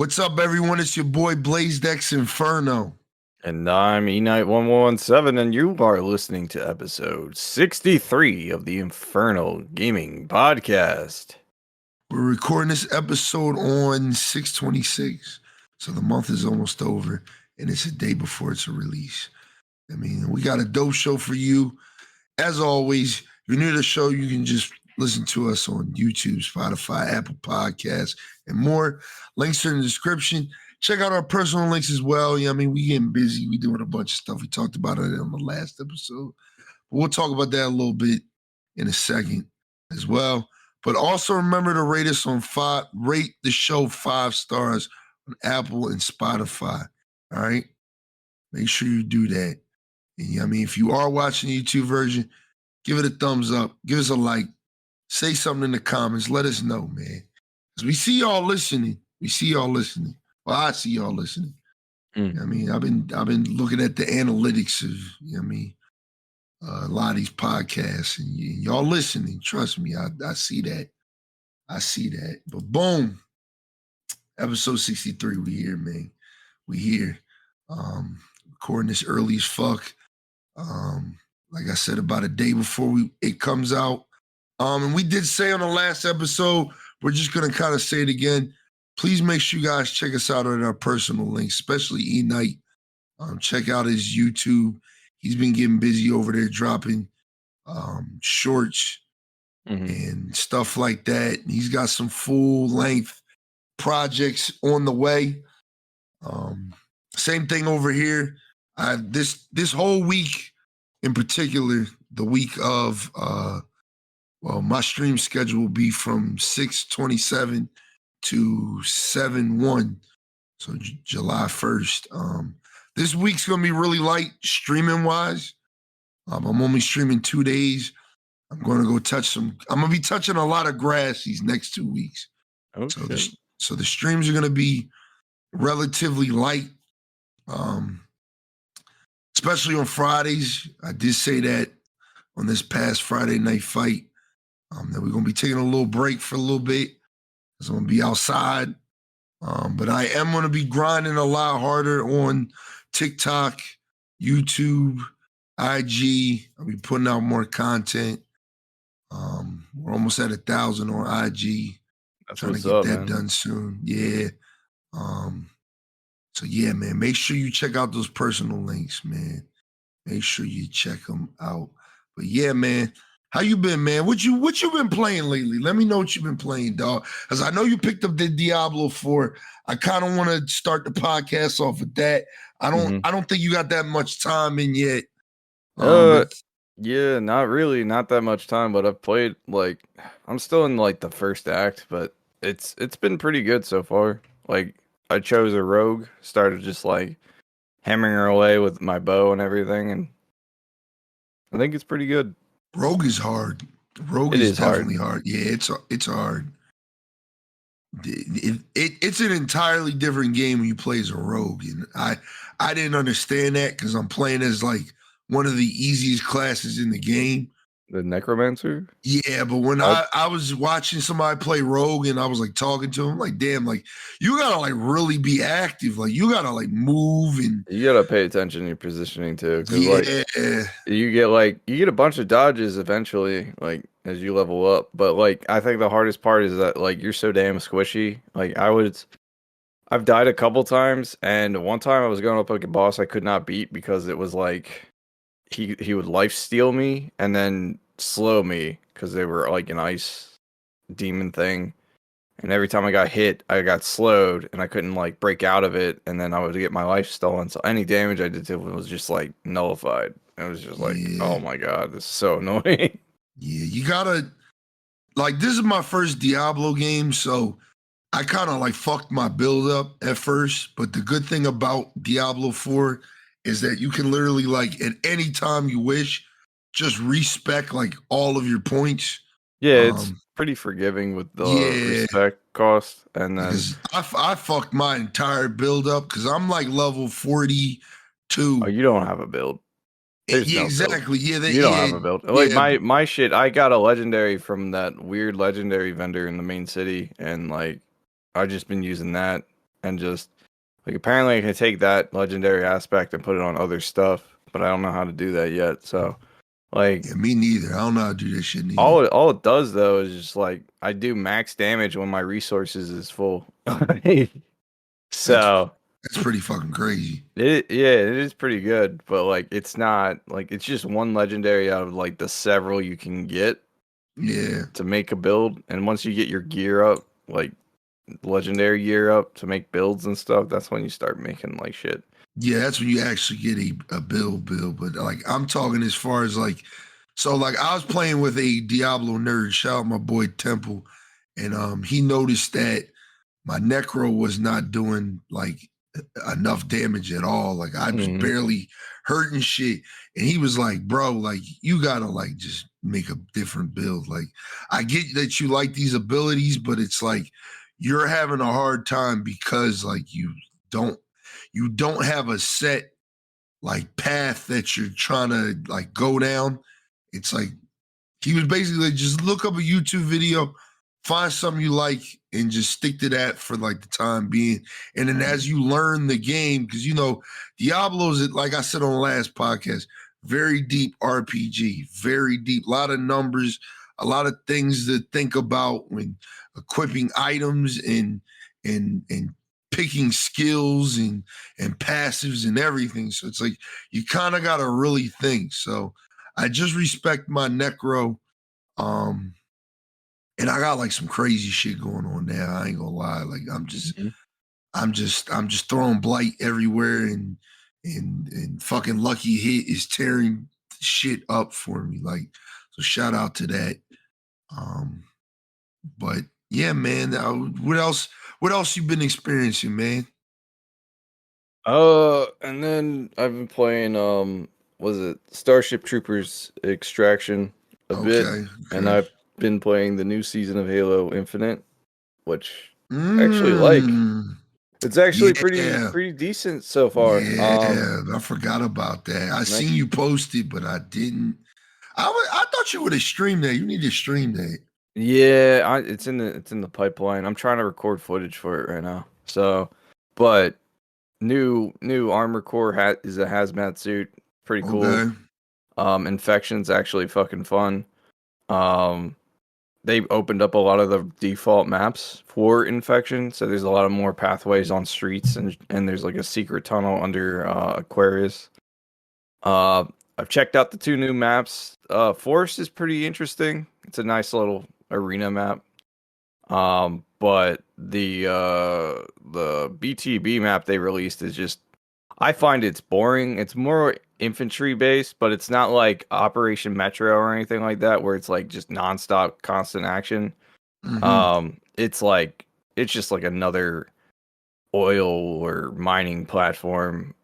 What's up, everyone? It's your boy BLAZEDxENFERNO. And I'm Eknight117, and you are listening to episode 63 of the Infernal Gaming Podcast. We're recording this episode on 6/26, so the month is almost over, and it's a day before it's a release. I mean, we got a dope show for you. As always, if you're new to the show, you can just listen to us on YouTube, Spotify, Apple Podcasts, and more. Links are in the description. Check out our personal links as well. Yeah, I mean, we getting busy. We doing a bunch of stuff. We talked about it on the last episode. But we'll talk about that a little bit in a second as well. But also remember to rate the show 5 stars on Apple and Spotify. All right? Make sure you do that. And, I mean, if you are watching the YouTube version, give it a thumbs up. Give us a like. Say something in the comments. Let us know, man. Because we see y'all listening. Well, I see y'all listening. You know what I mean, I've been looking at the analytics of, a lot of these podcasts, and y'all listening. Trust me, I see that. But boom, episode 63. We here, man. We here. Recording this early as fuck. Like I said, about a day before it comes out. And we did say on the last episode, we're just gonna kind of say it again. Please make sure you guys check us out on our personal links, especially Eknight. Check out his YouTube. He's been getting busy over there dropping shorts and stuff like that. He's got some full-length projects on the way. Same thing over here. This whole week in particular, the week of my stream schedule will be from 6/27 to 7/1, so July 1st. This week's gonna be really light streaming wise. I'm only streaming 2 days. I'm gonna go I'm gonna be touching a lot of grass these next 2 weeks. Okay. So the streams are gonna be relatively light, especially on Fridays. I did say that on this past Friday night fight, that we're gonna be taking a little break for a little bit. I'm going to be outside, but I am going to be grinding a lot harder on TikTok, YouTube, IG. I'll be putting out more content. We're almost at 1,000 on IG. That's trying to get that done soon. Yeah. So yeah, man, make sure you check out those personal links, man. Make sure you check them out. But yeah, man. How you been, man? What you been playing lately? Let me know what you've been playing, dog. Because I know you picked up the Diablo 4. I kind of want to start the podcast off with that. I don't think you got that much time in yet. Yeah, not really, not that much time, but I've played I'm still in the first act, but it's been pretty good so far. I chose a rogue, started just hammering her away with my bow and everything, and I think it's pretty good. Rogue is hard. Rogue is definitely hard. Yeah, it's hard. It's an entirely different game when you play as a rogue, and I didn't understand that because I'm playing as one of the easiest classes in the game. The Necromancer? Yeah, but when I was watching somebody play Rogue and I was talking to him, damn, you gotta really be active. You gotta move, and you gotta pay attention to your positioning too. Yeah. You get a bunch of dodges eventually, as you level up. But I think the hardest part is that you're so damn squishy. I've died a couple times, and one time I was going up like a boss I could not beat because it was he would life steal me and then slow me because they were an ice demon thing. And every time I got hit, I got slowed and I couldn't break out of it. And then I would get my life stolen. So any damage I did to it was just nullified. It was just oh my God, this is so annoying. Yeah, you gotta, this is my first Diablo game. So I kind of fucked my build up at first. But the good thing about Diablo 4 is that you can literally at any time you wish, just respec all of your points. Yeah, it's pretty forgiving with the respec cost. And then I fucked my entire build up because I'm level 42. Oh, you don't have a build. Yeah, exactly. Build. Yeah, you don't have a build. My shit, I got a legendary from that weird legendary vendor in the main city, and I've just been using that. and just like apparently I can take that legendary aspect and put it on other stuff, but I don't know how to do that yet. So like Yeah, me neither. I don't know how to do that shit neither. all it does though is just like I do max damage when my resources is full. That's So that's pretty fucking crazy. yeah, it is pretty good, but like it's not like it's just one legendary out of like the several you can get Yeah. to make a build, and once you get your gear up, like legendary gear up to make builds and stuff, that's when you start making like shit. Yeah, that's when you actually get a build. But like I'm talking as far as like so like I was playing with a Diablo nerd, shout out my boy Temple, and he noticed that my Necro was not doing like enough damage at all. Like I was Hmm. barely hurting shit. And he was like, bro, like you gotta like just make a different build. Like I get that you like these abilities, but it's like you're having a hard time because like you don't have a set like path that you're trying to like go down. It's like he was basically like, just look up a YouTube video, find something you like, and just stick to that for like the time being. And then as you learn the game, because you know, Diablo's like I said on the last podcast, very deep RPG, very deep, a lot of numbers, a lot of things to think about when equipping items and picking skills and passives and everything. So it's like you kind of gotta really think. So I just respect my Necro. Um, and I got like some crazy shit going on now. I ain't gonna lie. Like I'm just throwing blight everywhere and fucking lucky hit is tearing shit up for me. Like, so shout out to that. Um, but yeah, man. What else you been experiencing, man? And then I've been playing was it Starship Troopers Extraction a bit, Okay, and okay. I've been playing the new season of Halo Infinite, which I actually like. Mm, It's actually yeah. pretty decent so far. Yeah, I forgot about that. I Like, seen you post it, but I didn't. I thought you would have streamed that. You need to stream that. yeah, it's in the pipeline. I'm trying to record footage for it right now. So, but new armor core hat is a hazmat suit, pretty cool. Okay. Infection's actually fucking fun. Um, they opened up a lot of the default maps for infection, so there's a lot of more pathways on streets, and there's like a secret tunnel under Aquarius. Uh, I've checked out the two new maps. Forest is pretty interesting. It's a nice little arena map. But the BTB map they released is just I find it's boring. It's more infantry based, but it's not like Operation Metro or anything like that where it's like just nonstop constant action. Mm-hmm. It's like it's just like another oil or mining platform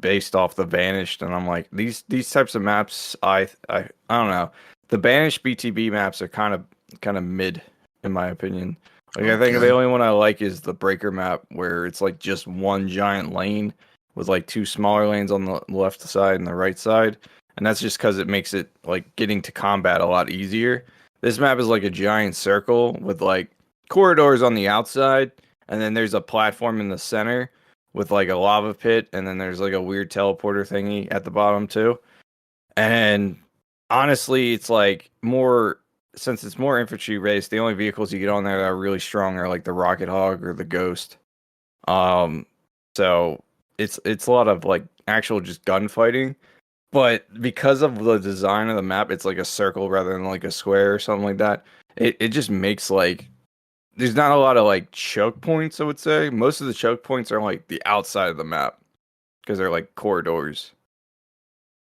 based off the Vanished, and I'm like these types of maps I don't know. The Banished BTB maps are kind of mid in my opinion. Like I think the Okay. only one I like is the Breaker map where it's like just one giant lane with like two smaller lanes on the left side and the right side, and that's just because it makes it like getting to combat a lot easier. This map is like a giant circle with like corridors on the outside, and then there's a platform in the center with like a lava pit, and then there's like a weird teleporter thingy at the bottom too. And honestly, it's like more since it's more infantry based, the only vehicles you get on there that are really strong are like the Rocket Hog or the Ghost. Um, so it's a lot of like actual just gunfighting. But because of the design of the map, it's like a circle rather than like a square or something like that. It just makes like there's not a lot of like choke points, I would say. Most of the choke points are like the outside of the map because they're like corridors.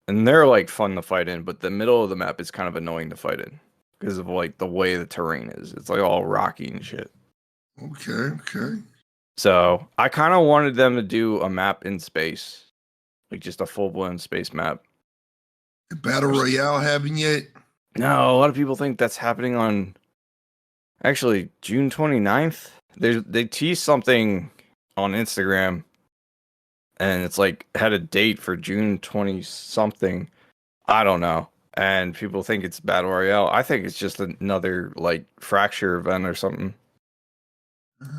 And they're like fun to fight in, but the middle of the map is kind of annoying to fight in because of like the way the terrain is. It's like all rocky and shit. Okay. Okay. So I kind of wanted them to do a map in space, like just a full blown space map. The Battle Royale haven't yet? No, a lot of people think that's happening on actually June 29th. They teased something on Instagram and it's like had a date for June 20 something. I don't know. And people think it's Battle Royale. I think it's just another like fracture event or something.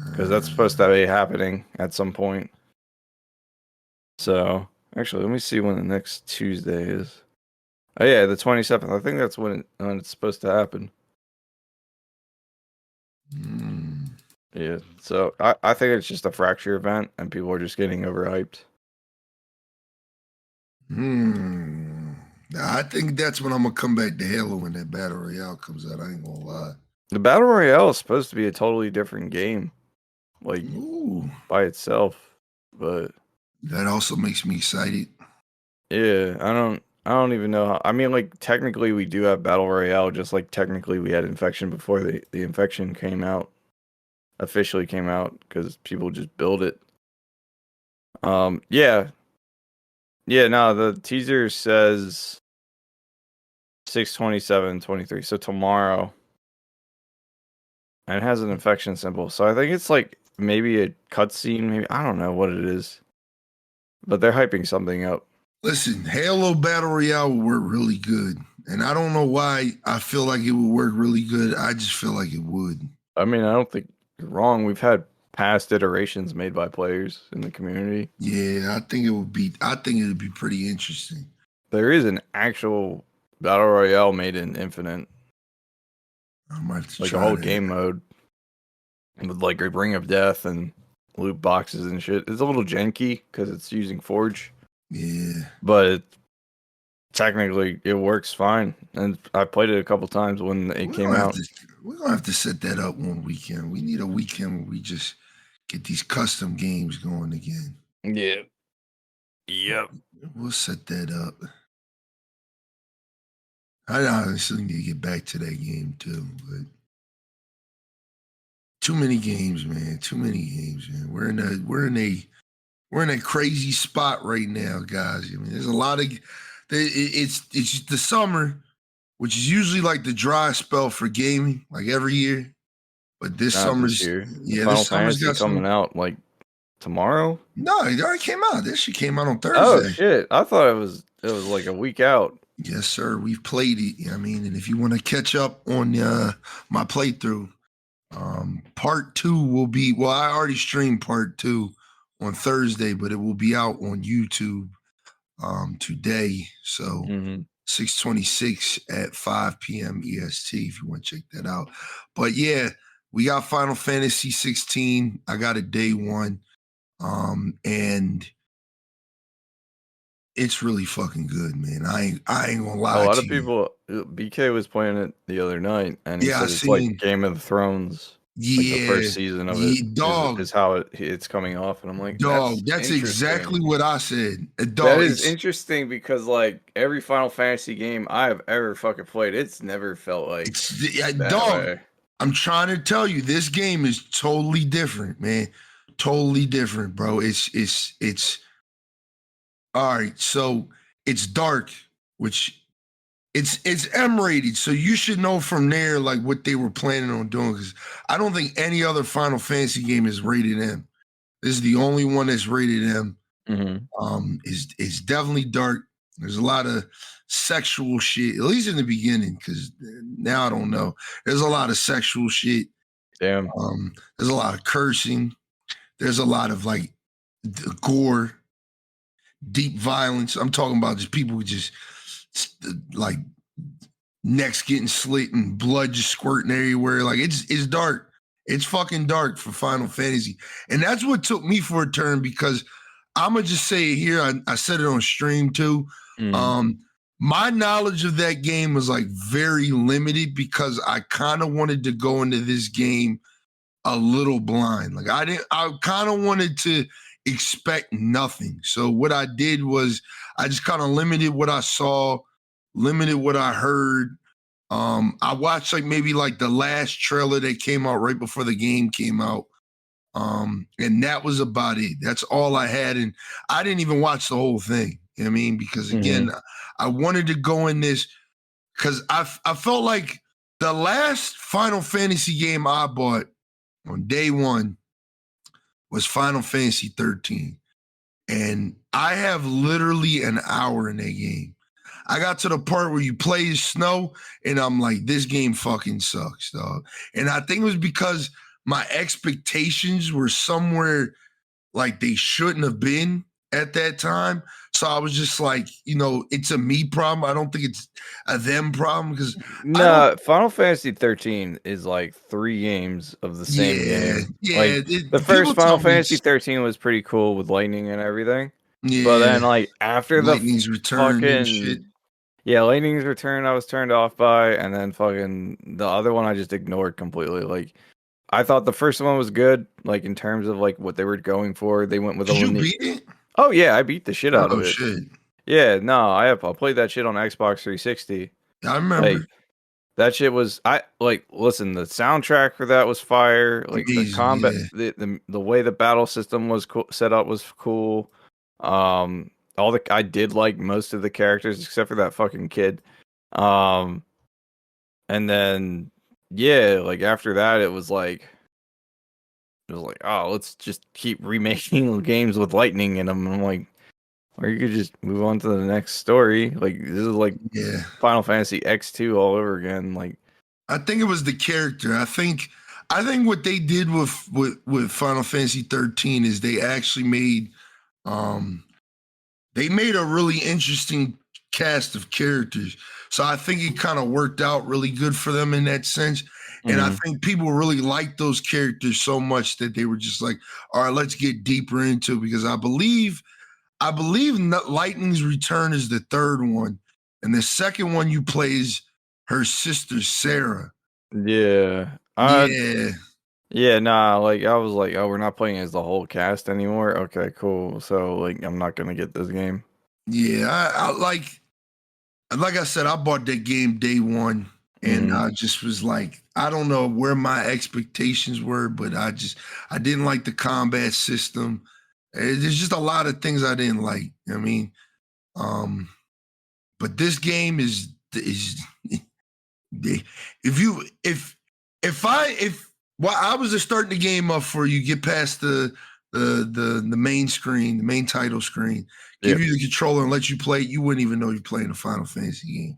because that's supposed to be happening at some point. So actually, let me see when the next Tuesday is. Oh yeah, the 27th. I think that's when it's supposed to happen. Yeah. So I think it's just a fracture event, and people are just getting overhyped. I think that's when I'm gonna come back to Halo when that Battle Royale comes out. I ain't gonna lie. The Battle Royale is supposed to be a totally different game, like by itself. But that also makes me excited. yeah, I don't even know how. I mean, like technically we do have Battle Royale, just like technically we had Infection before the Infection came out, officially came out, because people just build it. Yeah. No, the teaser says 6/27/23, so tomorrow. And it has an Infection symbol, so I think it's like maybe a cutscene, maybe, I don't know what it is. But they're hyping something up. Listen, Halo Battle Royale will work really good. And I don't know why I feel like it would work really good. I just feel like it would. I mean, I don't think you're wrong. We've had past iterations made by players in the community. Yeah, I think it would be pretty interesting. There is an actual Battle Royale made in Infinite. I might have to like try a whole that. game mode with like a Ring of Death and loot boxes and shit. It's a little janky because it's using Forge. Yeah. But technically it works fine. And I played it a couple times when it came out. We're going to have to set that up one weekend. We need a weekend where we just get these custom games going again. Yeah. Yep. We'll set that up. I honestly need to get back to that game too, but too many games, man. Too many games, man. We're in a crazy spot right now, guys. I mean, there's a lot of it's the summer, which is usually like the dry spell for gaming, like every year. But this summer's year. Yeah, Final this summer's Fantasy got coming out like tomorrow. No, it already came out. This shit came out on Thursday. Oh shit! I thought it was like a week out. Yes, sir. We've played it. You know what I mean, and if you want to catch up on my playthrough, part 2 will be. Well, I already streamed part 2 on Thursday, but it will be out on YouTube today. So 6/26 at 5 p.m. EST. If you want to check that out. But yeah, we got Final Fantasy 16. I got it day 1, and it's really fucking good, man. I ain't gonna lie. A lot of people. BK was playing it the other night, and he said it's like Game of Thrones. Yeah, like the first season of it dog. Is how it's coming off, and I'm like, dog. That's exactly what I said. Dog, that is interesting because like every Final Fantasy game I have ever fucking played, it's never felt like dog. Way. I'm trying to tell you, this game is totally different, man. Totally different, bro. It's all right. So it's dark, which it's M-rated, so you should know from there like what they were planning on doing. Because I don't think any other Final Fantasy game is rated M. This is the only one that's rated M. It's definitely dark. There's a lot of sexual shit, at least in the beginning, because now I don't know. There's a lot of sexual shit. Damn. There's a lot of cursing. There's a lot of like gore, deep violence. I'm talking about just people who just like necks getting slit and blood just squirting everywhere. Like it's dark. It's fucking dark for Final Fantasy. And that's what took me for a turn, because I'm going to just say it here. I said it on stream too. My knowledge of that game was like very limited because I kind of wanted to go into this game a little blind. Like I kind of wanted to expect nothing. So what I did was I just kind of limited what I saw, limited what I heard. I watched like maybe like the last trailer that came out right before the game came out. And that was about it. That's all I had. And I didn't even watch the whole thing. You know what I mean? Because again, I wanted to go in this because I felt like the last Final Fantasy game I bought on day 1 was Final Fantasy 13. And I have literally an hour in that game. I got to the part where you play as Snow, and I'm like, this game fucking sucks, dog. And I think it was because my expectations were somewhere like they shouldn't have been at that time. So I was just like, it's a me problem. I don't think it's a them problem because I don't. No, Final Fantasy 13 is like 3 games of the same Yeah, game. yeah. Like the People first Final tell me Fantasy it's 13 was pretty cool with lightning and everything. But yeah, then like after the Lightning's return and shit. fucking yeah, Lightning's Return I was turned off by, and then fucking the other one I just ignored completely. Like I thought the first one was good, like in terms of like what they were going for. They went with a Did you linear. beat it? Oh yeah, I beat the shit out of Oh it. shit! Yeah, no, I played that shit on Xbox 360. I remember. Like that shit was I like listen, the soundtrack for that was fire. Like the Amazing. combat Yeah. the way the battle system was set up was cool. All the I did like most of the characters except for that fucking kid. Um and then yeah, like after that it was like, oh, let's just keep remaking games with lightning in them. And I'm like, or you could just move on to the next story. Like this is like Yeah. Final Fantasy X2 all over again. Like I think it was the character. I think what they did with Final Fantasy 13 is um they made a really interesting cast of characters. So I think it kind of worked out really good for them in that sense. And I think people really liked those characters so much that they were just like, all right, let's get deeper into it because I believe Lightning's Return is the third one. And the second one you play is her sister, Sarah. yeah. Yeah. Yeah, nah, like I was like, oh, we're not playing as the whole cast anymore. Okay, cool. So like I'm not gonna get this game. Yeah. I like I said, I bought that game day one. And I just was like, I don't know where my expectations were, but I didn't like the combat system. There's just a lot of things I didn't like. I mean, but this game is if well, I was just starting the game up for you, get past the main screen, the main title screen, give you the controller and let you play, you wouldn't even know you're playing a Final Fantasy game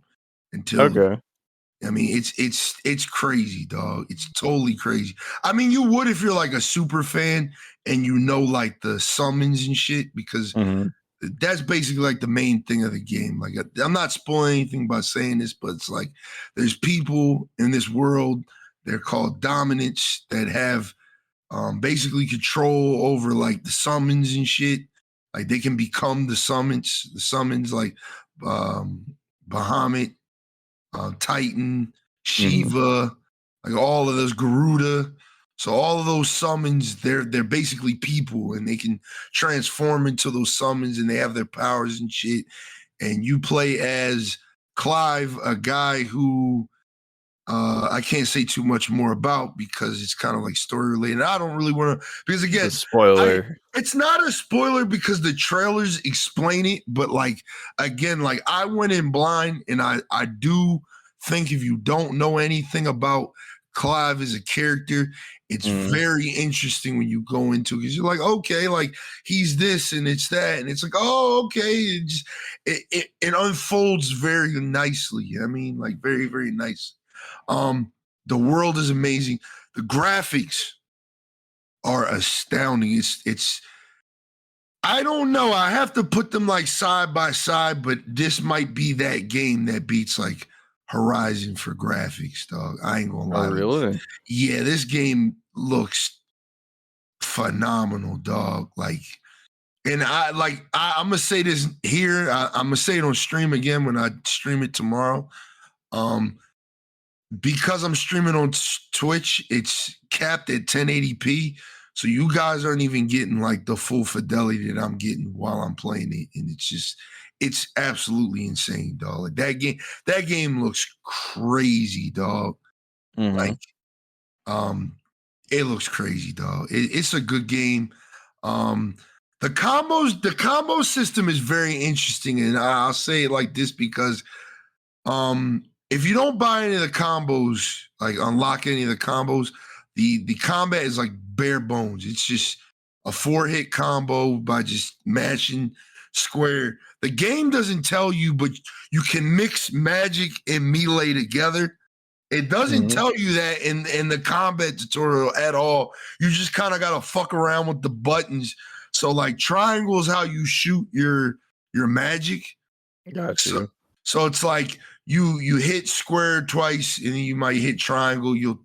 until Okay. I mean, it's crazy, dog. It's totally crazy. I mean, you would if you're like a super fan and you know like the summons and shit, because that's basically like the main thing of the game. Like I'm not spoiling anything by saying this, but it's like there's people in this world, they're called dominants that have basically control over like the summons and shit. Like they can become the summons like Bahamut, Titan, Shiva, like all of those Garuda. So all of those summons, they're basically people, and they can transform into those summons, and they have their powers and shit. And you play as Clive, a guy who I can't say too much more about because it's kind of like story related. I don't really want to because again, It's a spoiler. it's not a spoiler because the trailers explain it, but like again, like I went in blind, and I do think if you don't know anything about Clive as a character, it's very interesting when you go into it because you're like, okay, like he's this and it's that, and it's like, oh, okay, it unfolds very nicely. I mean, like very, very nice. The world is amazing. The graphics are astounding. It's I don't know. I have to put them like side by side, but this might be that game that beats like Horizon for graphics, dog. I ain't gonna lie Oh to you. really? Yeah, this game looks phenomenal, dog. Like, and I'm gonna say this here. I'm gonna say it on stream again when I stream it tomorrow. Because I'm streaming on Twitch, it's capped at 1080p. So you guys aren't even getting like the full fidelity that I'm getting while I'm playing it. And it's absolutely insane, dog. Like that game looks crazy, dog. Like, it looks crazy, dog. It's a good game. The combo system is very interesting. And I'll say it like this because if you don't buy any of the combos, like unlock any of the combos, the combat is like bare bones. It's just a 4-hit combo by just mashing square. The game doesn't tell you, but you can mix magic and melee together, It doesn't Mhm. tell you that in the combat tutorial at all. You just kind of gotta fuck around with the buttons. So like triangle is how you shoot your magic. Got So you. so it's like you hit square twice and then you might hit triangle. You'll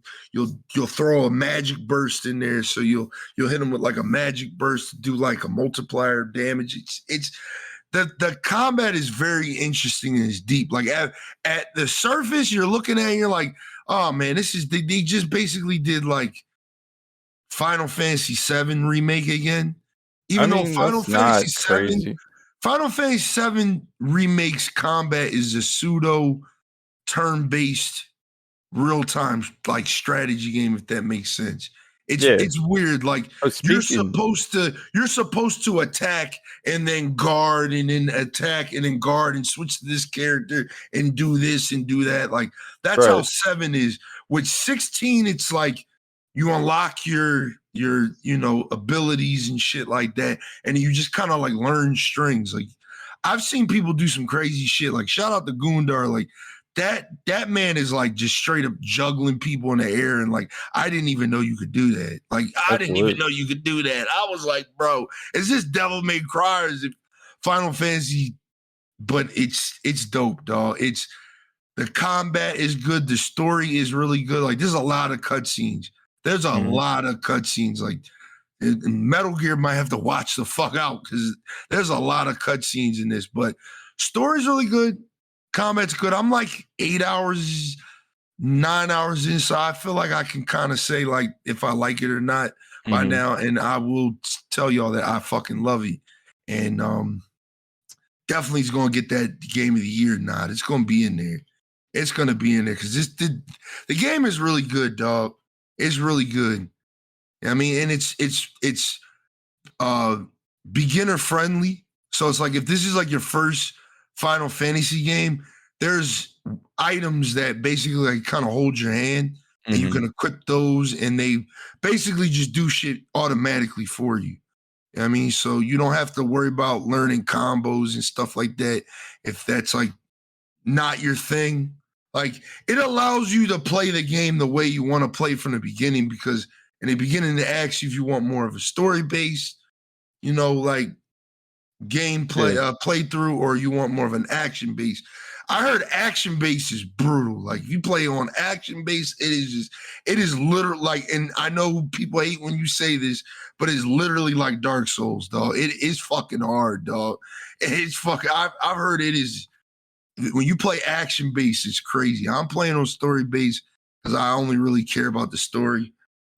throw a magic burst in there. So you'll hit them with like a magic burst to do like a multiplier damage. It's the combat is very interesting and it's deep. Like at the surface, you're looking at it, you're like, oh man, this is they just basically did like Final Fantasy VII remake again. I Even though mean, that's not crazy. Final Fantasy VII remakes combat is a pseudo turn-based real-time like strategy game, if that makes sense. Yeah. It's weird. Like Oh, you're speaking supposed to attack and then guard and then attack and then guard and switch to this character and do this and do that. Like that's how right. 7 is. With 16, it's like you unlock your abilities and shit like that, and you just kind of like learn strings. Like I've seen people do some crazy shit. Like shout out to Gundar. Like that man is like just straight up juggling people in the air, and like I didn't even know you could do that. Like I That's didn't lit. even know you could do that. I was like, bro, is this Devil May Cry or is it Final Fantasy? But it's dope, dog. It's the combat is good. The story is really good. Like there's a lot of cutscenes. There's a Mhm. lot of cutscenes. Like Metal Gear might have to watch the fuck out because there's a lot of cutscenes in this. But story's really good. Combat's good. I'm like 8 hours, 9 hours in, so I feel like I can kind of say like if I like it or not by Mhm. now. And I will tell y'all that I fucking love it. And definitely is gonna get that game of the year nod. It's gonna be in there. It's gonna be in there because the game is really good, dog. It's really good. I mean, and it's uh beginner friendly. So it's like if this is like your first Final Fantasy game, there's items that basically like kind of hold your hand and you Mhm. can equip those and they basically just do shit automatically for you. I mean, so you don't have to worry about learning combos and stuff like that if that's like not your thing. Like it allows you to play the game the way you want to play from the beginning because in the beginning it asks you if you want more of a story based, like gameplay Yeah. playthrough or you want more of an action base. I heard action base is brutal. Like if you play on action base, it is literally like, and I know people hate when you say this, but it's literally like Dark Souls, dog. It is fucking hard, dog. It's fucking. I've heard it is when you play action base, it's crazy. I'm playing on story base because I only really care about the story.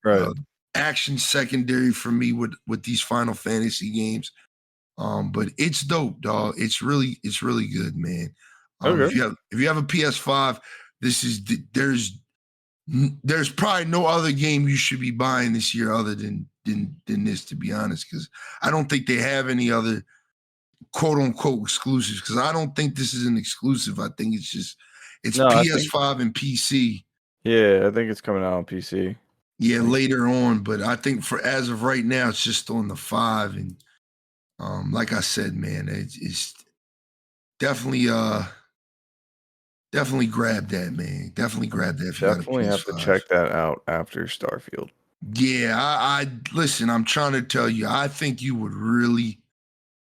Right. Uh, action secondary for me with these Final Fantasy games. But it's dope, dog. It's really good, man. Okay. If you have a PS5, this is there's probably no other game you should be buying this year other than this, to be honest, because I don't think they have any other quote unquote exclusives. Because I don't think this is an exclusive. I think it's No, I think PS5 and PC. yeah, I think it's coming out on PC. Yeah, Like, later on, but I think for as of right now, it's just on the 5. And like I said, man, it's definitely definitely grab that, man. Definitely grab that if you got a definitely have to PS5. check that out after Starfield. Yeah, I listen, I'm trying to tell you, I think you would really,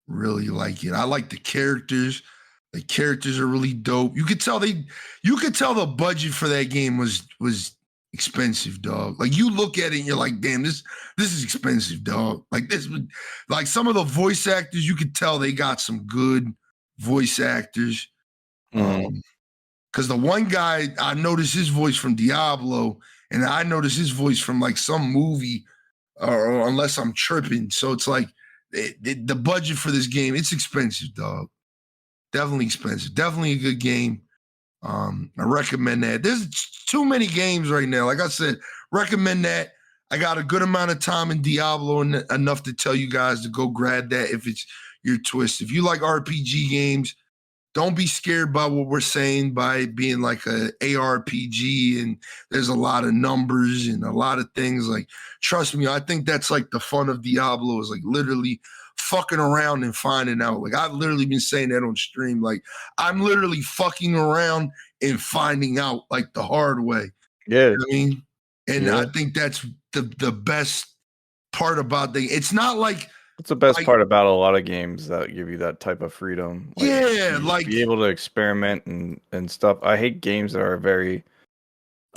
really like it. I like the characters. The characters are really dope. You could tell the budget for that game was expensive, dog. Like you look at it and you're like, damn, this is expensive, dog. Like this would like some of the voice actors, you could tell they got some good voice actors. Mhm. Because the one guy, I noticed his voice from Diablo, and I noticed his voice from like some movie, or unless I'm tripping. So it's like the budget for this game, it's expensive, dog. Definitely expensive. Definitely a good game. I recommend that. There's too many games right now. Like I said, recommend that. I got a good amount of time in Diablo and enough to tell you guys to go grab that if it's your twist. If you like RPG games, don't be scared by what we're saying by it being like a ARPG and there's a lot of numbers and a lot of things. Like, trust me, I think that's like the fun of Diablo is like literally fucking around and finding out. Like I've literally been saying that on stream. Like I'm literally fucking around and finding out like the hard way. Yeah. You know what I mean? And Yeah. I think that's the best part about the. It's not like It's the best like part about a lot of games that give you that type of freedom. Like, yeah, you like be able to experiment and stuff. I hate games that are very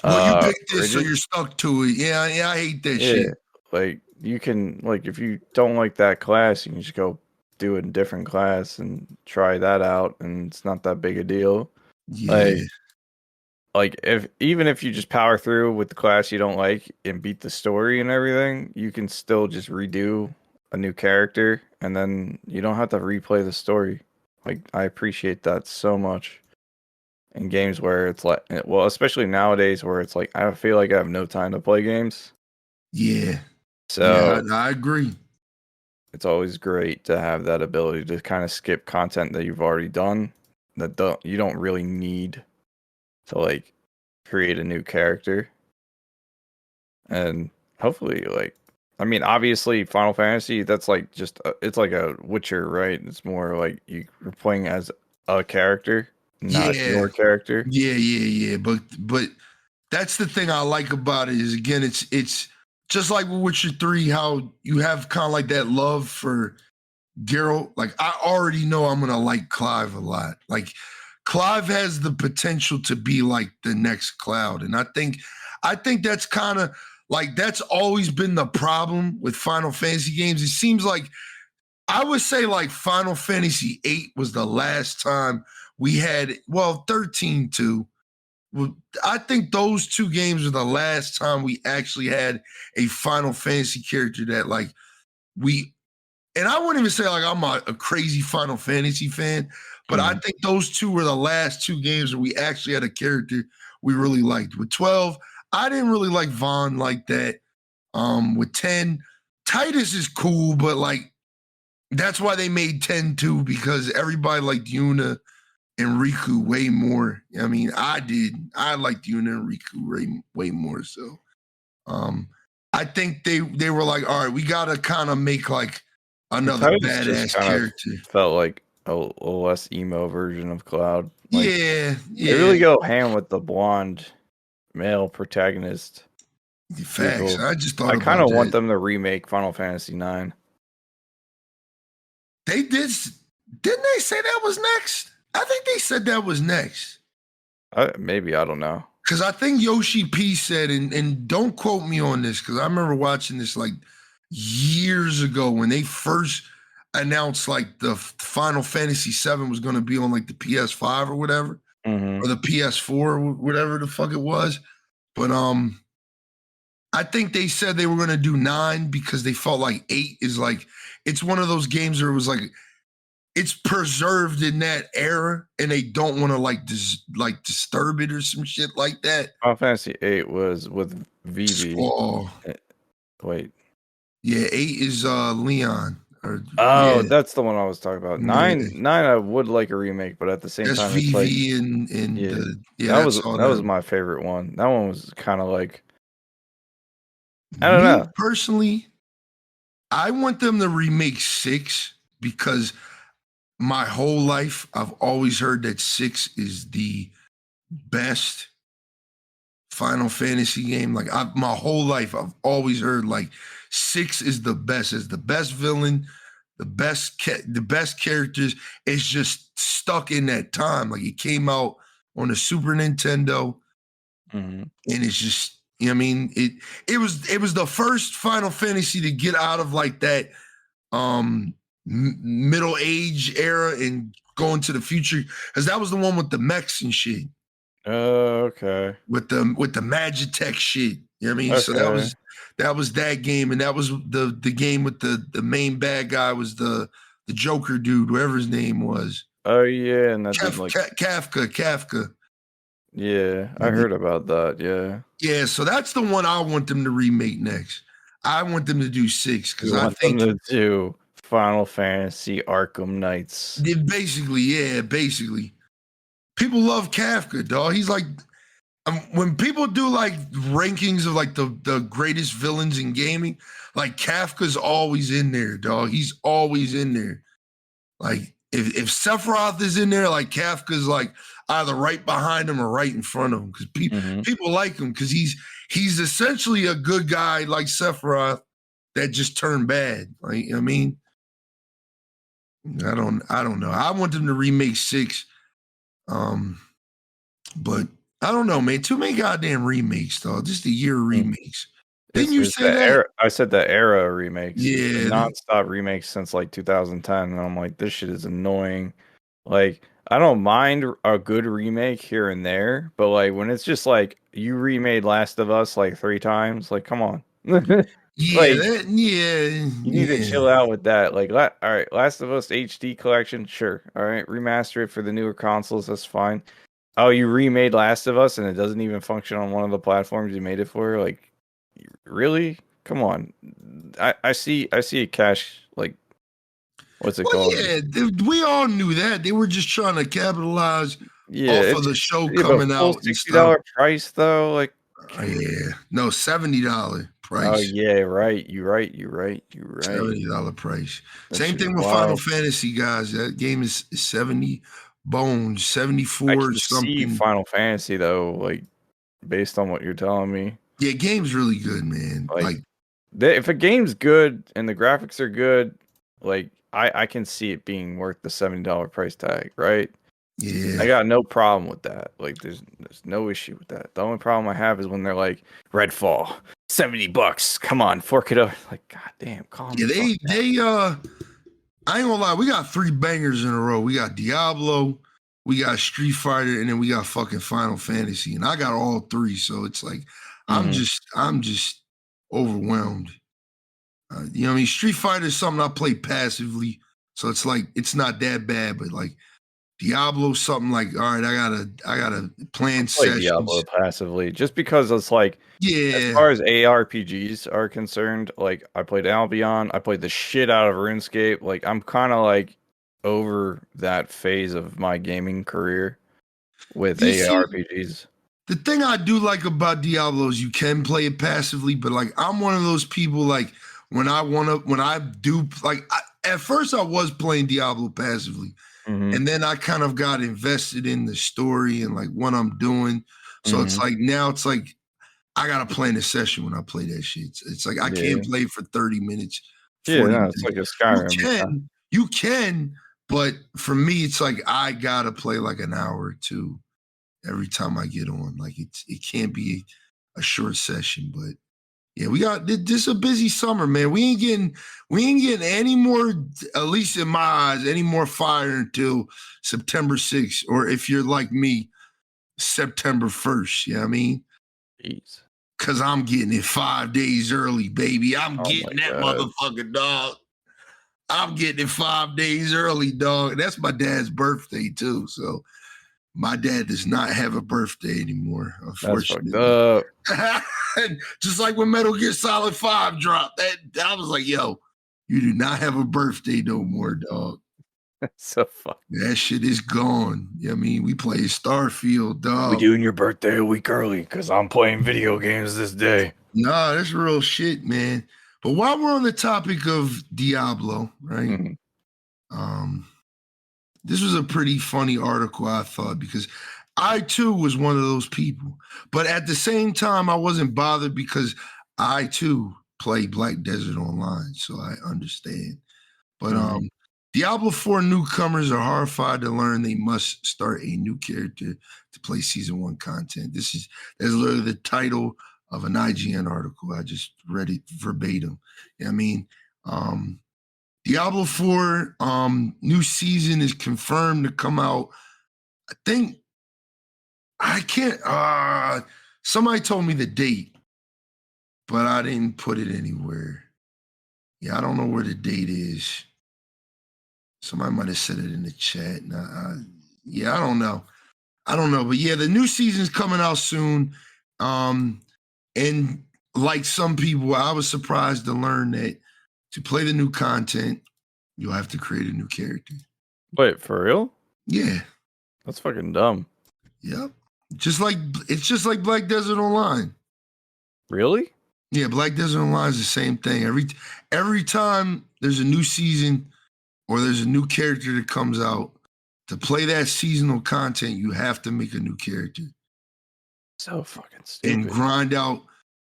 well, you picked this, so rigid. you're stuck to it. Yeah, I hate that Yeah. shit. Like you can like if you don't like that class, you can just go do a different class and try that out, and it's not that big a deal. Yeah, Like if even if you just power through with the class you don't like and beat the story and everything, you can still just redo a new character and then you don't have to replay the story. Like I appreciate that so much in games where it's like well, especially nowadays where it's like I feel like I have no time to play games. yeah, So I agree. it's always great to have that ability to kind of skip content that you've already done that you don't really need to like create a new character. And hopefully like I mean obviously Final Fantasy that's like just it's like a Witcher, right? It's more like you're playing as a character, not Yeah, your character. yeah. But that's the thing I like about it is again, it's just like with Witcher 3, how you have kind of like that love for Geralt. Like I already know I'm gonna like Clive a lot. Like Clive has the potential to be like the next Cloud, and I think that's kind of like that's always been the problem with Final Fantasy games. It seems like I would say like Final Fantasy 8 was the last time we had 13 too. Well, I think those two games were the last time we actually had a Final Fantasy character that like we and I wouldn't even say like I'm a crazy Final Fantasy fan, but I think those two were the last two games where we actually had a character we really liked. With 12, I didn't really like Vaughn like that. With 10, Titus is cool, but like that's why they made 10 too, because everybody liked Yuna and Riku way more. I mean, I did. I liked Yuna and Riku way more. So I think they were like, all right, we gotta kind of make like another Titus just badass kind of character. felt like a less emo version of Cloud. Like Yeah, they really go ham with the blonde male protagonist. Facts. People. I just thought I kind about of want that. them to remake Final Fantasy 9. They did. Didn't they say that was next? I think they said that was next. Maybe I don't know. Because I think Yoshi P said, and don't quote me on this, because I remember watching this like years ago when they first announced like the Final Fantasy 7 was going to be on like the PS5 or whatever, or the PS4 or whatever the fuck it was. But I think they said they were going to do 9 because they felt like 8 is like it's one of those games where it was like it's preserved in that era and they don't want to like disturb it or some shit like that. Final Fantasy 8 was with Vivi. Oh, Wait. yeah, 8 is Leon. Or Oh, yeah, that's the one I was talking about. yeah. 9 I would like a remake, but at the same That's time it's like VV and yeah. that's all That was that. my favorite one. That one was kind of like I don't Me know. personally, I want them to remake 6 because my whole life I've always heard that 6 is the best Final Fantasy game. Like my whole life I've always heard like 6 is the best. It's the best villain, the best characters. It's just stuck in that time. Like it came out on the Super Nintendo, and it's just you know what I mean it was the first Final Fantasy to get out of like that middle age era and go into the future, because that was the one with the mechs and shit, Okay. with the Magitech shit. You know what I mean? So Okay. that was that game, and that was the game with the main bad guy was the Joker dude, whatever his name was. Oh yeah, and that didn't like Kafka. yeah, I I mean, heard about that. Yeah. yeah, so that's the one I want them to remake next. I want them to do 6 because You I want them think to do Final Fantasy Arkham Knights. basically. People love Kafka, dog. He's like, when people do like rankings of like the greatest villains in gaming, like Kafka's always in there, dog. He's always in there. Like if Sephiroth is in there, like Kafka's like either right behind him or right in front of him, because people like him because he's essentially a good guy like Sephiroth that just turned bad. Like, I mean, I don't know. I want them to remake 6, but I don't know, man. Too many goddamn remakes, though. Just a year of remakes. Didn't you say that? Era, I said the era remakes. Yeah, the nonstop remakes since like 2010, and I'm like, this shit is annoying. Like, I don't mind a good remake here and there, but like when it's just like you remade Last of Us like 3 times, like come on. yeah, You need to chill out with that. Like, all right, Last of Us HD collection, sure. All right, remaster it for the newer consoles, that's fine. Oh, you remade Last of Us and it doesn't even function on one of the platforms you made it for? Like, really? Come on. I see a cash, like, what's it called? Yeah, we all knew that. They were just trying to capitalize off of the show but coming full out and $60 stuff. price though, like. Yeah, no, $70 price. Oh yeah, right. You're right. $70 price. That Same shit thing is with wild. Final Fantasy, guys. That game is 70 bones, 74 I can something. see Final Fantasy though, like based on what you're telling me. Yeah, game's really good, man. Like if a game's good and the graphics are good, like I can see it being worth the $70 price tag, right? yeah. I got no problem with that. Like there's no issue with that. The only problem I have is when they're like Redfall, $70. Come on, fork it up. Like, god damn, calm Yeah, the fuck down. I ain't gonna lie, we got 3 bangers in a row. We got Diablo, we got Street Fighter, and then we got fucking Final Fantasy. And I got all 3, so it's like I'm just overwhelmed. You know what I mean? Street Fighter is something I play passively, so it's like it's not that bad, but like Diablo, something like, all right, I gotta plan Play sessions. Diablo passively, just because it's like, as Yeah. far as ARPGs are concerned, like I played Albion, I played the shit out of RuneScape. Like I'm kind of like over that phase of my gaming career with ARPGs. The thing I do like about Diablo is you can play it passively, but like I'm one of those people like at first I was playing Diablo passively, and then I kind of got invested in the story and like what I'm doing. So it's like now it's like I gotta plan a session when I play that shit. It's like I can't play for 30 minutes. 40 minutes. It's like a Skyrim. You can, but for me, it's like I gotta play like an hour or 2 every time I get on. Like it can't be a short session, but yeah, we got this a busy summer, man. We ain't getting any more, at least in my eyes, any more fire until September 6th, or if you're like me, September 1st. You know what I mean? Jeez. Cause I'm getting it 5 days early, baby. I'm getting that motherfucking dog. I'm getting it 5 days early, dog. That's my dad's birthday too. So my dad does not have a birthday anymore, unfortunately. That's fucked up. Just like when Metal Gear Solid 5 dropped, I was like, yo, you do not have a birthday no more, dog. So fuck. That shit is gone. You know what I mean? We play Starfield, dog. We doing your birthday a week early because I'm playing video games this day. Nah, that's real shit, man. But while we're on the topic of Diablo, right? This was a pretty funny article, I thought, because I too was one of those people. But at the same time, I wasn't bothered because I too play Black Desert Online, so I understand. But Diablo 4 newcomers are horrified to learn they must start a new character to play Season 1 content. That's literally the title of an IGN article. I just read it verbatim. I mean, Diablo 4 new season is confirmed to come out. Somebody told me the date, but I didn't put it anywhere. Yeah, I don't know where the date is. Somebody might have said it in the chat. Yeah, I don't know. But yeah, the new season's coming out soon. And like some people, I was surprised to learn that to play the new content, you'll have to create a new character. Wait, for real? Yeah. That's fucking dumb. Yep. It's just like Black Desert Online. Really? Yeah, Black Desert Online is the same thing. Every time there's a new season, or there's a new character that comes out, to play that seasonal content, you have to make a new character So fucking and stupid. grind out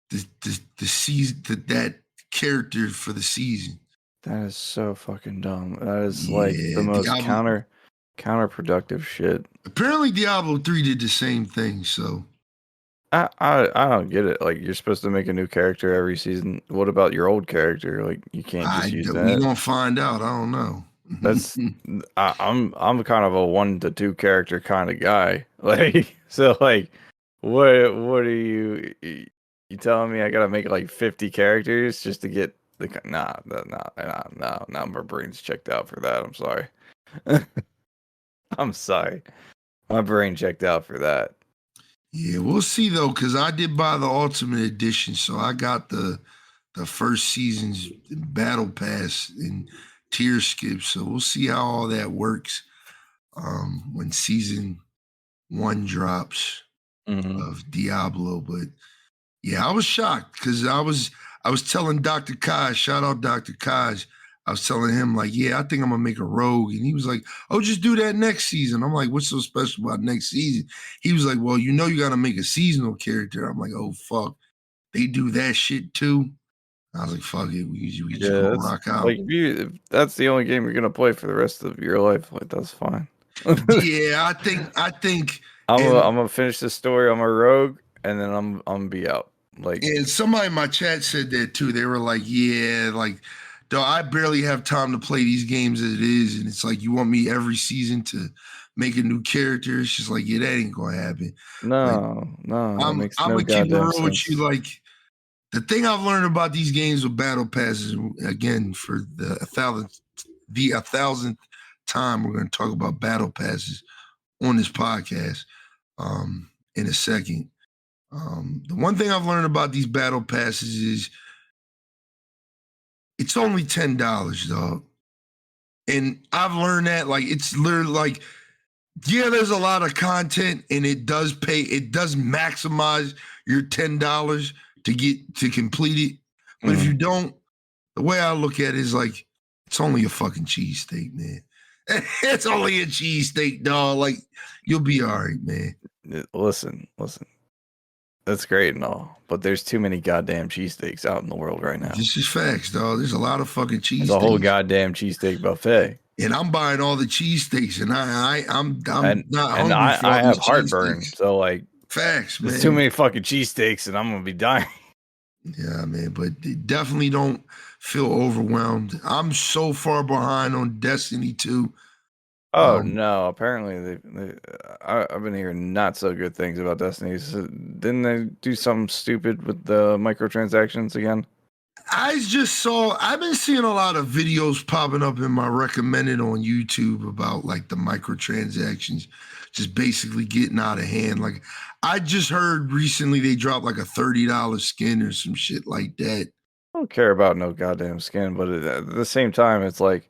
the season that character for the season. That is so fucking dumb. That is like the Yeah, most Diablo. counterproductive shit. Apparently, Diablo 3 did the same thing. So I don't get it. Like, you're supposed to make a new character every season. What about your old character? Like, you can't just use we that. gonna find out. I don't know. That's I'm kind of a 1 to 2 character kind of guy. Like, so like, what are you telling me I gotta make like 50 characters just to get the nah, my brain's checked out for that. I'm sorry. I'm sorry. My brain checked out for that. Yeah, we'll see though, because I did buy the Ultimate Edition, so I got the first season's battle pass and tier skip. So we'll see how all that works when season 1 drops of Diablo. But yeah, I was shocked because I was telling Dr. Kaj, shout out Dr. Kaj. I was telling him, like, yeah, I think I'm gonna make a rogue. And he was like, oh, just do that next season. I'm like, what's so special about next season? He was like, well, you gotta make a seasonal character. I'm like, oh fuck. They do that shit too. I was like, fuck it, we just Yeah, gonna that's rock out. like if that's the only game you're gonna play for the rest of your life, like that's fine. Yeah, I think I'm and gonna finish the story on my rogue, and then I'm gonna be out. Like, and somebody in my chat said that too. They were like, yeah, like, though I barely have time to play these games as it is. And it's like, you want me every season to make a new character? It's just like, yeah, that ain't gonna happen. But no, that I'm makes no gonna keep it goddamn real with you. sense. Like, the thing I've learned about these games with battle passes, again, for the 1,000th time, we're gonna talk about battle passes on this podcast in a second. The one thing I've learned about these battle passes is it's only $10, dog. And I've learned that, like, it's literally like, yeah, there's a lot of content and it does maximize your $10 to complete it. But if you don't, the way I look at it is like, it's only a fucking cheesesteak, man. It's only a cheesesteak, dog. Like, you'll be all right, man. Listen. That's great and all, but there's too many goddamn cheesesteaks out in the world right now. This is facts, dog. There's a lot of fucking cheesesteaks. There's a whole goddamn cheesesteak buffet. And I'm buying all the cheesesteaks, and I'm not hungry for all I these have heartburn, cheesesteaks. so like, Facts, man. there's too many fucking cheesesteaks, and I'm gonna be dying. Yeah, man, but definitely don't feel overwhelmed. I'm so far behind on Destiny 2. Oh no! Apparently, I've been hearing not so good things about Destiny. So didn't they do something stupid with the microtransactions again? I've been seeing a lot of videos popping up in my recommended on YouTube about like the microtransactions just basically getting out of hand. Like, I just heard recently they dropped like a $30 skin or some shit like that. I don't care about no goddamn skin, but at the same time, it's like,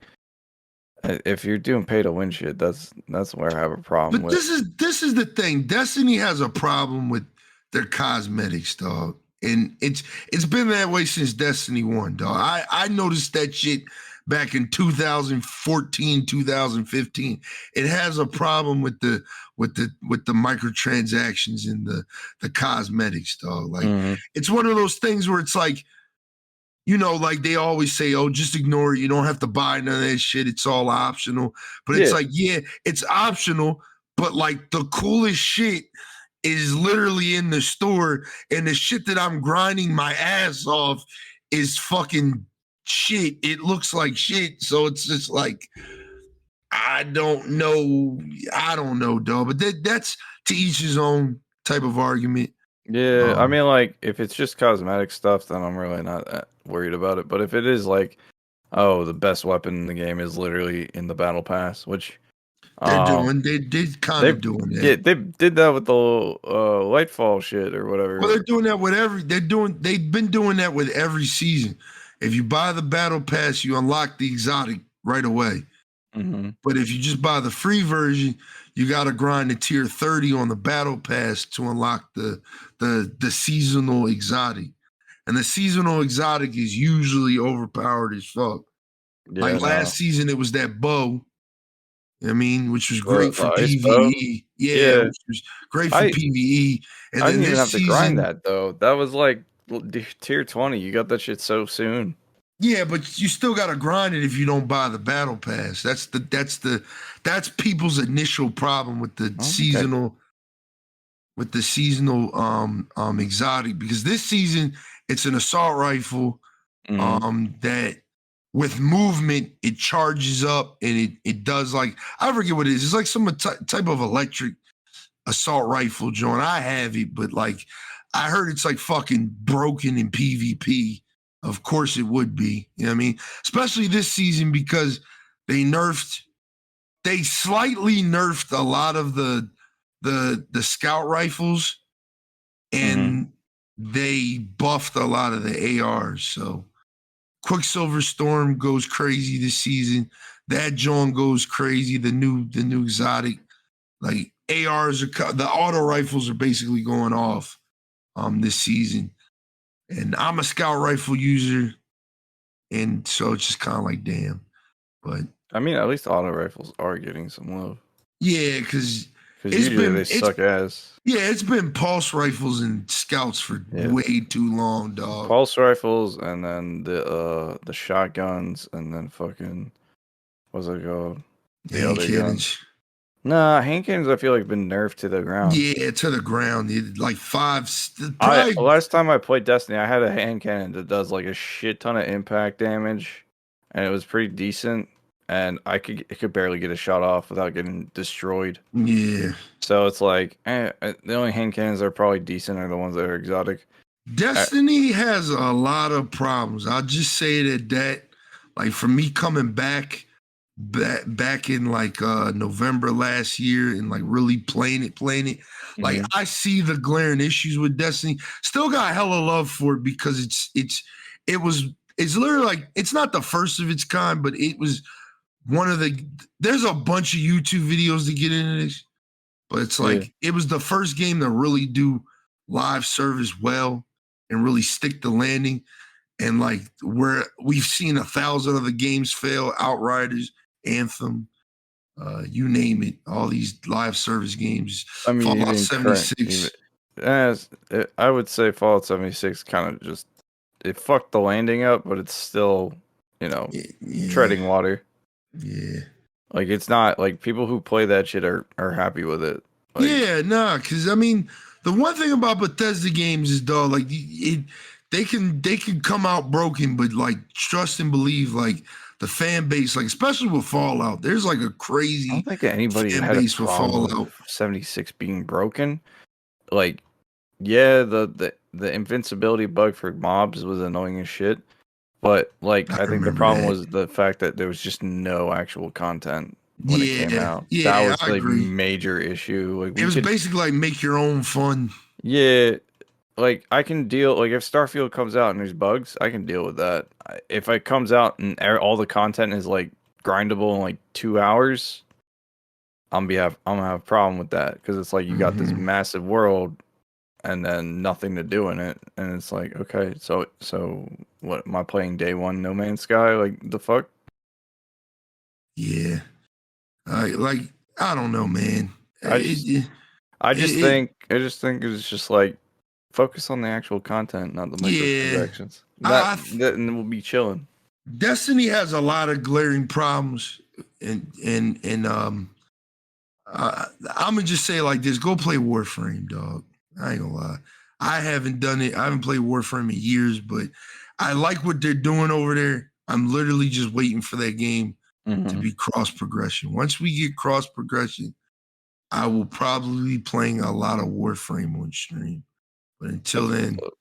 if you're doing pay to win shit, that's where I have a problem But with. this is the thing. Destiny has a problem with their cosmetics, dog. And it's been that way since Destiny 1, dog. I noticed that shit back in 2014, 2015. It has a problem with the microtransactions and the cosmetics, dog. Like, it's one of those things where it's like, like they always say, oh, just ignore it. You don't have to buy none of that shit. It's all optional. But it's like, yeah, it's optional. But like the coolest shit is literally in the store. And the shit that I'm grinding my ass off is fucking shit. It looks like shit. So it's just like, I don't know, dog. But that's to each his own type of argument. Yeah, I mean, like, if it's just cosmetic stuff, then I'm really not that worried about it. But if it is like, oh, the best weapon in the game is literally in the battle pass, which they kind of doing that. Yeah, they did that with the Lightfall shit or whatever. Well, they're doing that with they've been doing that with every season. If you buy the battle pass, you unlock the exotic right away. But if you just buy the free version, you got to grind the tier 30 on the battle pass to unlock the seasonal exotic. And the seasonal exotic is usually overpowered as fuck. Yeah, Like no. last season, it was that bow. I mean, which was The great for ice bow? PVE. Yeah, Yeah. which was great for I PVE. And I then didn't even this have to grind season, that though. That was like tier 20. You got that shit so soon. yeah, but you still got to grind it if you don't buy the battle pass. That's people's initial problem with the I don't think I. seasonal exotic, because this season it's an assault rifle Mhm. that with movement it charges up and it does, like, I forget what it is. It's like some type of electric assault rifle joint. I have it, but like I heard it's like fucking broken in PvP. Of course it would be. You know what I mean? Especially this season because they slightly nerfed a lot of the scout rifles, Mhm. and they buffed a lot of the ARs. So Quicksilver Storm goes crazy this season. That John goes crazy. The new exotic, like ARs are the auto rifles are basically going off this season. And I'm a scout rifle user, and so it's just kind of like damn. But I mean, at least auto rifles are getting some love. yeah, because Because usually they suck ass. it's been pulse rifles and scouts for Yeah. way too long, dog. Pulse rifles and then the shotguns and then fucking what's it called? The Hand other gun. cannons. Nah, hand cannons I feel like been nerfed to the ground. Yeah, to the ground. Like probably. Last time I played Destiny, I had a hand cannon that does like a shit ton of impact damage, and it was pretty decent. And it could barely get a shot off without getting destroyed. Yeah. So it's like the only hand cannons that are probably decent are the ones that are exotic. Destiny has a lot of problems. I'll just say that like for me coming back in like November last year and like really playing it, like Mhm. I see the glaring issues with Destiny. Still got hella love for it because it's literally like it's not the first of its kind, but it was one of the there's a bunch of YouTube videos to get into this, but it's Yeah. like it was the first game to really do live service well and really stick the landing. And like where we've seen 1,000 other games fail, Outriders, Anthem, you name it, all these live service games, I mean, Fallout even current, 76. I would say Fallout 76 kind of just it fucked the landing up, but it's still, Yeah, treading water. yeah. Like it's not like people who play that shit are happy with it. Like Yeah, nah, because I mean, the one thing about Bethesda games is, dog, like they can come out broken, but like trust and believe, like the fan base, like especially with Fallout, there's like a I crazy don't think anybody fan had a base with problem with Fallout. 76 being broken. Like, yeah, the invincibility bug for mobs was annoying as shit. But like I I think the remember problem that. was the fact that there was just no actual content when it came Yeah, out. That yeah, was I the agree. major issue. Like It we was could basically like make your own fun. yeah, like I can deal like if Starfield comes out and there's bugs, I can deal with that. If it comes out and all the content is like grindable in like 2 hours, I'm gonna have a problem with that because it's like you got this Mhm. massive world and then nothing to do in it, and it's like okay, so what am I playing day one No Man's Sky? Like the fuck? Yeah, like I don't know, man. I just It, it I just think it's just like focus on the actual content, not the yeah. microtransactions. I, I And we'll be chilling. Destiny has a lot of glaring problems, and I'm gonna just say it like this: go play Warframe, dog. I ain't gonna lie. I haven't done it. I haven't played Warframe in years, but I like what they're doing over there. I'm literally just waiting for that game to Hmm. be cross progression. Once we get cross progression, I will probably be playing a lot of Warframe on stream. But until That's what's then, up.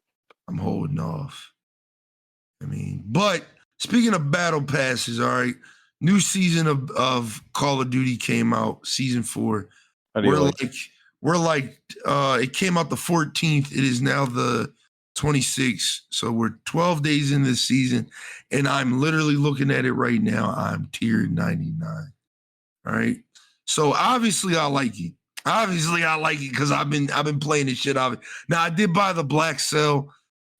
I'm holding off. I mean, but speaking of battle passes, all right, new season of Call of Duty came out, season 4. How do you We're like? like it came out the 14th. It is now the 26th. So we're 12 days in this season, and I'm literally looking at it right now. I'm tier 99. All right. So obviously I like it. Obviously I like it because I've been playing this shit of it. Now I did buy the Black Cell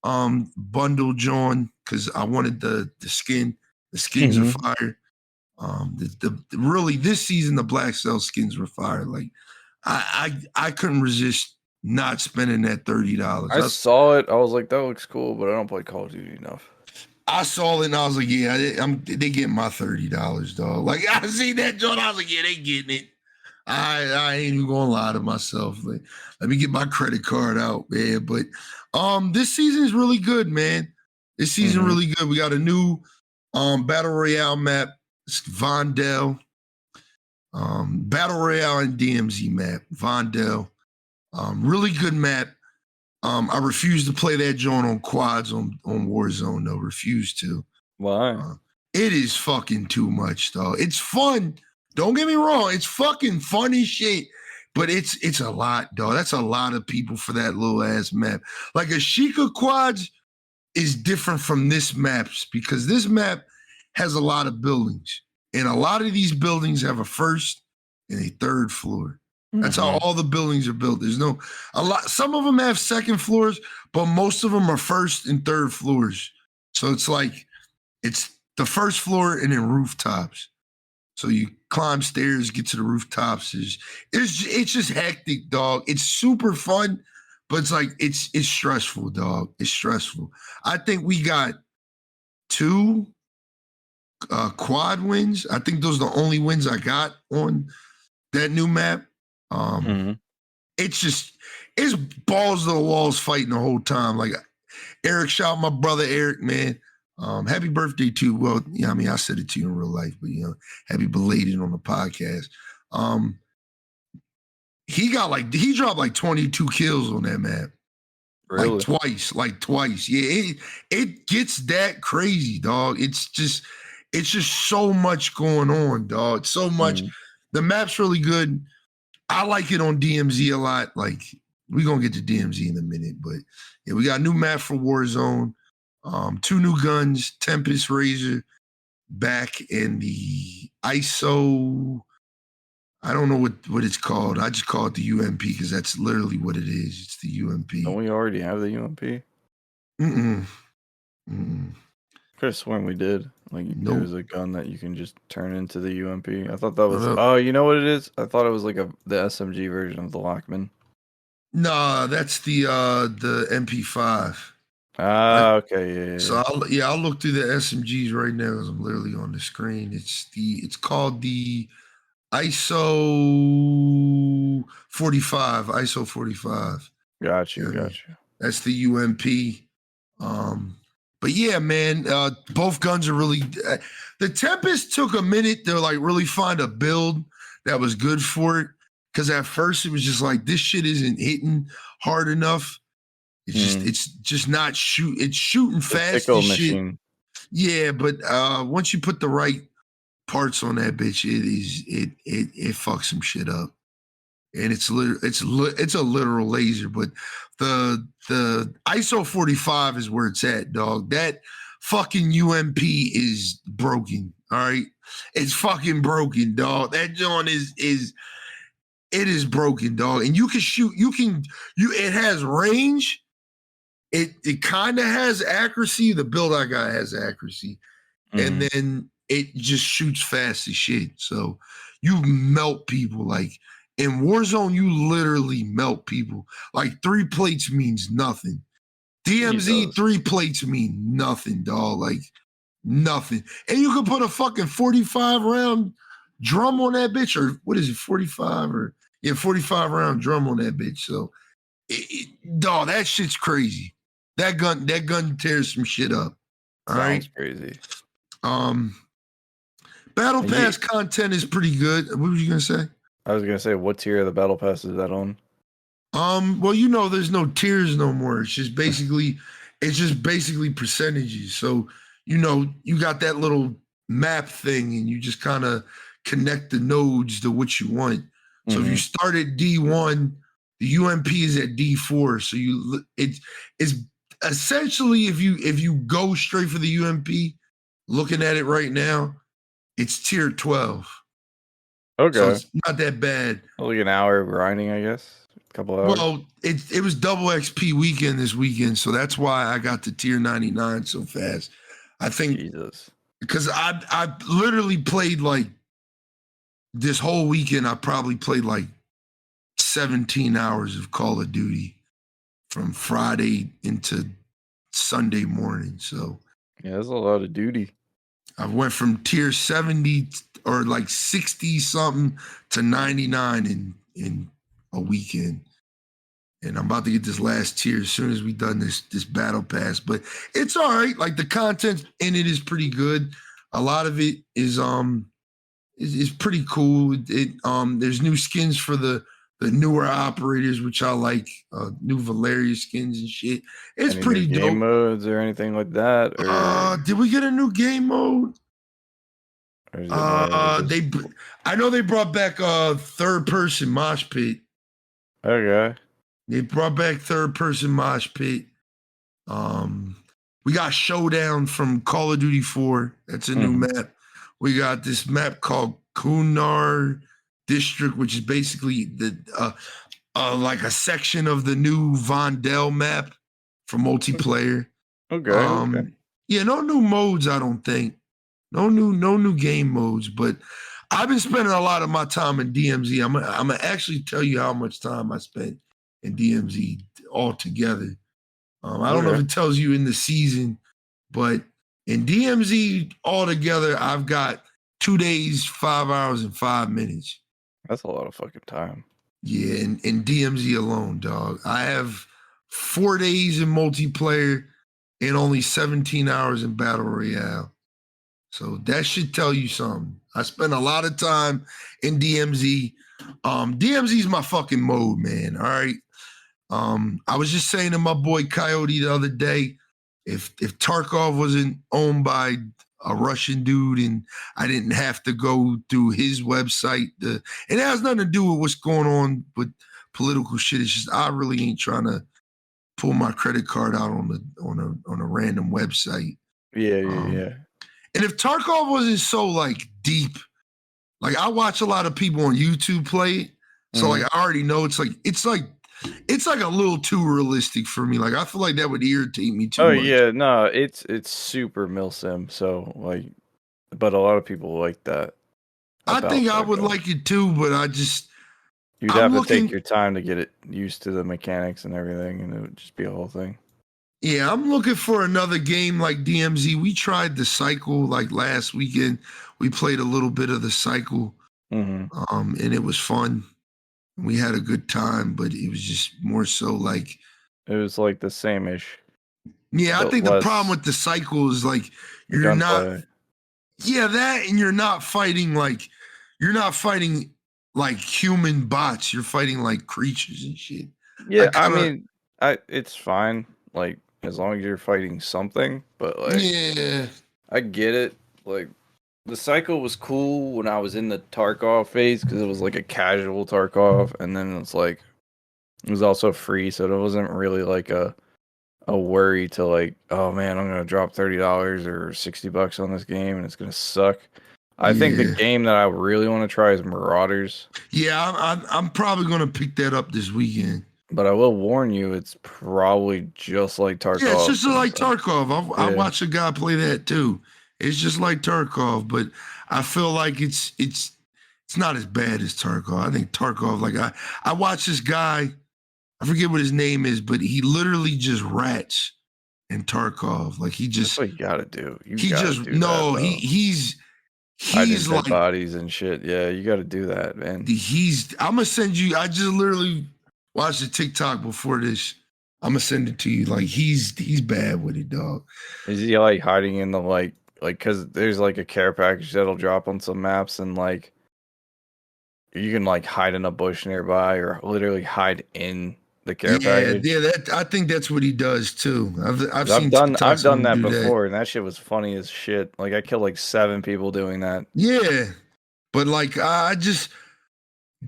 bundle, John, because I wanted the skin. The skins are fire. Really this season the Black Cell skins were fire. Like I couldn't resist not spending that $30. I saw it. I was like, that looks cool, but I don't play Call of Duty enough. I saw it and I was like, yeah, they getting my $30, dog. Like I see that joint, I was like, yeah, they getting it. I ain't even gonna lie to myself. Like, let me get my credit card out, man. But this season is really good, man. This season really good. We got a new battle royale map. It's Vondel. Battle royale and DMZ map. Vondel. Really good map. I refuse to play that joint on quads on Warzone though. Refuse to. Why? It is fucking too much, though. It's fun. Don't get me wrong. It's fucking funny shit. But it's a lot, dog. That's a lot of people for that little ass map. Like Ashika quads is different from this maps because this map has a lot of buildings. And a lot of these buildings have a first and a third floor. That's how all the buildings are built. There's no some of them have second floors, but most of them are first and third floors. So it's like it's the first floor and then rooftops. So you climb stairs, get to the rooftops. It's just hectic, dog. It's super fun, but it's like it's stressful, dog. It's stressful. I think we got 2 quad wins. I think those are the only wins I got on that new map. It's balls to the walls fighting the whole time. Like Eric, shout out my brother Eric, man. Happy birthday too. Well, yeah, I mean, I said it to you in real life, but happy belated on the podcast. He dropped like 22 kills on that map. Really? Like twice. Yeah, it gets that crazy, dog. It's just so much going on, dog. So much. The map's really good. I like it on DMZ a lot. Like, we're gonna get to DMZ in a minute, but yeah, we got a new map for Warzone. 2 new guns, Tempest Razor back in the ISO. I don't know what it's called. I just call it the UMP because that's literally what it is. It's the UMP. Don't we already have the UMP? Could have sworn we did. Like there was a gun that you can just turn into the UMP. I thought that was. Oh, you know what it is? I thought it was like the SMG version of the Lockman. Nah, that's the MP5. Ah, okay, yeah. So I'll look through the SMGs right now as I'm literally on the screen. It's called the ISO 45. ISO 45. Got you. That's the UMP. But yeah, man, both guns are really. The Tempest took a minute to like really find a build that was good for it. Because at first it was just like this shit isn't hitting hard enough. It's just not it's shooting fast as shit. Yeah, but once you put the right parts on that bitch, it fucks some shit up. And it's a literal laser, but the ISO 45 is where it's at, dog. That fucking UMP is broken. All right. It's fucking broken, dog. That joint is broken, dog. And you can shoot, it has range. It kind of has accuracy. The build I got has accuracy. And then it just shoots fast as shit. So you melt people. Like in Warzone, you literally melt people. Like 3 plates means nothing. DMZ 3 plates mean nothing, dog. Like nothing. And you can put a fucking 45 round drum on that bitch, or what is it, 45 or 45 round drum on that bitch. So dog, that shit's crazy. That gun tears some shit up. All right. Sounds crazy. Battle Pass content is pretty good. What were you gonna say? I was gonna say, what tier of the Battle Pass is that on? Well, there's no tiers no more. It's just basically percentages. So, you got that little map thing and you just kind of connect the nodes to what you want. So if you start at D1, the UMP is at D4. So it's essentially if you go straight for the UMP, looking at it right now, it's tier 12. Okay. So it's not that bad. Like an hour of grinding, I guess. A couple hours. Well, it was double XP weekend this weekend, so that's why I got to tier 99 so fast. I think Jesus. because I literally played like this whole weekend. I probably played like 17 hours of Call of Duty from Friday into Sunday morning. So Yeah, that's a lot of duty. I went from tier 70 or like 60 something to 99 in a weekend. And I'm about to get this last tier as soon as we done this battle pass. But it's all right. Like the content in it is pretty good. A lot of it is pretty cool. There's new skins for the newer operators, which I like. New Valeria skins and shit. It's Any pretty new dope. game modes or anything like that? Or, Did we get a new game mode? or is it more of just... I know they brought back third person mosh pit. Okay. They brought back third person mosh pit. We got Showdown from Call of Duty 4. That's a new map. We got this map called Kunar District, which is basically the like a section of the new Vondel map for multiplayer. Okay. Yeah, no new modes, I don't think. No new game modes, but I've been spending a lot of my time in DMZ. I'm gonna actually tell you how much time I spent in DMZ altogether. I don't know if it tells you in the season, but in DMZ altogether, I've got 2 days, 5 hours, and 5 minutes. That's a lot of fucking time. Yeah, in DMZ alone, dog. I have 4 days in multiplayer and only 17 hours in Battle Royale. So that should tell you something. I spend a lot of time in DMZ. DMZ is my fucking mode, man. All right. I was just saying to my boy Coyote the other day, if Tarkov wasn't owned by a Russian dude and I didn't have to go through his website, it has nothing to do with what's going on with political shit. It's just I really ain't trying to pull my credit card out on a random website. Yeah. And if Tarkov wasn't so like deep, like I watch a lot of people on YouTube play it, so like I already know it's like a little too realistic for me. Like I feel like that would irritate me too much. Yeah, no, it's super milsim. So like, but a lot of people like that. I think I would like it too, but you'd have to take your time to get it used to the mechanics and everything, and it would just be a whole thing. Yeah, I'm looking for another game like DMZ. We tried the cycle like last weekend. We played a little bit of the cycle, and it was fun. We had a good time, but it was just more so like it was like the same-ish. Yeah, I think the problem with the cycle is like you're not. Yeah, that and you're not fighting like human bots. You're fighting like creatures and shit. Yeah, I mean, it's fine. Like as long as you're fighting something, but like yeah, I get it. Like the cycle was cool when I was in the Tarkov phase because it was like a casual Tarkov, and then it's like it was also free, so it wasn't really like a worry to like, oh man, I'm gonna drop $30 or $60 on this game and it's gonna suck. I think the game that I really want to try is Marauders. Yeah, I'm probably gonna pick that up this weekend. But I will warn you, it's probably just like Tarkov. Yeah, it's just like Tarkov. I watched a guy play that too. It's just like Tarkov, but I feel like it's not as bad as Tarkov. I think Tarkov, like I watched this guy, I forget what his name is, but he literally just rats in Tarkov. Like he just that's what you gotta do. He's like bodies and shit. Yeah, you gotta do that, man. I'm gonna send you. I just literally watched the TikTok before this. I'm gonna send it to you. Like he's bad with it, dog. Is he like hiding in the like because there's like a care package that'll drop on some maps and like you can like hide in a bush nearby or literally hide in the care package. Yeah, I think that's what he does too. I've done that before, and that shit was funny as shit. Like I killed like 7 people doing that. Yeah, but like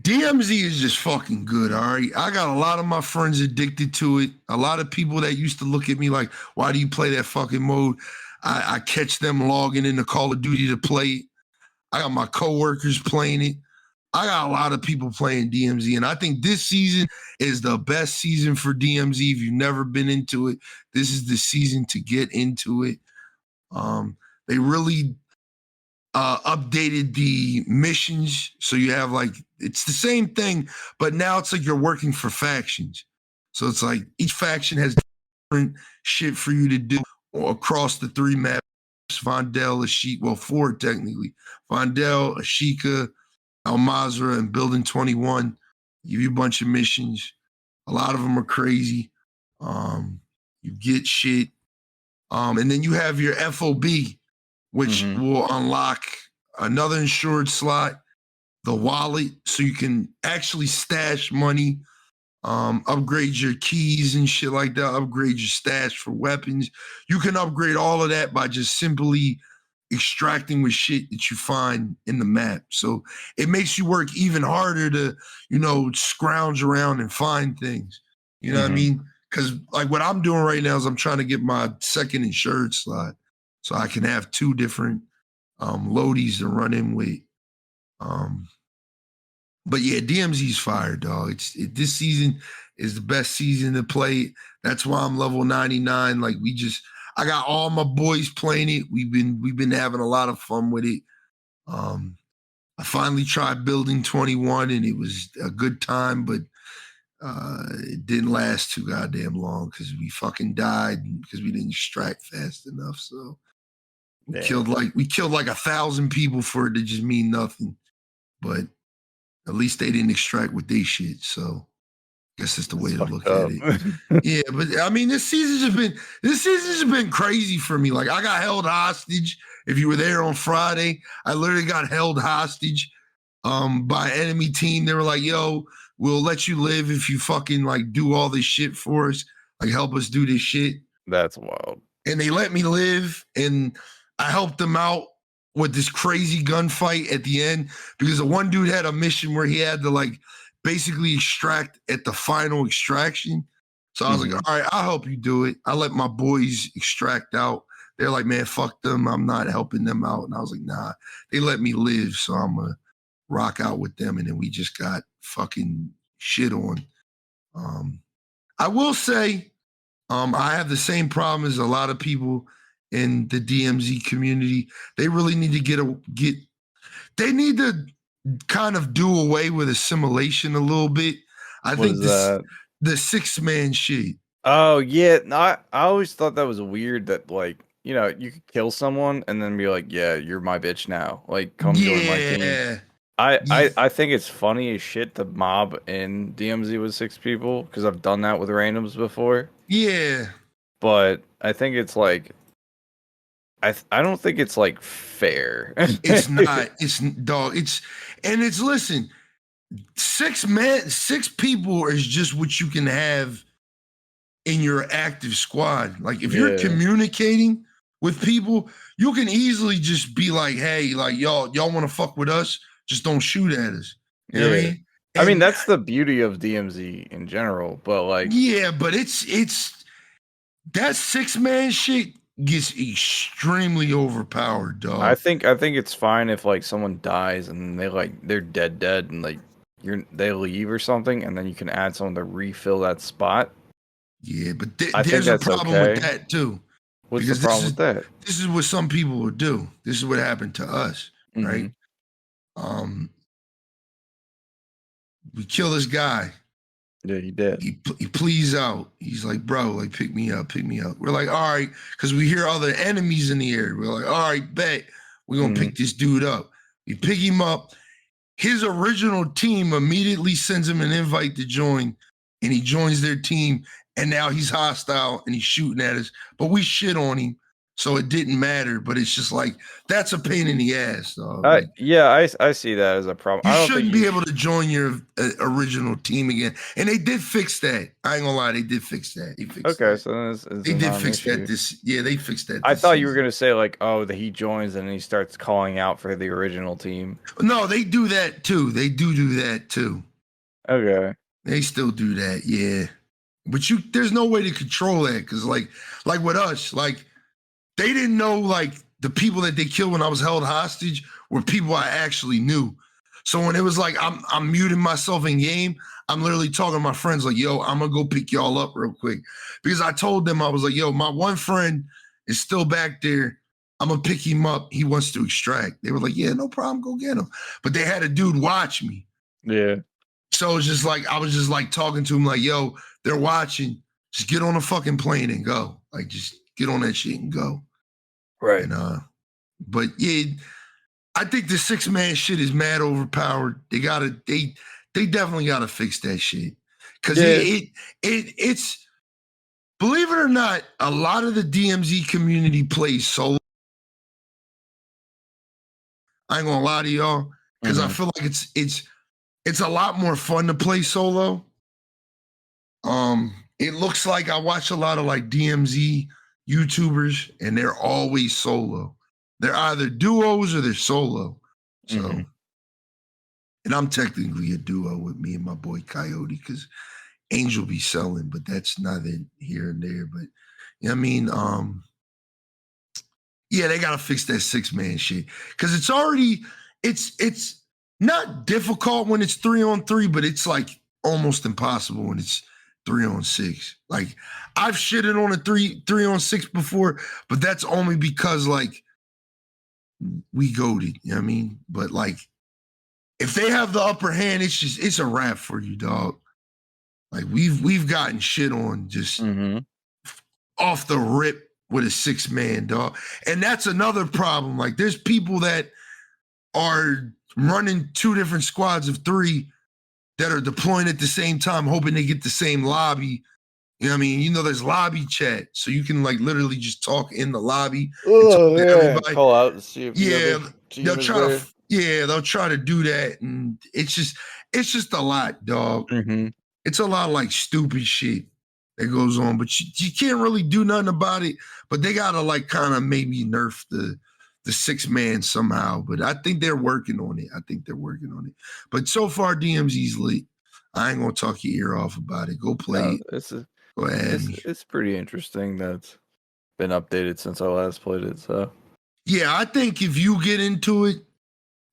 DMZ is just fucking good. All right, I got a lot of my friends addicted to it. A lot of people that used to look at me like, "Why do you play that fucking mode?" I catch them logging into Call of Duty to play it. I got my coworkers playing it. I got a lot of people playing DMZ, and I think this season is the best season for DMZ. If you've never been into it, this is the season to get into it. They really updated the missions. So you have like, it's the same thing, but now it's like you're working for factions. So it's like each faction has different shit for you to do across the 3 maps. Vondel, Ashika, well, 4 technically. Vondel, Ashika, Al-Mazrah, and Building 21. Give you a bunch of missions. A lot of them are crazy. You get shit. And then you have your FOB, which will unlock another insured slot, the wallet, so you can actually stash money, upgrade your keys and shit like that, upgrade your stash for weapons. You can upgrade all of that by just simply extracting with shit that you find in the map. So it makes you work even harder to, scrounge around and find things. You know what I mean? Because like what I'm doing right now is I'm trying to get my second insured slot so I can have 2 different loadies to run in with. But yeah, DMZ's fire, dog. This season is the best season to play. That's why I'm level 99. Like I got all my boys playing it. We've been having a lot of fun with it. I finally tried Building 21 and it was a good time, but it didn't last too goddamn long because we fucking died because we didn't extract fast enough. So we killed like 1,000 people for it to just mean nothing. But at least they didn't extract with they shit. So I guess that's the way to look at it. Yeah, but I mean, this season's been crazy for me. Like I got held hostage. If you were there on Friday, I literally got held hostage by an enemy team. They were like, yo, we'll let you live if you fucking like do all this shit for us, like help us do this shit. That's wild. And they let me live, and I helped them out with this crazy gunfight at the end because the one dude had a mission where he had to like basically extract at the final extraction. So I was like, all right, I'll help you do it. I let my boys extract out. They're like, man, fuck them. I'm not helping them out. And I was like, nah, they let me live. So I'm going to rock out with them. And then we just got fucking shit on. I will say, I have the same problem as a lot of people in the DMZ community. They really need to they need to kind of do away with assimilation a little bit. I think the 6-man shit. Oh yeah, no, I always thought that was weird that like, you could kill someone and then be like, yeah, you're my bitch now. Like come join my team. I think it's funny as shit the mob in DMZ was 6 people because I've done that with randoms before. Yeah. But I think it's like I don't think it's like fair. It's not. It's dog. Listen, 6 people is just what you can have in your active squad. Like if you're communicating with people, you can easily just be like, hey, like y'all want to fuck with us? Just don't shoot at us. You know what I mean? I mean, that's the beauty of DMZ in general, but like but it's that 6-man shit gets extremely overpowered, dog. I think it's fine if like someone dies and they're dead and like they leave or something, and then you can add someone to refill that spot. Yeah, but there's a problem with that too. What's the problem with that? This is what some people would do. This is what happened to us, right? We kill this guy. Yeah, he did. He pleads out. He's like, bro, like, pick me up. We're like, all right, because we hear other enemies in the area. We're like, all right, bet. We're going to pick this dude up. We pick him up. His original team immediately sends him an invite to join, and he joins their team, and now he's hostile, and he's shooting at us. But we shit on him, so it didn't matter. But it's just like, that's a pain in the ass, dog. I see that as a problem. You shouldn't be able to join your original team again. And they did fix that. I ain't gonna lie, they did fix that. They did fix that. They fixed that. I thought you were gonna say like, oh, he joins and he starts calling out for the original team. No, they do that too. They do that too. Okay. They still do that, yeah. But there's no way to control that because like with us, like they didn't know like the people that they killed when I was held hostage were people I actually knew. So when it was like I'm muting myself in game, I'm literally talking to my friends like, yo, I'm gonna go pick y'all up real quick. Because I told them, I was like, yo, my one friend is still back there I'm gonna pick him up. He wants to extract. They were like, yeah, no problem, go get him. But they had a dude watch me. Yeah. So it's just like I was just like talking to him, like, yo, they're watching. Just get on a fucking plane and go. Like, just get on that shit and go. Right. And but yeah, I think the 6-man shit is mad overpowered. They definitely gotta fix that shit. Cause it's believe it or not, a lot of the DMZ community plays solo. I ain't gonna lie to y'all, because I feel like it's a lot more fun to play solo. It looks like I watch a lot of like DMZ YouTubers, and they're always solo. They're either duos or they're solo. So, and I'm technically a duo with me and my boy Coyote, because Angel be selling, but that's neither here and there. But you know what I mean, yeah, they gotta fix that 6-man shit, because it's not difficult when it's 3-on-3, but it's like almost impossible when it's 3-on-6. Like, I've shitted on a 3-on-6 before, but that's only because like we goated, you know what I mean? But like, if they have the upper hand, it's a wrap for you, dog. Like, we've gotten shit on just off the rip with a 6-man, dog. And that's another problem. Like, there's people that are running 2 different squads of 3 that are deploying at the same time, hoping they get the same lobby. You know what I mean? You know, there's lobby chat, so you can like literally just talk in the lobby. Oh, yeah. Call out and see if they'll try to do that, and it's just a lot, dog. It's a lot of like stupid shit that goes on, but you can't really do nothing about it. But they gotta like kind of maybe nerf the 6-man somehow. But I think they're working on it. But so far, DMZ's lit. I ain't gonna talk your ear off about it. Go play it. Go ahead. It's pretty interesting that's been updated since I last played it. So yeah, I think if you get into it,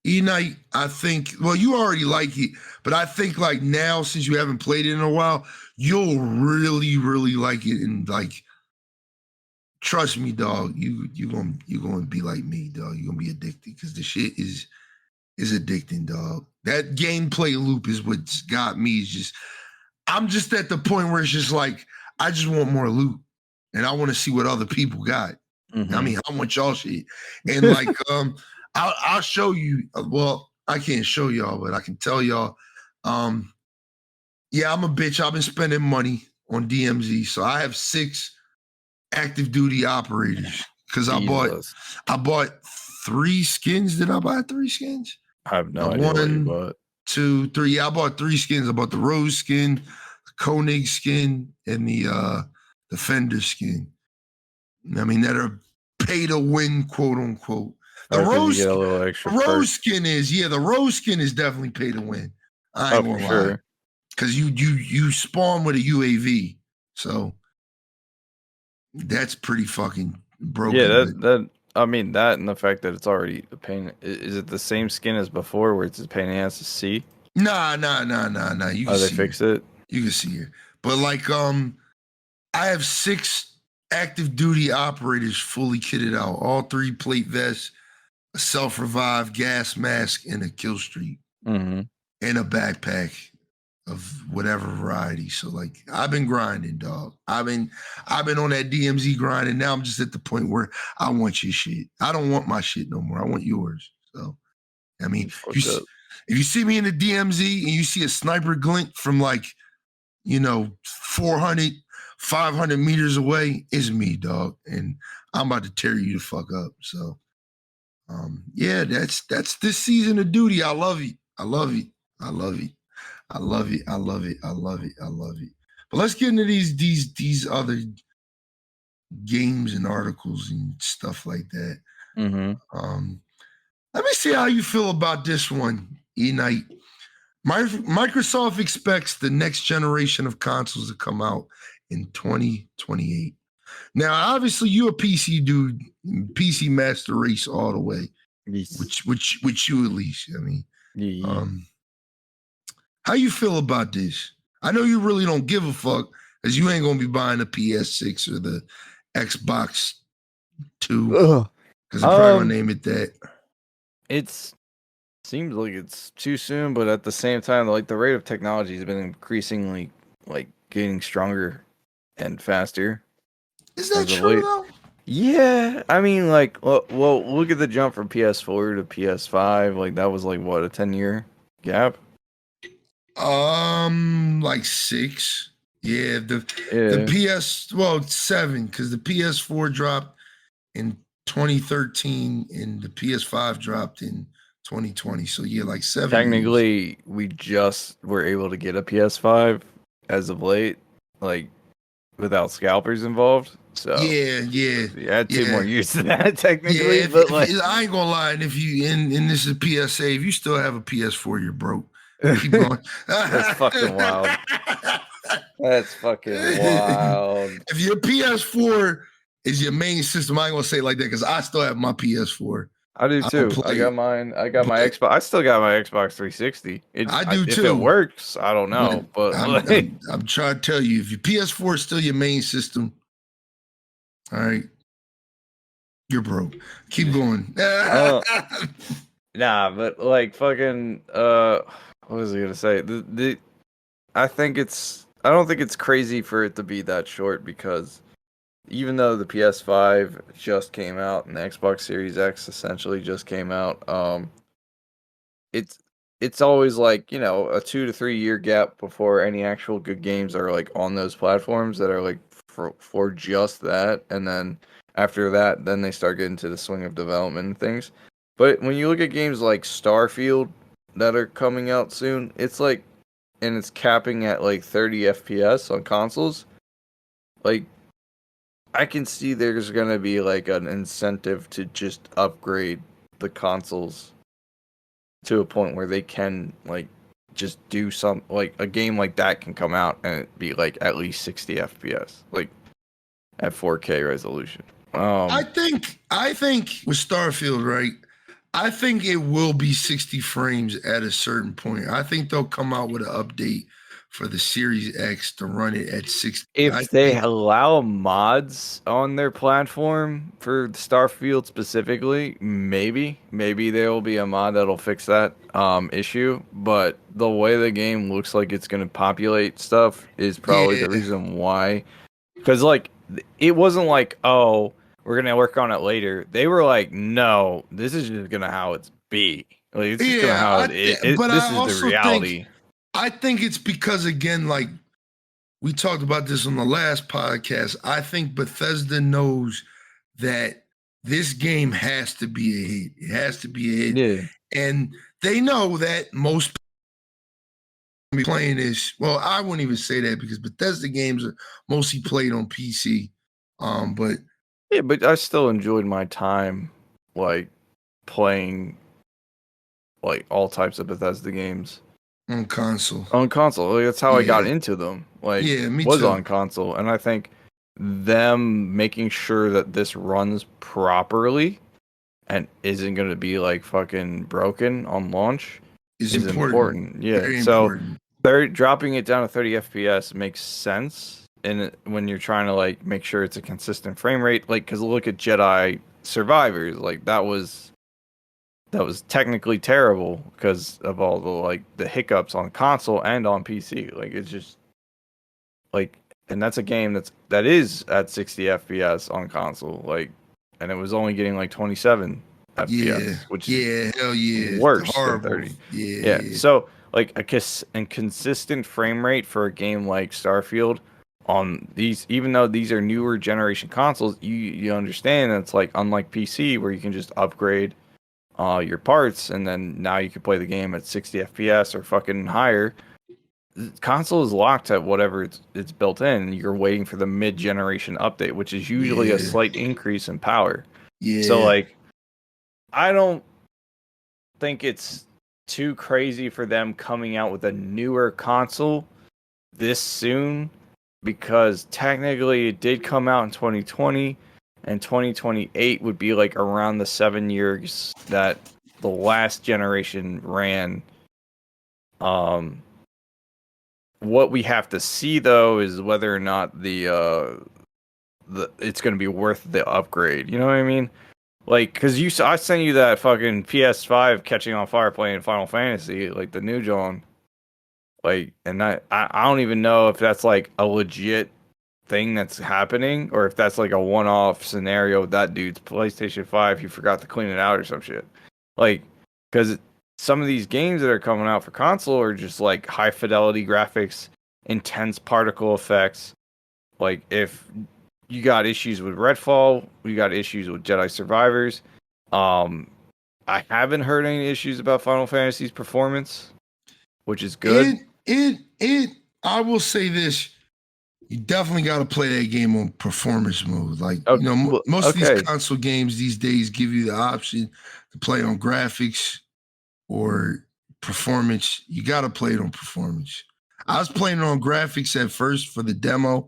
Eknight, I think, well, you already like it, but I think like now, since you haven't played it in a while, you'll really, really like it. And like, trust me, dog, you gonna be like me, dog. You're gonna be addicted, because the shit is addicting, dog. That gameplay loop is what's got me. I'm just at the point where it's just like, I just want more loot, and I want to see what other people got. I mean, I want y'all shit. And like, I'll show you. Well, I can't show y'all, but I can tell y'all. Yeah, I'm a bitch. I've been spending money on DMZ, so I have 6 active duty operators, because I bought 3 skins. Did I buy 3 skins? I have no idea what you bought. 2, 3. Yeah, I bought 3 skins. I bought the Rose skin, the Koenig skin, and the Defender skin. I mean, that are pay to win, quote unquote. The Rose skin is definitely pay to win. I ain't gonna lie, because you spawn with a UAV, so that's pretty fucking broken. Yeah, I mean, that and the fact that it's already a pain. Is it the same skin as before, where it's a pain in the ass to see? Nah. You can they fix it. You can see it, but like, I have 6 active duty operators fully kitted out, all 3 plate vests, a self-revive, gas mask, and a kill streak, and a backpack of whatever variety. So like, I've been grinding, dog. I've been on that DMZ grind, and now I'm just at the point where I want your shit. I don't want my shit no more. I want yours. So, I mean, if you see me in the DMZ and you see a sniper glint from like, 400, 500 meters away, it's me, dog. And I'm about to tear you the fuck up. So, yeah, that's this season of duty. I love it. But let's get into these other games and articles and stuff like that. Let me see how you feel about this one, Eknight. Microsoft expects the next generation of consoles to come out in 2028. Now, obviously, you're a PC dude, PC master race all the way. Yes. Which you at least. I mean, how you feel about this? I know you really don't give a fuck, because you ain't gonna be buying a PS6 or the Xbox 2. Because they're probably gonna name it that. It's seems like it's too soon, but at the same time, like the rate of technology has been increasingly like getting stronger and faster Is that as of true late. though? Yeah, I mean, like, well, look at the jump from PS4 to PS5. Like that was like what, a 10-year gap? Like 6. Yeah, the Yeah, PS 7 because the PS4 dropped in 2013 and the PS5 dropped in 2020. So yeah, like 7 years. technically, we just were able to get a PS5 as of late, like without scalpers involved. So Yeah, yeah, you had 2 more yeah. years to that Yeah, technically, but like I ain't gonna lie, and if you and this is PSA, if you still have a PS4, you're broke. Keep going. that's fucking wild. That's fucking wild. If your PS4 is your main system, I ain't gonna say it like that because I still have my PS4. I do I don't too. I play got it, mine. I got my but Xbox. I still got my Xbox 360. I do If it too. works, I don't But know. But I'm like, I'm I'm trying to tell you, if your PS4 is still your main system, all right, you're broke. Keep going. uh, nah. But like, fucking. What was I gonna say? I think it's. I don't think it's crazy for it to be that short because even though the PS5 just came out and the Xbox Series X essentially just came out, it's it's always like, a 2 to 3 year gap before any actual good games are like on those platforms that are like for just that, and then after that, then they start getting to the swing of development and things. But when you look at games like Starfield that are coming out soon, it's like, and it's capping at like 30 FPS on consoles. Like, I can see there's gonna be like an incentive to just upgrade the consoles to a point where they can like just do some, like a game like that can come out and it be like at least 60 FPS, like at 4K resolution. I think with Starfield, right? I think it will be 60 frames at a certain point. I think they'll come out with an update for the Series X to run it at 60. I If they think, allow mods on their platform for Starfield specifically, maybe there will be a mod that'll fix that issue. But the way the game looks like it's going to populate stuff is probably yeah, the reason why. Because like it wasn't like, oh, we're gonna work on it later. They were like, no, this is just gonna how it's be. Like it's just gonna yeah. how it But this I is the also think reality. I think it's because again, like we talked about this on the last podcast. I think Bethesda knows that this game has to be a hit. It has to be a hit, Yeah. and they know that most people be playing this. Well, I wouldn't even say that because Bethesda games are mostly played on PC. But Yeah, but I still enjoyed my time like playing like all types of Bethesda games on console, on console. Like, that's how I got yeah, into them. Like yeah, me was too. on console, and I think them making sure that this runs properly and isn't going to be like fucking broken on launch It's is important, important. Yeah. very So important. they're dropping it down to 30 FPS makes sense. And when you're trying to like make sure it's a consistent frame rate, like, cause look at Jedi Survivors, like that was technically terrible because of all the like the hiccups on console and on PC. Like it's just like, and that's a game that is at 60 FPS on console. Like, and it was only getting like 27 Yeah, FPS, which is yeah, hell yeah, worse than horrible. 30. Yeah, Yeah. yeah, So like and consistent frame rate for a game like Starfield on these, even though these are newer generation consoles, you understand that it's like unlike PC where you can just upgrade your parts and then now you can play the game at 60 FPS or fucking higher. The console is locked at whatever it's built in. You're waiting for the mid-generation update, which is usually a yeah, slight increase in power. So yeah. like I don't think it's too crazy for them coming out with a newer console this soon because technically it did come out in 2020 and 2028 would be like around the 7 years that the last generation ran. What we have to see though is whether or not the it's going to be worth the upgrade. You know what I mean? Like, cause I sent you that fucking PS5 catching on fire playing Final Fantasy, like the new John. Like, and I don't even know if that's like a legit thing that's happening or if that's like a one-off scenario with that dude's PlayStation 5. He forgot to clean it out or some shit. Like, because some of these games that are coming out for console are just like high fidelity graphics, intense particle effects. Like, if you got issues with Redfall, you got issues with Jedi Survivors. I haven't heard any issues about Final Fantasy's performance, which is good. I will say this. You definitely got to play that game on performance mode. Like, Oh, most of these okay. console games these days give you the option to play on graphics or performance. You got to play it on performance. I was playing it on graphics at first for the demo,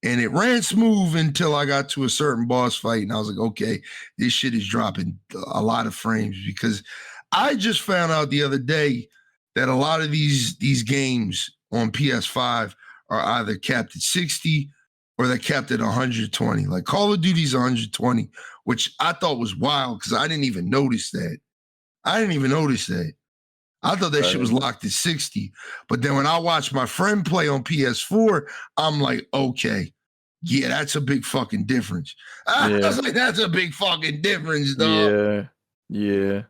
and it ran smooth until I got to a certain boss fight, and I was like, okay, this shit is dropping a lot of frames because I just found out the other day that a lot of these games on PS5 are either capped at 60 or they're capped at 120. Like Call of Duty's 120, which I thought was wild because I didn't even notice that. I thought that shit was locked at 60. But then when I watched my friend play on PS4, I'm like, okay, yeah, that's a big fucking difference. I was like, that's a big fucking difference, dog. Yeah.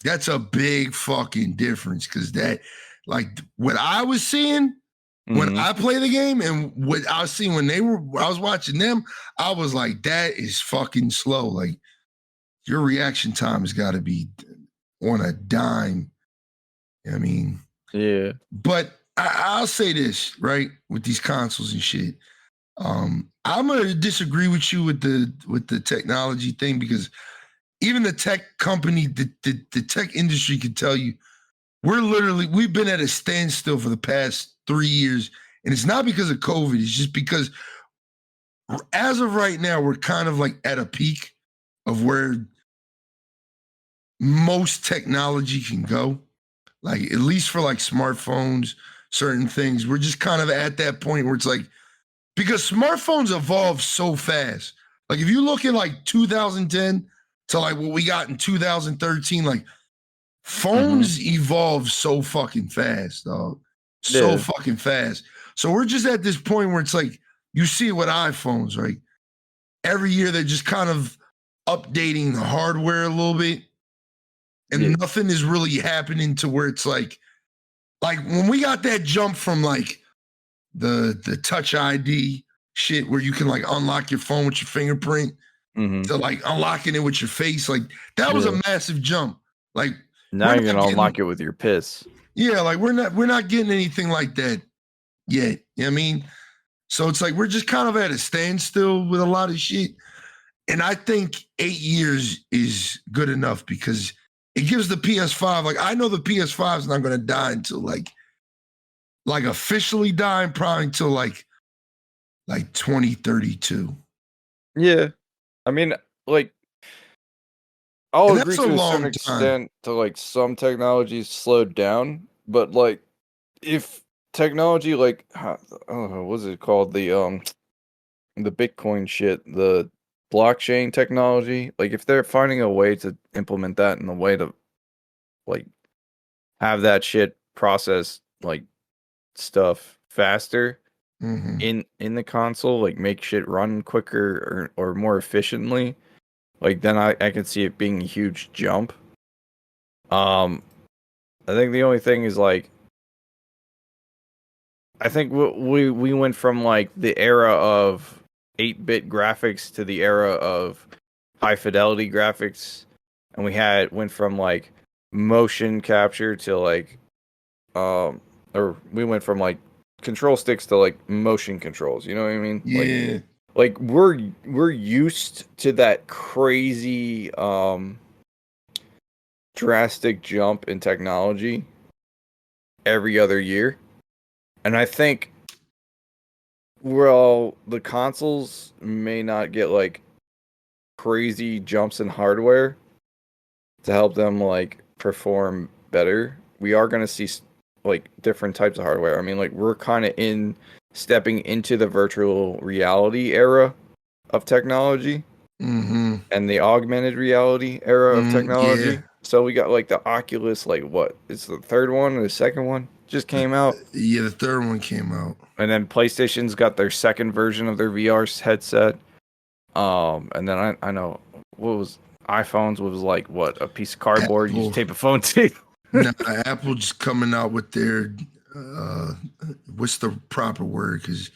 That's a big fucking difference because that, like, what I was seeing when I play the game and what I was seeing when I was watching them, I was like, that is fucking slow. Like, your reaction time has got to be on a dime. I mean, Yeah. but I'll say this, right, with these consoles and shit. I'm gonna disagree with you with the technology thing because even the tech company, the tech industry could tell you we've been at a standstill for the past 3 years, and it's not because of COVID. It's just because as of right now, we're kind of like at a peak of where most technology can go. Like at least for like smartphones, certain things, we're just kind of at that point where it's like because smartphones evolve so fast. Like if you look at like 2010 to like what we got in 2013, like phones evolve so fucking fast, dog. So fucking fast. So we're just at this point where it's like you see it with iPhones, right? Every year they're just kind of updating the hardware a little bit, and nothing is really happening to where it's like when we got that jump from like the Touch ID shit where you can like unlock your phone with your fingerprint to like unlocking it with your face, like that was a massive jump. Like now you're gonna unlock it with your piss. Yeah, like we're not getting anything like that yet. You know what I mean? So it's like we're just kind of at a standstill with a lot of shit. And I think 8 years is good enough because it gives the PS5, like I know the PS5 is not gonna die until like officially dying probably until like 2032. Yeah. I mean, like I'll And agree that's a to a certain long time. extent to like some technologies slowed down, but like if technology like I don't know, what's it called? The Bitcoin shit, the blockchain technology, like if they're finding a way to implement that in a way to like have that shit process like stuff faster in the console, like make shit run quicker or more efficiently, like then I can see it being a huge jump. I think the only thing is like I think we went from like the era of 8-bit graphics to the era of high fidelity graphics, and went from like motion capture to like or we went from like control sticks to like motion controls, you know what I mean? Yeah. Like we're used to that crazy drastic jump in technology every other year. And I think the consoles may not get like crazy jumps in hardware to help them like perform better. We are going to see like different types of hardware. I mean, like we're kind of stepping into the virtual reality era of technology. Mm-hmm. and the augmented reality era of technology. Yeah. So we got like the Oculus, like what? It's the third one or the second one just came out. Yeah, the third one came out. And then PlayStation's got their second version of their VR headset. And then I know what was iPhones was like what, a piece of cardboard you Apple. just tape a phone to. Nah, Apple just coming out with their what's the proper word? Because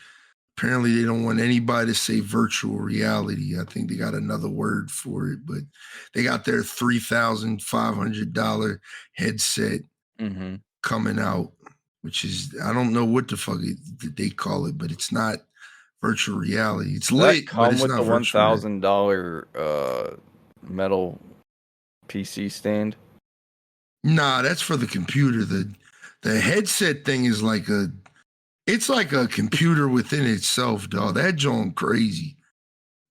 apparently they don't want anybody to say virtual reality. I think they got another word for it, but they got their $3,500 headset Mm-hmm. coming out, which is I don't know what the fuck they call it, but it's not virtual reality. It's Does lit, that but come it's with not the virtual reality. $1,000 metal PC stand? Nah, that's for the computer. The headset thing is like it's like a computer within itself, dog. That joint crazy.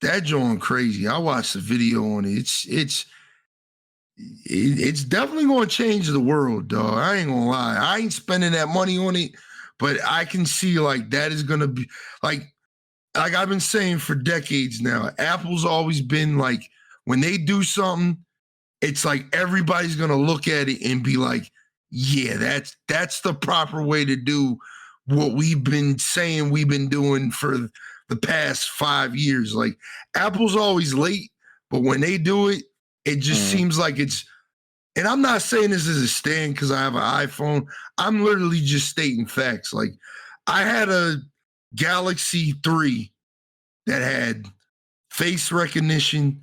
That joint crazy. I watched the video on it. It's definitely going to change the world, dog. I ain't gonna lie. I ain't spending that money on it, but I can see like that is gonna be like I've been saying for decades now. Apple's always been like when they do something, it's like everybody's gonna look at it and be like, yeah, that's the proper way to do what we've been saying we've been doing for the past 5 years. Like Apple's always late, but when they do it, it just seems like it's. And I'm not saying this as a stand because I have an iPhone. I'm literally just stating facts. Like I had a Galaxy 3 that had face recognition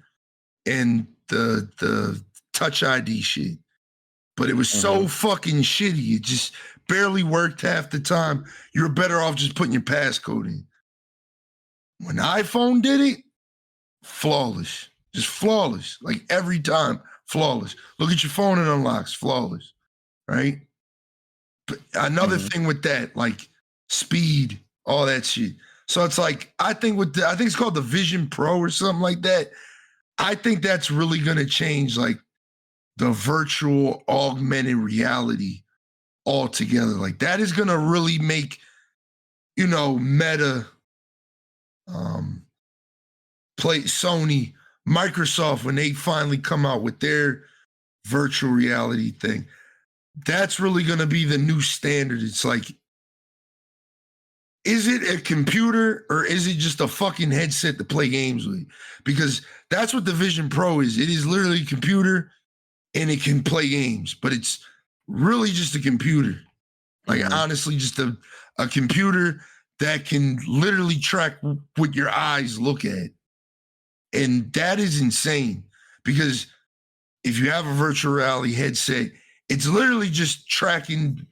and the touch ID shit. But it was so fucking shitty. It just barely worked half the time. You're better off just putting your passcode in. When iPhone did it, flawless. Just flawless. Like every time, flawless. Look at your phone, it unlocks, flawless. Right? But another thing with that, like speed, all that shit. So it's like, I think it's called the Vision Pro or something like that. I think that's really gonna change like the virtual augmented reality altogether. Like that is gonna really make, Meta, play Sony, Microsoft when they finally come out with their virtual reality thing. That's really gonna be the new standard. It's like, is it a computer or is it just a fucking headset to play games with? Because that's what the Vision Pro is. It is literally a computer and it can play games, but it's really just a computer. Like honestly, just a computer that can literally track what your eyes look at. And that is insane because if you have a virtual reality headset, it's literally just tracking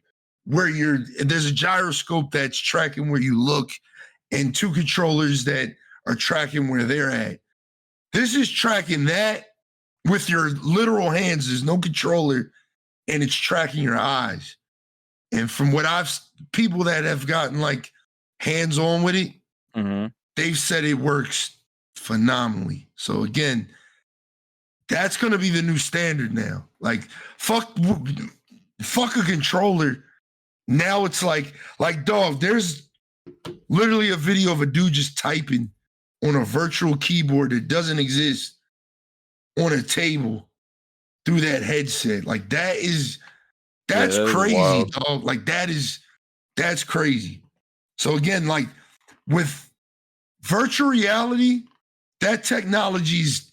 there's a gyroscope that's tracking where you look and two controllers that are tracking where they're at. This is tracking that with your literal hands. There's no controller and it's tracking your eyes. And from what people that have gotten like hands on with it, they've said it works phenomenally. So again, that's going to be the new standard now. Like fuck a controller. Now it's like dog, there's literally a video of a dude just typing on a virtual keyboard that doesn't exist on a table through that headset. Like that's crazy, wild. dog. Like that's crazy. So again, like with virtual reality, that technology's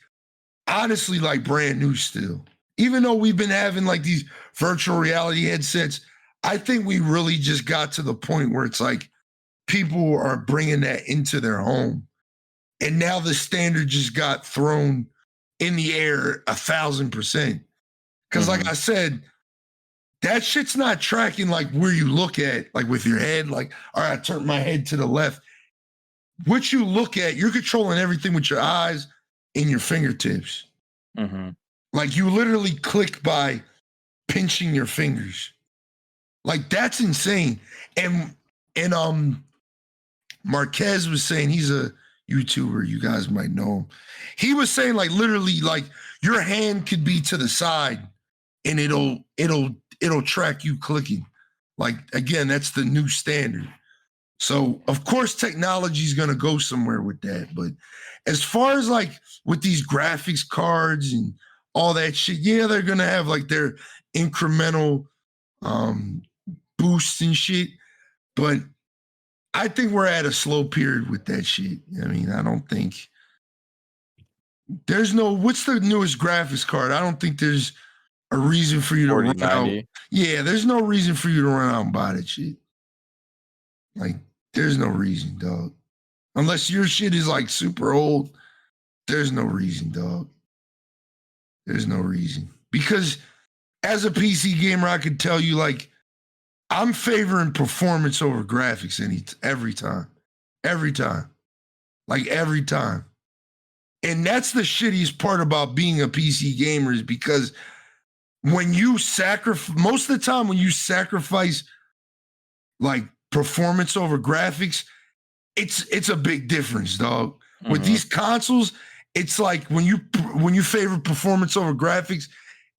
honestly like brand new still. Even though we've been having like these virtual reality headsets, I think we really just got to the point where it's like people are bringing that into their home. And now the standard just got thrown in the air 1,000%. Because like I said, that shit's not tracking like where you look at, like with your head, like, all right, I turn my head to the left. What you look at, you're controlling everything with your eyes and your fingertips. Like you literally click by pinching your fingers. Like that's insane. And Marquez was saying, he's a YouTuber, you guys might know him. He was saying like literally like your hand could be to the side and it'll track you clicking. Like again, that's the new standard. So of course technology is gonna go somewhere with that. But as far as like with these graphics cards and all that shit, yeah, they're gonna have like their incremental um boosts and shit. But I think we're at a slow period with that shit. I mean, I don't think there's no what's the newest graphics card? I don't think there's a reason for you to run out. 4090. Yeah, there's no reason for you to run out and buy that shit. Like, there's no reason, dog. Unless your shit is like super old, there's no reason, dog. There's no reason. Because as a PC gamer, I could tell you, like, I'm favoring performance over graphics every time. Every time. Like, every time. And that's the shittiest part about being a PC gamer is because when you most of the time when you sacrifice like performance over graphics, it's a big difference, dog. With these consoles, it's like when you favor performance over graphics,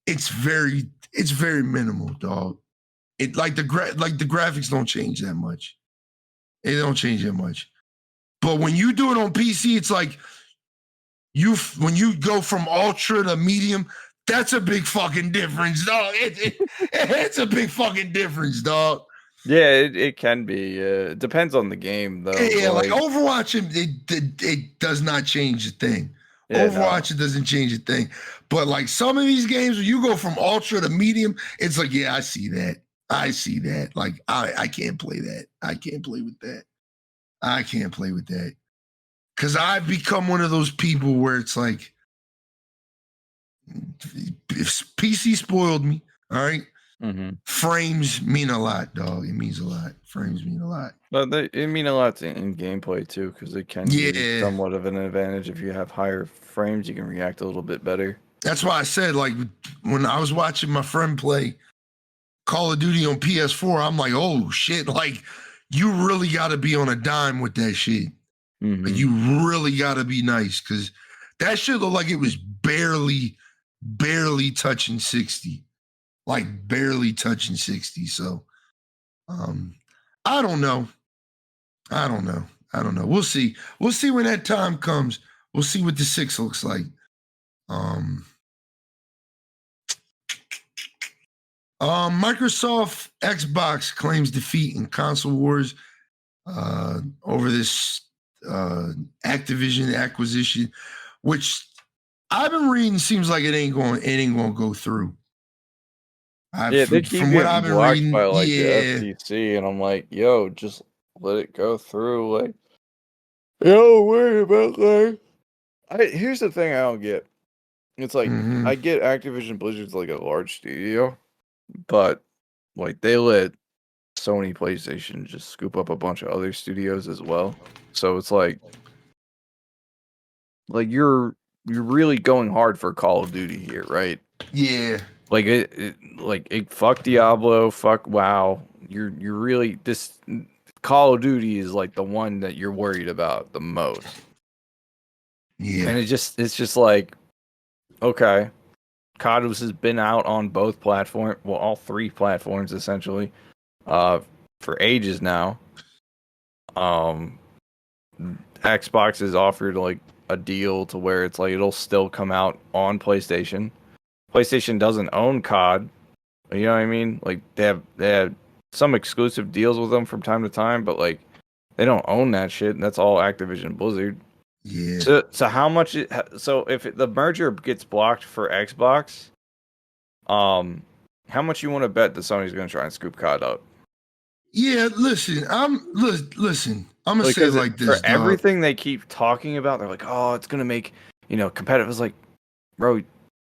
it's very minimal, dog. It like the graphics don't change that much. They don't change that much. But when you do it on PC, it's like when you go from ultra to medium, that's a big fucking difference, dog. It's a big fucking difference, dog. Yeah, it can be. It depends on the game, though. Yeah, like Overwatch, it does not change a thing. Yeah, Overwatch, it doesn't change a thing. But like some of these games, when you go from ultra to medium, it's like, yeah, I see that. I see that. Like, I can't play that. I can't play with that. I can't play with that. Because I've become one of those people where it's like, if PC spoiled me, all right? Frames mean a lot, dog. It means a lot. Frames mean a lot. But it mean a lot in gameplay, too, because it can be somewhat of an advantage. If you have higher frames, you can react a little bit better. That's why I said, like, when I was watching my friend play Call of Duty on PS4, I'm like, oh, shit. Like, you really got to be on a dime with that shit. Like, you really got to be nice because that shit looked like it was barely touching 60. Like, barely touching 60. So, I don't know. We'll see. We'll see when that time comes. We'll see what the 6 looks like. Microsoft Xbox claims defeat in console wars over this Activision acquisition, which I've been reading seems like it ain't going to go through. They keep from what I've been reading by like the FTC, and I'm like, yo, just let it go through. Like, don't worry about like. Here's the thing I don't get. It's like I get Activision Blizzard's like a large studio, but like they let Sony PlayStation just scoop up a bunch of other studios as well. So it's like you're really going hard for Call of Duty here, right? Yeah. Like fuck Diablo, fuck WoW. You're really this Call of Duty is like the one that you're worried about the most. Yeah. And it's just like, okay, COD has been out on both platforms, well, all 3 platforms essentially, for ages now. Xbox has offered like a deal to where it's like it'll still come out on PlayStation. PlayStation doesn't own COD. You know what I mean? Like they have some exclusive deals with them from time to time, but like they don't own that shit. That's all Activision Blizzard. Yeah. So how much? So if the merger gets blocked for Xbox, how much you want to bet that Sony's going to try and scoop COD up? Yeah, listen. I'm gonna say it like this. For everything they keep talking about, they're like, oh, it's gonna make competitive. It's like, bro,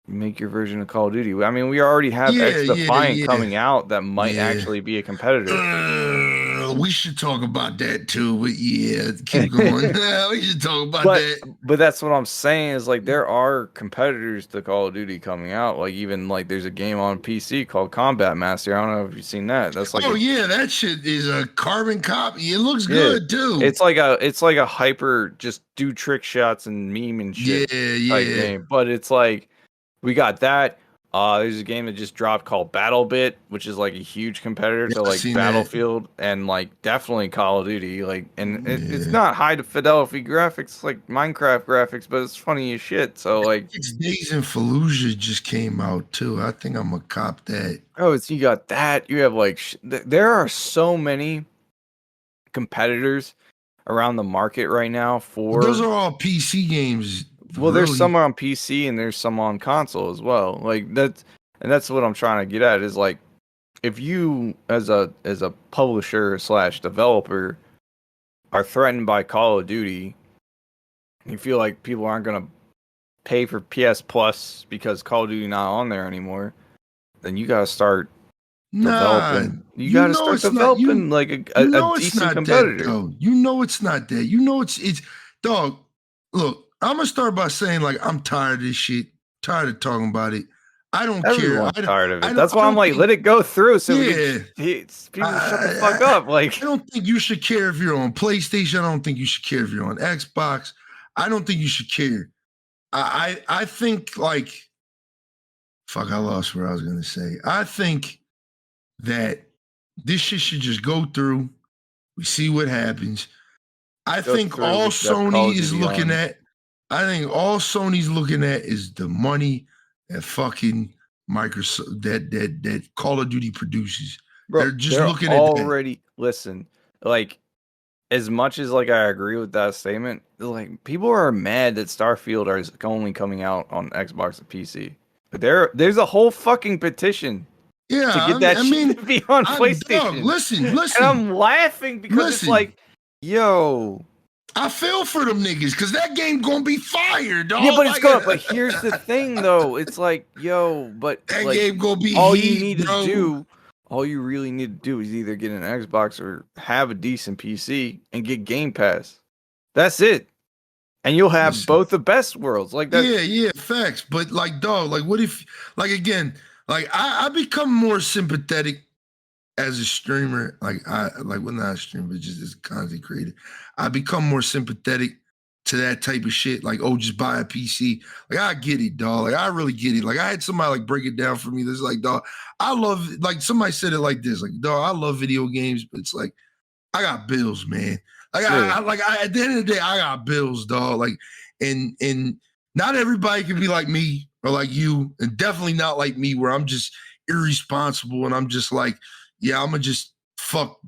make your version of Call of Duty. I mean, we already have X-Defiant coming out that might actually be a competitor. We should talk about that too, but yeah, keep going. We should talk about that. But that's what I'm saying is like there are competitors to Call of Duty coming out. Like even like there's a game on PC called Combat Master. I don't know if you've seen that. That's like that shit is a carbon copy. It looks good too. It's like a hyper just do trick shots and meme and shit type game. But it's like we got that. There's a game that just dropped called BattleBit, which is like a huge competitor Yeah, to I like seen that. Battlefield and like definitely Call of Duty. Like, and it's Yeah. not high fidelity graphics like Minecraft graphics, but it's funny as shit. So like, 6 Days in Fallujah just came out too. I think I'm gonna cop that. oh, it's you got that. You have like there are so many competitors around the market right now Those for. are all PC games, Well, there's really. some on PC and there's some on console as well. Like that's what I'm trying to get at is like if you as a publisher slash developer are threatened by Call of Duty, you feel like people aren't gonna pay for PS Plus because Call of Duty not on there anymore, then you gotta start Nah, developing. You gotta start it's not you. developing like You a know it's decent not that competitor. though. You know it's not that. You know it's dog. Look, I'm gonna start by saying like I'm tired of this shit. Tired of talking about it. I don't care. Everyone's tired of it. I That's why I'm don't like, think. let it go through so we Yeah, can people shut the I, fuck up. Like I don't think you should care if you're on PlayStation. I don't think you should care if you're on Xbox. I don't think you should care. I think like fuck. I lost what I was gonna say. I think that this shit should just go through. We see what happens. I go think through, all we should have Call Sony of is Duty looking on. at, I think all Sony's looking at is the money that fucking Microsoft that Call of Duty produces. Bro, They're just they're looking at that. already listen, like as much as like I agree with that statement, like people are mad that Starfield is only coming out on Xbox and PC. But there's a whole fucking petition Yeah, to get that I shit mean, to be on I'm dog. PlayStation. Listen, And I'm laughing because it's listen. like, yo. I feel for them niggas because that game gonna be fire, Yeah, dog. but it's Like going. But here's the thing, though. It's like, yo, but that like, game gonna be all you heat, need to bro. do, all you really need to do is either get an Xbox or have a decent PC and get Game Pass. That's it, and you'll have Listen. both the best worlds. Like that. Yeah, facts. But like, dog, like, what if, like, again, like, I become more sympathetic as a streamer. Well, not a streamer, but just as a content creator. I become more sympathetic to that type of shit. Like, oh, just buy a PC. Like, I get it, dog. Like, I really get it. Like, I had somebody like break it down for me. That's like, dog, I love, like, somebody said it like this, like, dog, I love video games, but it's like, I got bills, man. Like Yeah. at the end of the day, I got bills, dog. Like, and not everybody can be like me or like you, and definitely not like me, where I'm just irresponsible and I'm just like, yeah, I'm gonna just fuck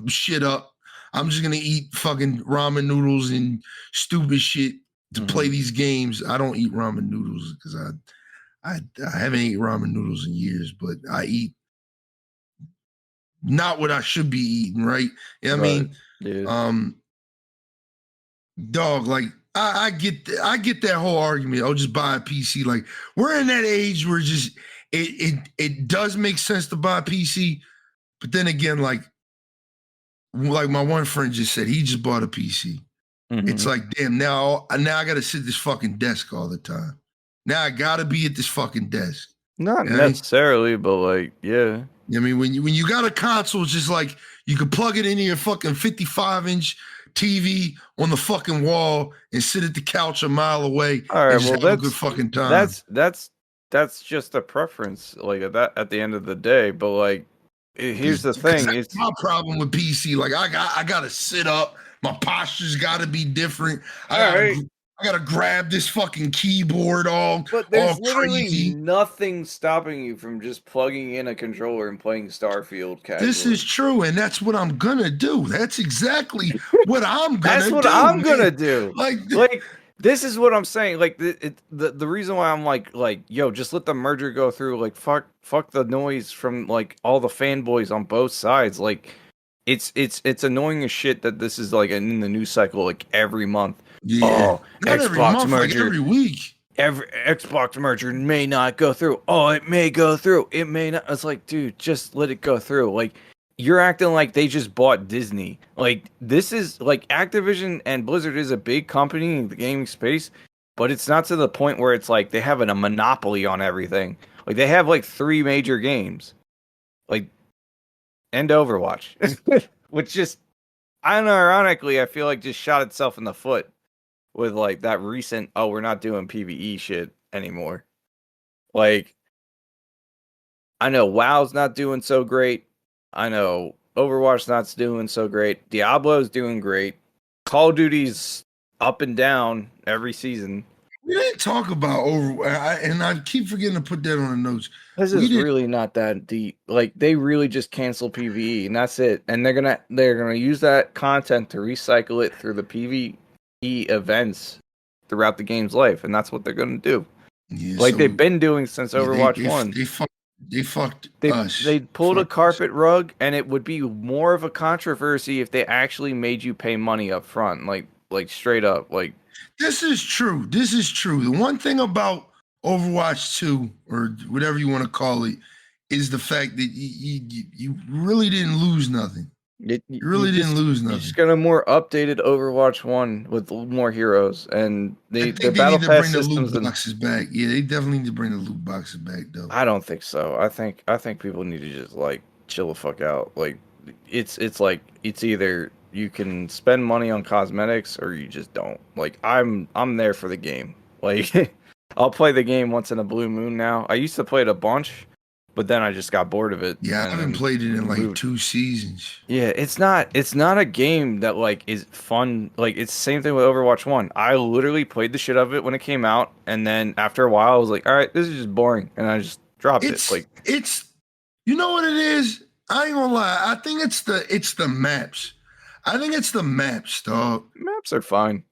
shit up. I'm just gonna eat fucking ramen noodles and stupid shit to play these games. I don't eat ramen noodles because I haven't eaten ramen noodles in years, but I eat not what I should be eating, right? You know what I mean? Yeah. Dog, like I get that whole argument. Oh, just buy a PC. Like we're in that age where just it does make sense to buy a PC, but then again, like my one friend just said, he just bought a PC. It's like, damn, now I gotta sit at this fucking desk all the time. Now I gotta be at this fucking desk. Not You know what I mean? necessarily, but like, yeah. I mean, when you got a console, it's just like you could plug it into your fucking 55-inch TV on the fucking wall and sit at the couch a mile away All and right. just Well, have a good fucking time. that's just a preference. Like at the end of the day, but like, here's the Because thing: that's my problem with PC. Like I gotta sit up. My posture's got to be different. I gotta grab this fucking keyboard all But there's literally crazy. nothing stopping you from just plugging in a controller and playing Starfield casually. This is true, and that's what I'm gonna do. That's exactly what I'm gonna That's what do. I'm man. gonna do. Like this is what I'm saying. Like the reason why I'm like yo, just let the merger go through. Like fuck the noise from like all the fanboys on both sides. Like it's annoying as shit that this is like in the news cycle like every month. yeah, Oh, not Xbox every month, merger. like every week. Every Xbox merger may not go through. Oh, it may go through. It may not. It's like, dude, just let it go through. Like, you're acting like they just bought Disney. Like, this is like Activision and Blizzard is a big company in the gaming space, but it's not to the point where it's like they have a monopoly on everything. Like, they have like 3 major games, like, and Overwatch, which just, unironically, I feel like just shot itself in the foot with like that recent, oh, we're not doing PvE shit anymore. Like, I know WoW's not doing so great. I know Overwatch's not doing so great. Diablo's doing great. Call of Duty's up and down every season. We didn't talk about and I keep forgetting to put that on the notes. This We is didn't. really not that deep. Like they really just cancel PvE and that's it. And they're gonna use that content to recycle it through the PvE events throughout the game's life, and that's what they're gonna do. Yeah, Like so they've been doing since yeah, Overwatch 1. they fucked They us. they pulled a carpet rug, and it would be more of a controversy if they actually made you pay money up front, like straight up. Like This is true. This is true. The one thing about Overwatch 2, or whatever you want to call it, is the fact that you really didn't lose nothing. you You really didn't lose you nothing. just got a more updated Overwatch 1 with more heroes, and I their think they battle need to pass bring the systems. loot And boxes back. Yeah, they definitely need to bring the loot boxes back, though. I don't think so. I think people need to just like chill the fuck out. Like it's like it's either you can spend money on cosmetics or you just don't. Like I'm there for the game. Like I'll play the game once in a blue moon now. I used to play it a bunch, but then I just got bored of it. Yeah, I and haven't then played it in like moved. 2 seasons. Yeah, it's not a game that like is fun. Like it's the same thing with Overwatch 1. I literally played the shit out of it when it came out, and then after a while I was like, all right, this is just boring, and I just dropped it. Like It's you know what it is? I ain't gonna lie. I think it's the maps. I think it's the maps, dog. maps are fine.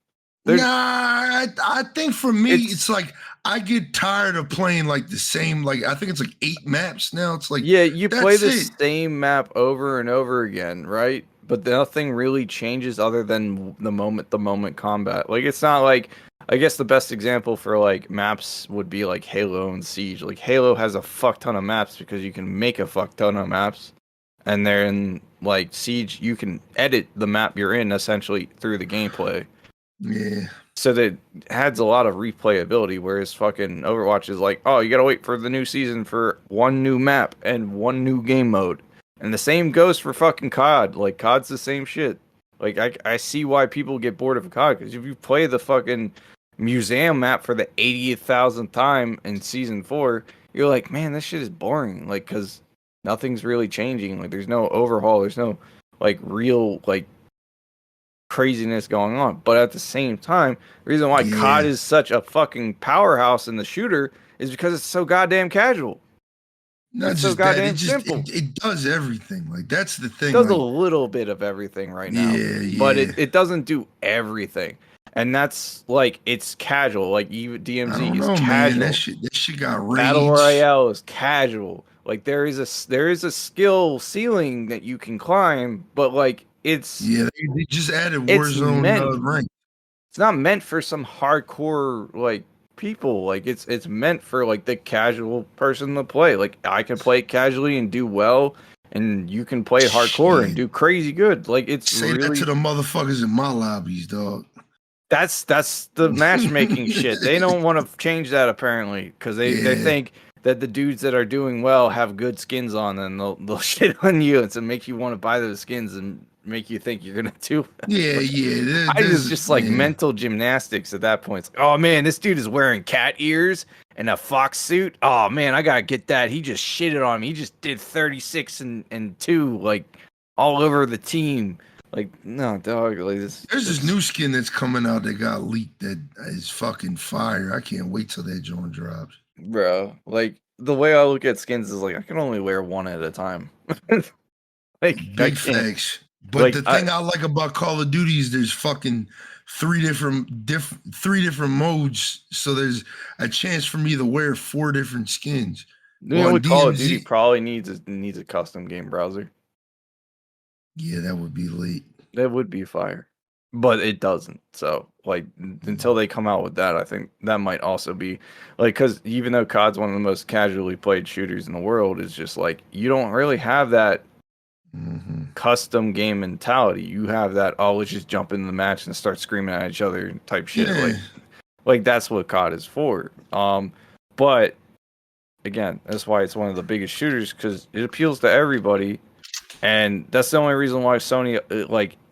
Nah, They're I think for me, It's- it's like I get tired of playing like the same. Like I think it's like 8 maps now. It's like Yeah, you play that's the it. same map over and over again, right? But nothing really changes other than the moment combat. Like it's not like I guess the best example for like maps would be like Halo and Siege. Like Halo has a fuck ton of maps because you can make a fuck ton of maps. And then like Siege, you can edit the map you're in essentially through the gameplay. Yeah, So that adds a lot of replayability, whereas fucking Overwatch is like, oh, you gotta wait for the new season for one new map and one new game mode. And the same goes for fucking COD. Like, COD's the same shit. Like, I see why people get bored of COD, because if you play the fucking museum map for the 80,000th time in Season 4, you're like, man, this shit is boring. Like, because nothing's really changing. Like, there's no overhaul. There's no, like, real, like, craziness going on. But at the same time, the reason why Yeah. COD is such a fucking powerhouse in the shooter is because it's so goddamn casual. not It's so just that. It goddamn just simple. it does everything. Like that's the It thing. does a Like little bit of everything right now. yeah, But yeah. it doesn't do everything. And that's like it's casual. Like even I DMZ don't is know, man. casual. That shit got Battle rage. Royale is casual. Like there is a skill ceiling that you can climb, but like Yeah, they just added it's Warzone meant rank. it's not meant for some hardcore like people. Like it's meant for like the casual person to play. Like I can play it casually and do well, and you can play it hardcore and Shit. do crazy good. Like it's Say that really to the motherfuckers in my lobbies, dog. that's the matchmaking shit. They don't want to change that apparently because they Yeah. think that the dudes that are doing well have good skins on, and they'll shit on you and so make you want to buy those skins and make you think you're gonna do. Yeah, yeah. I was just like yeah. mental gymnastics at that point. It's like, oh man, this dude is wearing cat ears and a fox suit. Oh man, I gotta get that. He just shitted on me. He just did 36 and 2, like all over the team. Like, no, dog. Like There's this new skin that's coming out that got leaked that is fucking fire. I can't wait till that joint drops. bro. Like the way I look at skins is like I can only wear one at a time. like I Big can't. facts. But Like, the thing I like about Call of Duty is there's fucking three different modes. So there's a chance for me to wear 4 different skins. You know On what Call of Duty DMZ probably needs a custom game browser. Yeah, that would be late. That would be fire. But it doesn't. So, like, until they come out with that, I think that might also be like, because even though COD's one of the most casually played shooters in the world, it's just like you don't really have that custom game mentality. You have that, oh, let's just jump in the match and start screaming at each other type shit. Yeah. Like that's what COD is for. But again, that's why it's one of the biggest shooters because it appeals to everybody. And that's the only reason why Sony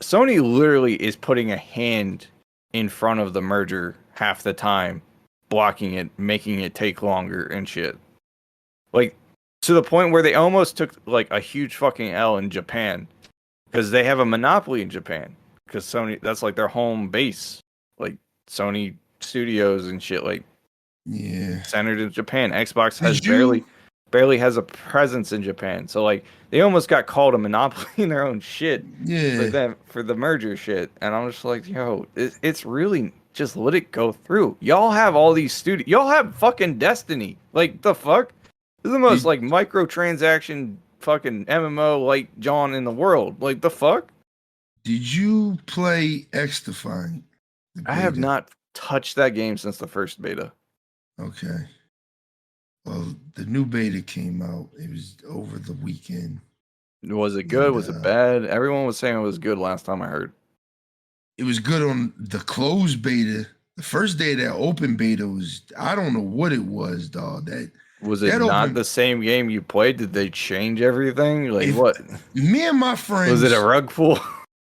literally is putting a hand in front of the merger half the time, blocking it, making it take longer and shit. Like to the point where they almost took like a huge fucking L in Japan because they have a monopoly in Japan because Sony, that's like their home base, like Sony Studios and shit, like centered in Japan. Xbox has barely has a presence in Japan, so like they almost got called a monopoly in their own shit for the merger shit. And I'm just like, yo, it's really just let it go through. Y'all have all these studios, y'all have fucking Destiny, like the fuck. This is the most like microtransaction fucking MMO like John in the world. Like the fuck? Did you play X-Defiant? I have not touched that game since the first beta. Okay. Well, the new beta came out. It was over the weekend. Was it good? Was it bad? Everyone was saying it was good last time I heard. It was good on the closed beta. The first day of that open beta was, I don't know what it was, dog. Was it not the same game you played? Did they change everything? Like what? Me and my friends. Was it a rug pull?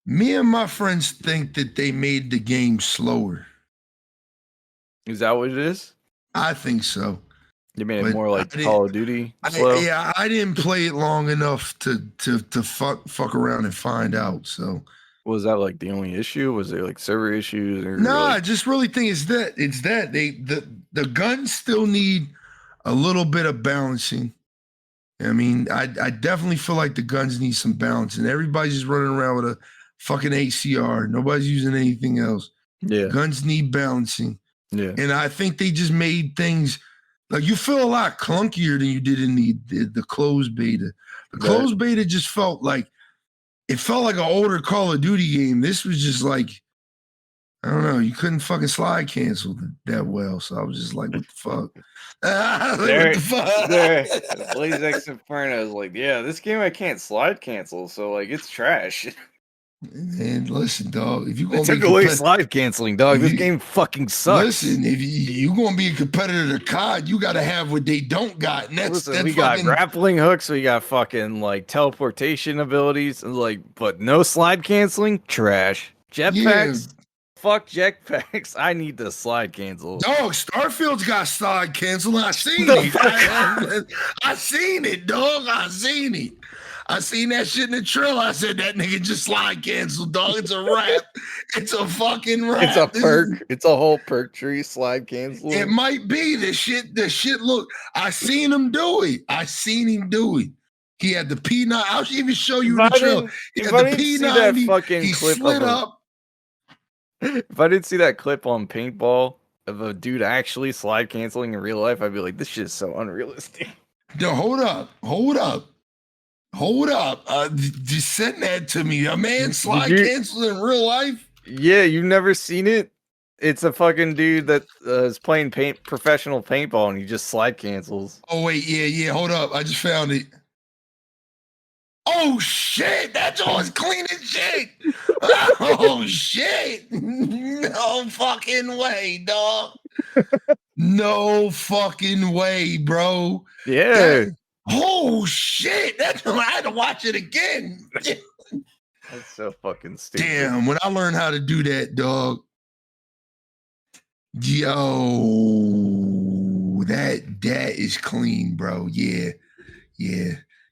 Me and my friends think that they made the game slower. Is that what it is? I think so. You made it more like Call of Duty slow? I didn't play it long enough to fuck around and find out. So was that like the only issue? Was there like server issues? Or no, I just really think it's that the guns still need a little bit of balancing. I mean, I definitely feel like the guns need some balancing. Everybody's just running around with a fucking ACR. Nobody's using anything else. Yeah. Guns need balancing. Yeah. And I think they just made things like you feel a lot clunkier than you did in the closed beta. The closed beta just felt like an older Call of Duty game. This was just like, I don't know, you couldn't fucking slide cancel that well. So I was just like, what the fuck? What the fuck? BLAZEDxENFERNO is like, yeah, this game I can't slide cancel, so like it's trash. And listen, dog, if you gonna took away slide canceling, dog, this game fucking sucks. Listen, if you gonna be a competitor to COD, you gotta have what they don't got. And that's we got grappling hooks, we got fucking like teleportation abilities, and like, but no slide canceling, trash. Jetpacks, fuck jetpacks. I need the slide cancel. Dog, Starfield's got slide cancel. I seen it. I seen it, dog. I seen it. I seen that shit in the trailer. I said that nigga just slide canceled, dog. It's a wrap. It's a fucking wrap. It's a perk. It's a whole perk tree slide cancel. It might be the shit. Look, I seen him do it. He had the P9. I'll even show you the trailer. He had the P90. He slid up. If I didn't see that clip on Paintball of a dude actually slide canceling in real life, I'd be like, this shit is so unrealistic. No, hold up. Just send that to me. A man slide cancels in real life? Yeah, you've never seen it? It's a fucking dude that is playing professional paintball and he just slide cancels. Oh, wait, yeah. Hold up. I just found it. Oh, shit. That's all clean as shit. Oh, shit. No fucking way, dog. No fucking way, bro. Yeah. Oh shit! I had to watch it again. That's so fucking stupid. Damn, when I learned how to do that, dog. Yo, that is clean, bro. Yeah.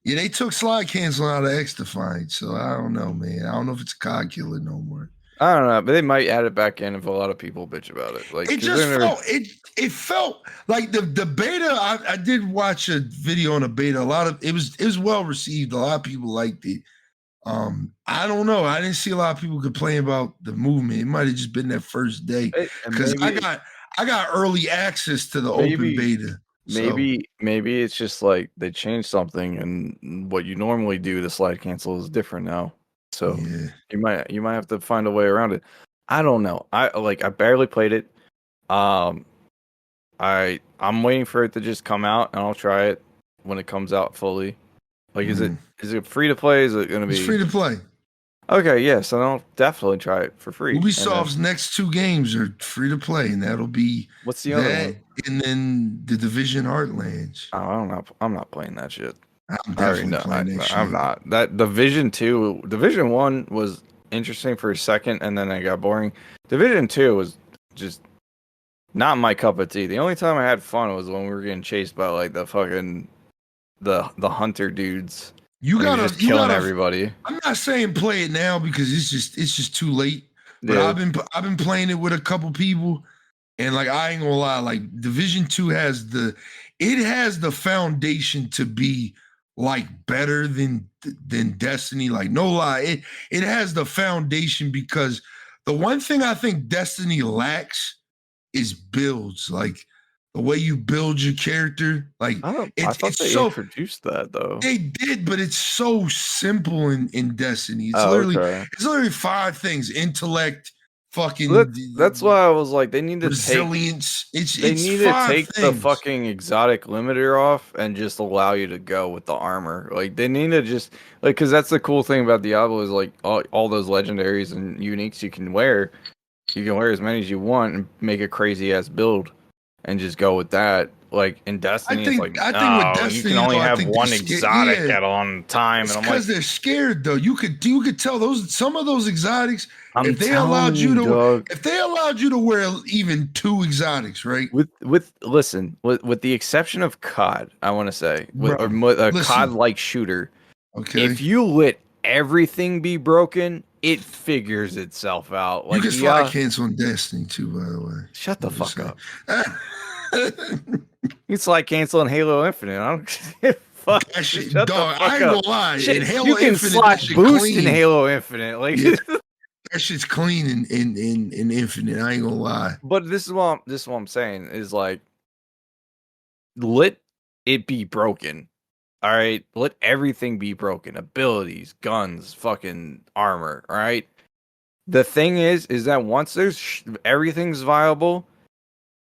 They took slide cancel out of X-Defiant, so I don't know, man. I don't know if it's a COD killer no more. I don't know, but they might add it back in if a lot of people bitch about it. Like it just felt it felt like the beta. I did watch a video on a beta. It was well received. A lot of people liked it. I don't know. I didn't see a lot of people complain about the movement. It might have just been that first day because I got early access to the open beta. Maybe it's just like they changed something, and what you normally do, the slide cancel, is different now. So you might have to find a way around it. I don't know. I barely played it. I'm waiting for it to just come out, and I'll try it when it comes out fully. Like, is it free to play? Is it gonna be? It's free to play. Okay, yeah. So I'll definitely try it for free. Ubisoft's next 2 games are free to play, and that'll be what's the other one? And then the Division Heartlands. Oh, I'm not playing that shit. I'm definitely playing that shit. I'm not. That Division 1 was interesting for a second, and then it got boring. Division 2 was just not my cup of tea. The only time I had fun was when we were getting chased by like the fucking the hunter dudes. You and he was gotta, just you killing gotta. everybody. I'm not saying play it now because it's just too late. But Yeah. I've been playing it with a couple people, and like I ain't gonna lie, like Division 2 has the foundation to be like better than Destiny. Like no lie, it has the foundation because the one thing I think Destiny lacks is builds. Like the way you build your character, like I thought it's they so introduced that though. they did, but it's so simple in Destiny. Oh, okay. It's literally 5 things: intellect, Well, fucking that's why I was like, they need to take resilience. they It's need to 5 take the things. fucking exotic limiter off and just allow you to go with the armor. Like they need to just like because that's the cool thing about Diablo is like all those legendaries and uniques you can wear. You can wear as many as you want and make a crazy ass build and just go with that. Like in Destiny, it's like, I think with no, you can Destiny only though, I have think they're one scared. exotic Yeah, at on time, it's and I'm like, because they're scared though. You could tell some of those exotics. I'm telling you, dog. If they allowed you to wear even 2 exotics, right? Listen, with the exception of COD, I want to say Bro, with a listen, COD like shooter, okay. if you let everything be broken, it figures itself out. You Like can slide cancel on Destiny too, by the way. shut the fuck up. up. You slide cancel in Halo Infinite. I don't fuck. That shit, Shut the dog. fuck I ain't up. gonna lie. Shit, In Halo you can Infinite, slide that shit boost clean. in Halo Infinite. Like Yeah, that shit's clean in Infinite. I ain't gonna lie. But this is what I'm saying is like let it be broken. All right, let everything be broken. Abilities, guns, fucking armor. All right. The thing is that once everything's viable,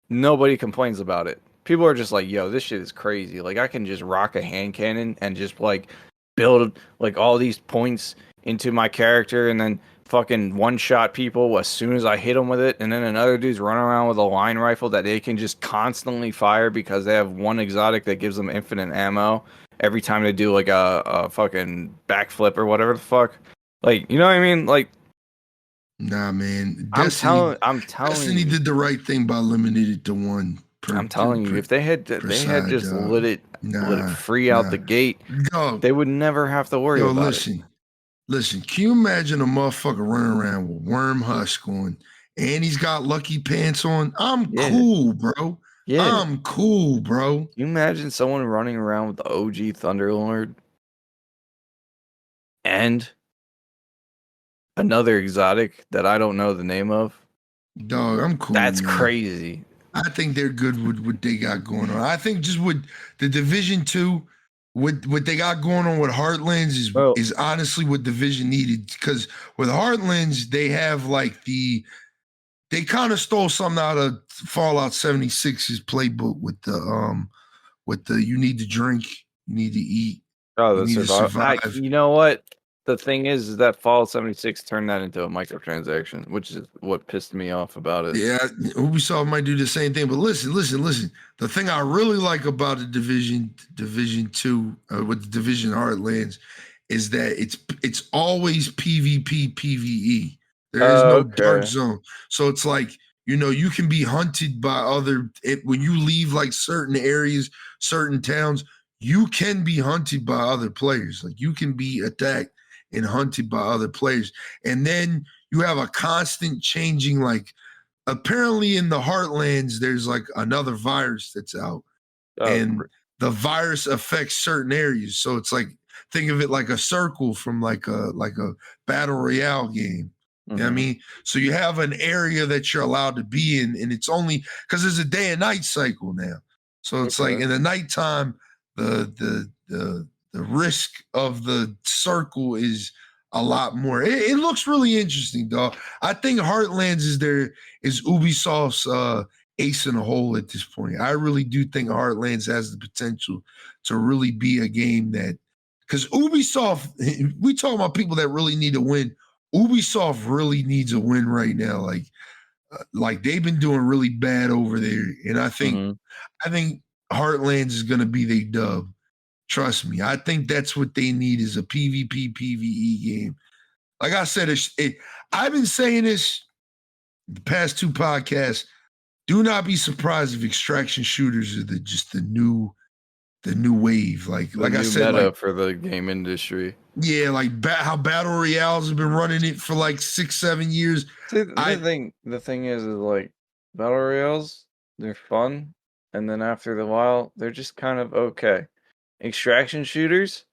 nobody complains about it. People are just like, yo, this shit is crazy. Like I can just rock a hand cannon and just like build like all these points into my character and then fucking one shot people as soon as I hit them with it. And then another dude's running around with a line rifle that they can just constantly fire because they have one exotic that gives them infinite ammo every time they do like a fucking backflip or whatever the fuck. Like, you know what I mean? Like, Nah, man. I'm telling Destiny you, did the right thing by limiting it to one. I'm telling you, if they had just let it free out the gate, Dog, they would never have to worry about it. Listen, can you imagine a motherfucker running around with worm husk on and he's got lucky pants on? I'm cool, bro. Yeah. I'm cool, bro. Can you imagine someone running around with the OG Thunderlord and another exotic that I don't know the name of? Dog, I'm cool. That's man. crazy. I think they're good with what they got going on. I think just with the Division 2, what they got going on with Heartlands is honestly what Division needed. Because with Heartlands, they have like they kind of stole something out of Fallout 76's playbook with the you need to drink, you need to eat, Oh, you need to survive. You know what? The thing is that Fallout 76 turned that into a microtransaction, which is what pissed me off about it. Yeah, Ubisoft might do the same thing, but listen. The thing I really like about the Division 2 with the Division Heartlands is that it's always PvP, PvE. There is no dark zone, so it's like you can be hunted by when you leave like certain areas, certain towns. You can be hunted by other players. Like you can be attacked and hunted by other players, and then you have a constant changing, like apparently in the Heartlands, there's like another virus that's out. And the virus affects certain areas. So it's like, think of it like a circle from like a battle royale game. You know what I mean? So you have an area that you're allowed to be in, and it's only because there's a day and night cycle now. So it's like in the nighttime, the risk of the circle is a lot more. It looks really interesting, dog. I think Heartlands is Ubisoft's ace in the hole at this point. I really do think Heartlands has the potential to really be a game that, because Ubisoft, we talking about people that really need a win. Ubisoft really needs a win right now. Like they've been doing really bad over there, and I think Heartlands is gonna be their dub. Trust me. I think that's what they need is a PvP, PvE game. Like I said, I've been saying this the past 2 podcasts. Do not be surprised if extraction shooters are just the new the new wave. Like The I new said, meta like for the game industry. yeah, like how battle royales have been running it for like 6-7 years. See, I the thing is like battle royales, they're fun, and then after the while, they're just kind of okay. Extraction shooters,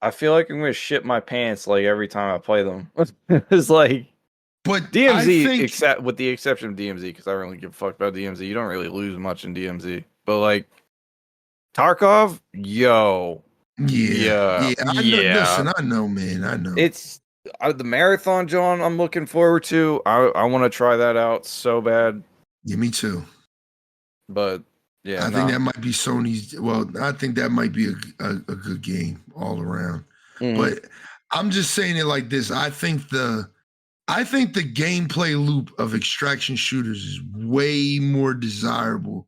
I feel like I'm gonna shit my pants like every time I play them. It's like but I DMZ, think except with the exception of DMZ, because I don't really give a fuck about DMZ. You don't really lose much in DMZ, but like Tarkov, yo, yeah, I know. yeah. Listen, I know, man, I know. It's the marathon, John. I'm looking forward to. I want to try that out so bad, Yeah, me too. but yeah, I think no. that might be Sony's. Well, I think that might be a good game all around. Mhm. But I'm just saying it like this. I think the gameplay loop of extraction shooters is way more desirable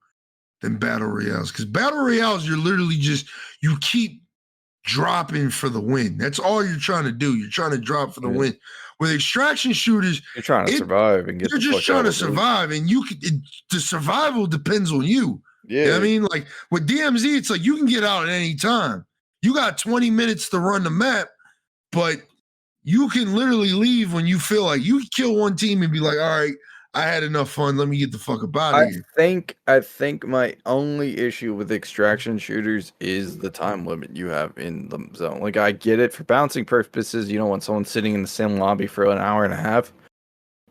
than battle royales. Because battle royales, you're literally just you keep dropping for the win. That's all you're trying to do. You're trying to drop for the Yeah. win. With extraction shooters, You're trying to it survive and get you're the just fuck out trying to of it. survive, and the survival depends on you. Yeah, You know what I mean? Like with DMZ, it's like you can get out at any time. You got 20 minutes to run the map, but you can literally leave when you feel like you can kill one team and be like, all right, I had enough fun. Let me get the fuck up out of here. I think my only issue with extraction shooters is the time limit you have in the zone. Like I get it for bouncing purposes, you don't want someone sitting in the same lobby for an hour and a half.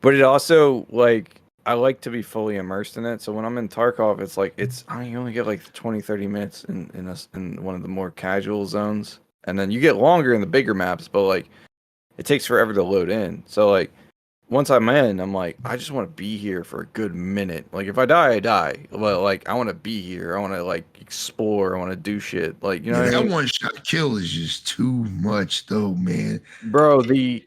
But it also like I like to be fully immersed in it. So when I'm in Tarkov, it's like you only get like 20, 30 minutes in one of the more casual zones. And then you get longer in the bigger maps, but like it takes forever to load in. So like once I'm in, I'm like, I just want to be here for a good minute. Like if I die, I die. But like I want to be here. I want to like explore. I want to do shit. Like you know Yeah, what I that mean? one shot kill is just too much, though, man. Bro, the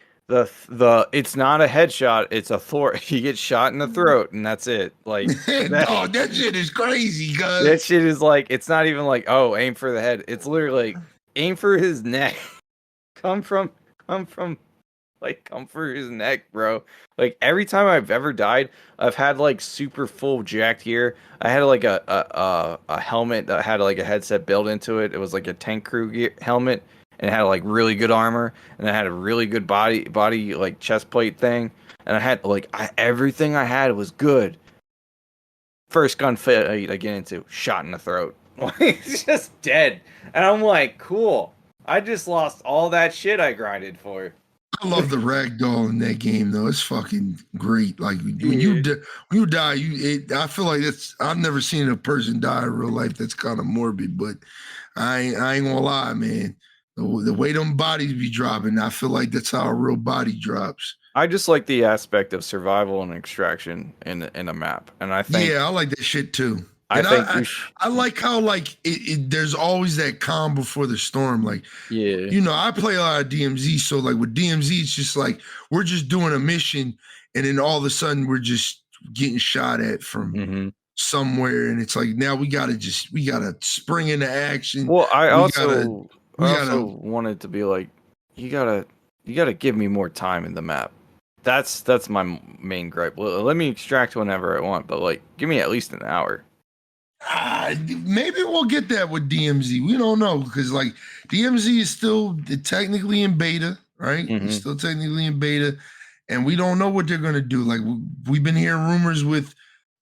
it's not a headshot, it's a thwart. You get shot in the throat and that's it. Like Dog, that shit is crazy, that cuz. shit is like it's not even like, oh, aim for the head. It's literally like aim for his neck. Come from come from come for his neck, bro. Like every time I've ever died, I've had like super full jacked gear. I had like a helmet that had like a headset built into it. It was like a tank crew helmet, and it had like really good armor, and it had a really good body like chest plate thing, and I had like everything I had was good. First gunfight I get into, shot in the throat. It's just dead, and I'm like, cool. I just lost all that shit I grinded for. I love the ragdoll in that game, though. It's fucking great. Like when Yeah. when you die, I feel like I've never seen a person die in real life. That's kind of morbid, but I ain't gonna lie, man. The way them bodies be dropping, I feel like that's how a real body drops. I just like the aspect of survival and extraction in a map, and Yeah, I like that shit too. I And think I like how like there's always that calm before the storm. Like yeah. you know, I play a lot of DMZ, so like with DMZ, it's just like we're just doing a mission, and then all of a sudden we're just getting shot at from Hmm. somewhere, and it's like now we gotta spring into action. Well, We gotta I we also gotta wanted to be like, you gotta give me more time in the map. That's my main gripe. Well, let me extract whenever I want, but like, give me at least an hour. maybe we'll get that with DMZ. We don't know because like DMZ is still technically in beta, right? It's Hmm. still technically in beta, and we don't know what they're gonna do. Like we've been hearing rumors with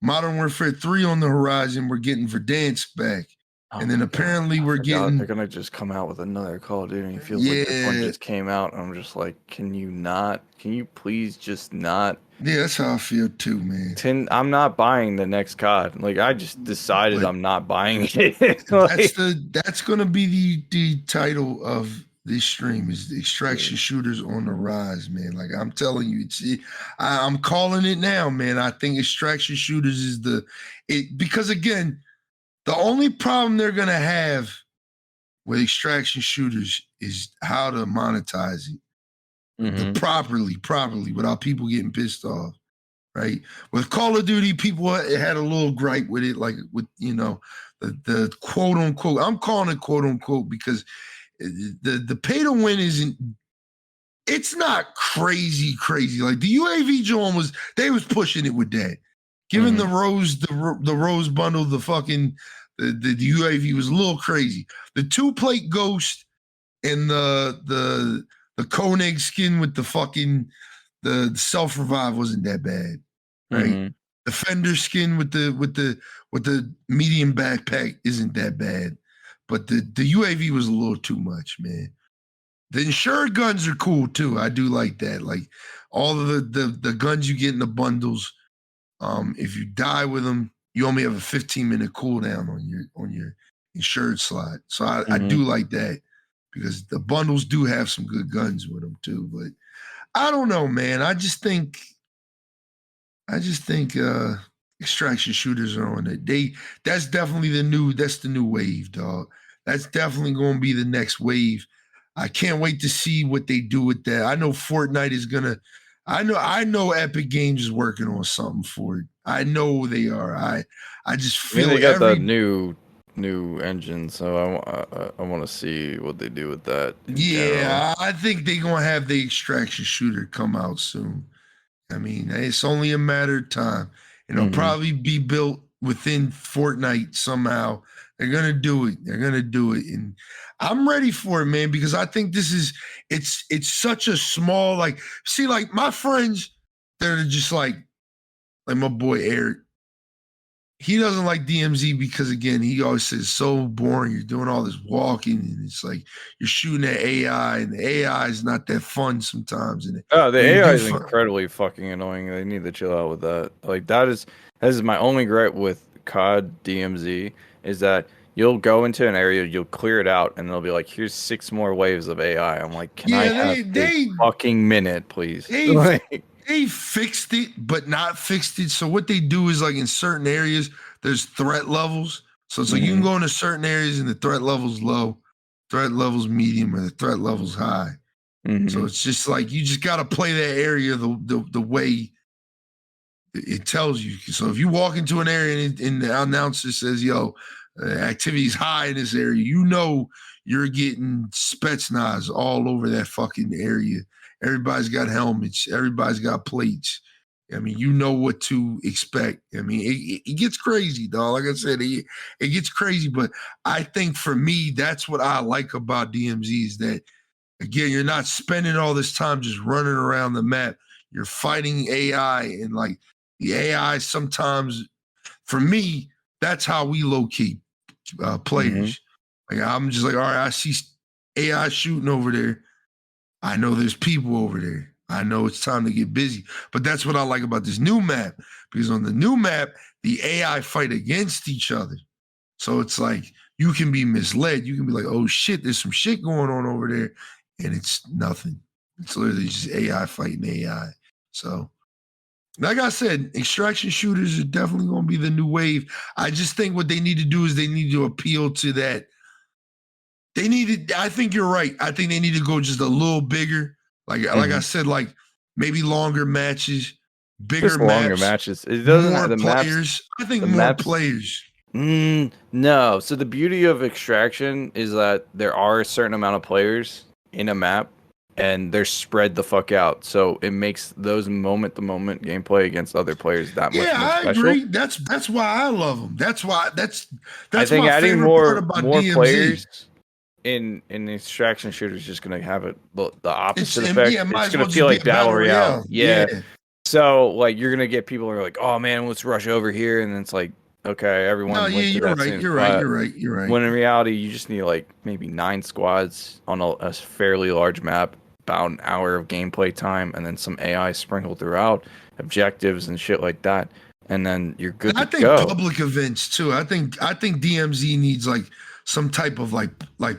Modern Warfare 3 on the horizon. We're getting Verdansk back, Oh and then my god, apparently I we're forgot they're getting gonna just come out with another Call of Duty. It feels like this one yeah, just came out, and I'm just like, can you not? Can you please just not? yeah. That's how I feel too, man. I'm not buying the next COD. Like I just decided But I'm not buying it. Like, that's gonna be the title of this stream is the extraction shooters on the rise, man. Like I'm telling you, I'm calling it now, man. I think extraction shooters is because again, the only problem they're gonna have with extraction shooters is how to monetize it the hmm. properly without people getting pissed off. Right. With Call of Duty, people had a little gripe with it, like with, the quote unquote, I'm calling it quote unquote because the pay to win it's not crazy. Like the UAV joint they was pushing it with that. Giving Hmm. the rose bundle, the fucking The UAV was a little crazy. The 2-plate ghost and the Koenig skin with the fucking the self revive wasn't that bad, right? Mm-hmm. The Fender skin with the medium backpack isn't that bad, but the UAV was a little too much, man. The insured guns are cool too. I do like that. Like all of the guns you get in the bundles. If you die with them, you only have a 15-minute cooldown on your insured slot. So I do like that because the bundles do have some good guns with them too. But I don't know, man. I just think extraction shooters are on it. That's definitely the new wave, dog. That's definitely going to be the next wave. I can't wait to see what they do with that. I know Fortnite is gonna. I know Epic Games is working on something for it. I know they are. I just feel they got the new engine, so I want to see what they do with that. Yeah, I think they're gonna have the extraction shooter come out soon. I mean, it's only a matter of time. And it'll probably be built within Fortnite somehow. They're gonna do it. They're gonna do it. And I'm ready for it, man, because I think it's such a small, like my friends that are just like my boy Eric. He doesn't like DMZ because again, he always says so boring. You're doing all this walking, and it's like you're shooting at AI, and the AI is not that fun sometimes. And the AI is incredibly fucking annoying. They need to chill out with that. Like that is my only gripe with COD DMZ is that you'll go into an area, you'll clear it out, and they'll be like, "Here's 6 more waves of AI." I'm like, "Can I have a fucking minute, please?" They fixed it, but not fixed it. So what they do is like in certain areas, there's threat levels. So it's like you can go into certain areas and the threat level's low, threat level's medium, or the threat level's high. So it's just like you just got to play that area the way it tells you. So if you walk into an area and the announcer says, "Yo, activity's high in this area," you know you're getting Spetsnaz all over that fucking area. Everybody's got helmets. Everybody's got plates. I mean, you know what to expect. I mean, it gets crazy, dog. Like I said, it gets crazy. But I think for me, that's what I like about DMZ is that, again, you're not spending all this time just running around the map. You're fighting AI, and like the AI sometimes, for me, that's how we low-key players. Like I'm just like, all right, I see AI shooting over there. I know there's people over there. I know it's time to get busy. But that's what I like about this new map, because on the new map, the AI fight against each other. So it's like you can be misled. You can be like, oh shit, there's some shit going on over there. And it's nothing. It's literally just AI fighting AI. So, like I said, extraction shooters are definitely going to be the new wave. I just think what they need to do is they need to appeal to that. I think you're right. I think they need to go just a little bigger. Like I said, like maybe longer matches, bigger longer matches. It doesn't more have the players. I think more players. No. So the beauty of extraction is that there are a certain amount of players in a map, and they're spread the fuck out. So it makes those moment-to-moment gameplay against other players that much more special. I agree. That's why I love them. That's I think my adding favorite part about more DMZ. Players in the extraction shooter is just going to have the opposite effect. Yeah, it's going to feel like Battle Royale. Yeah. So like you're going to get people who are like, "Oh man, let's rush over here," and it's like, okay, everyone. No, you're right. You're right. When in reality, you just need like maybe 9 squads on a fairly large map, about an hour of gameplay time, and then some AI sprinkled throughout, objectives and shit like that, and then you're good to go. I think public events too. I think DMZ needs like some type of like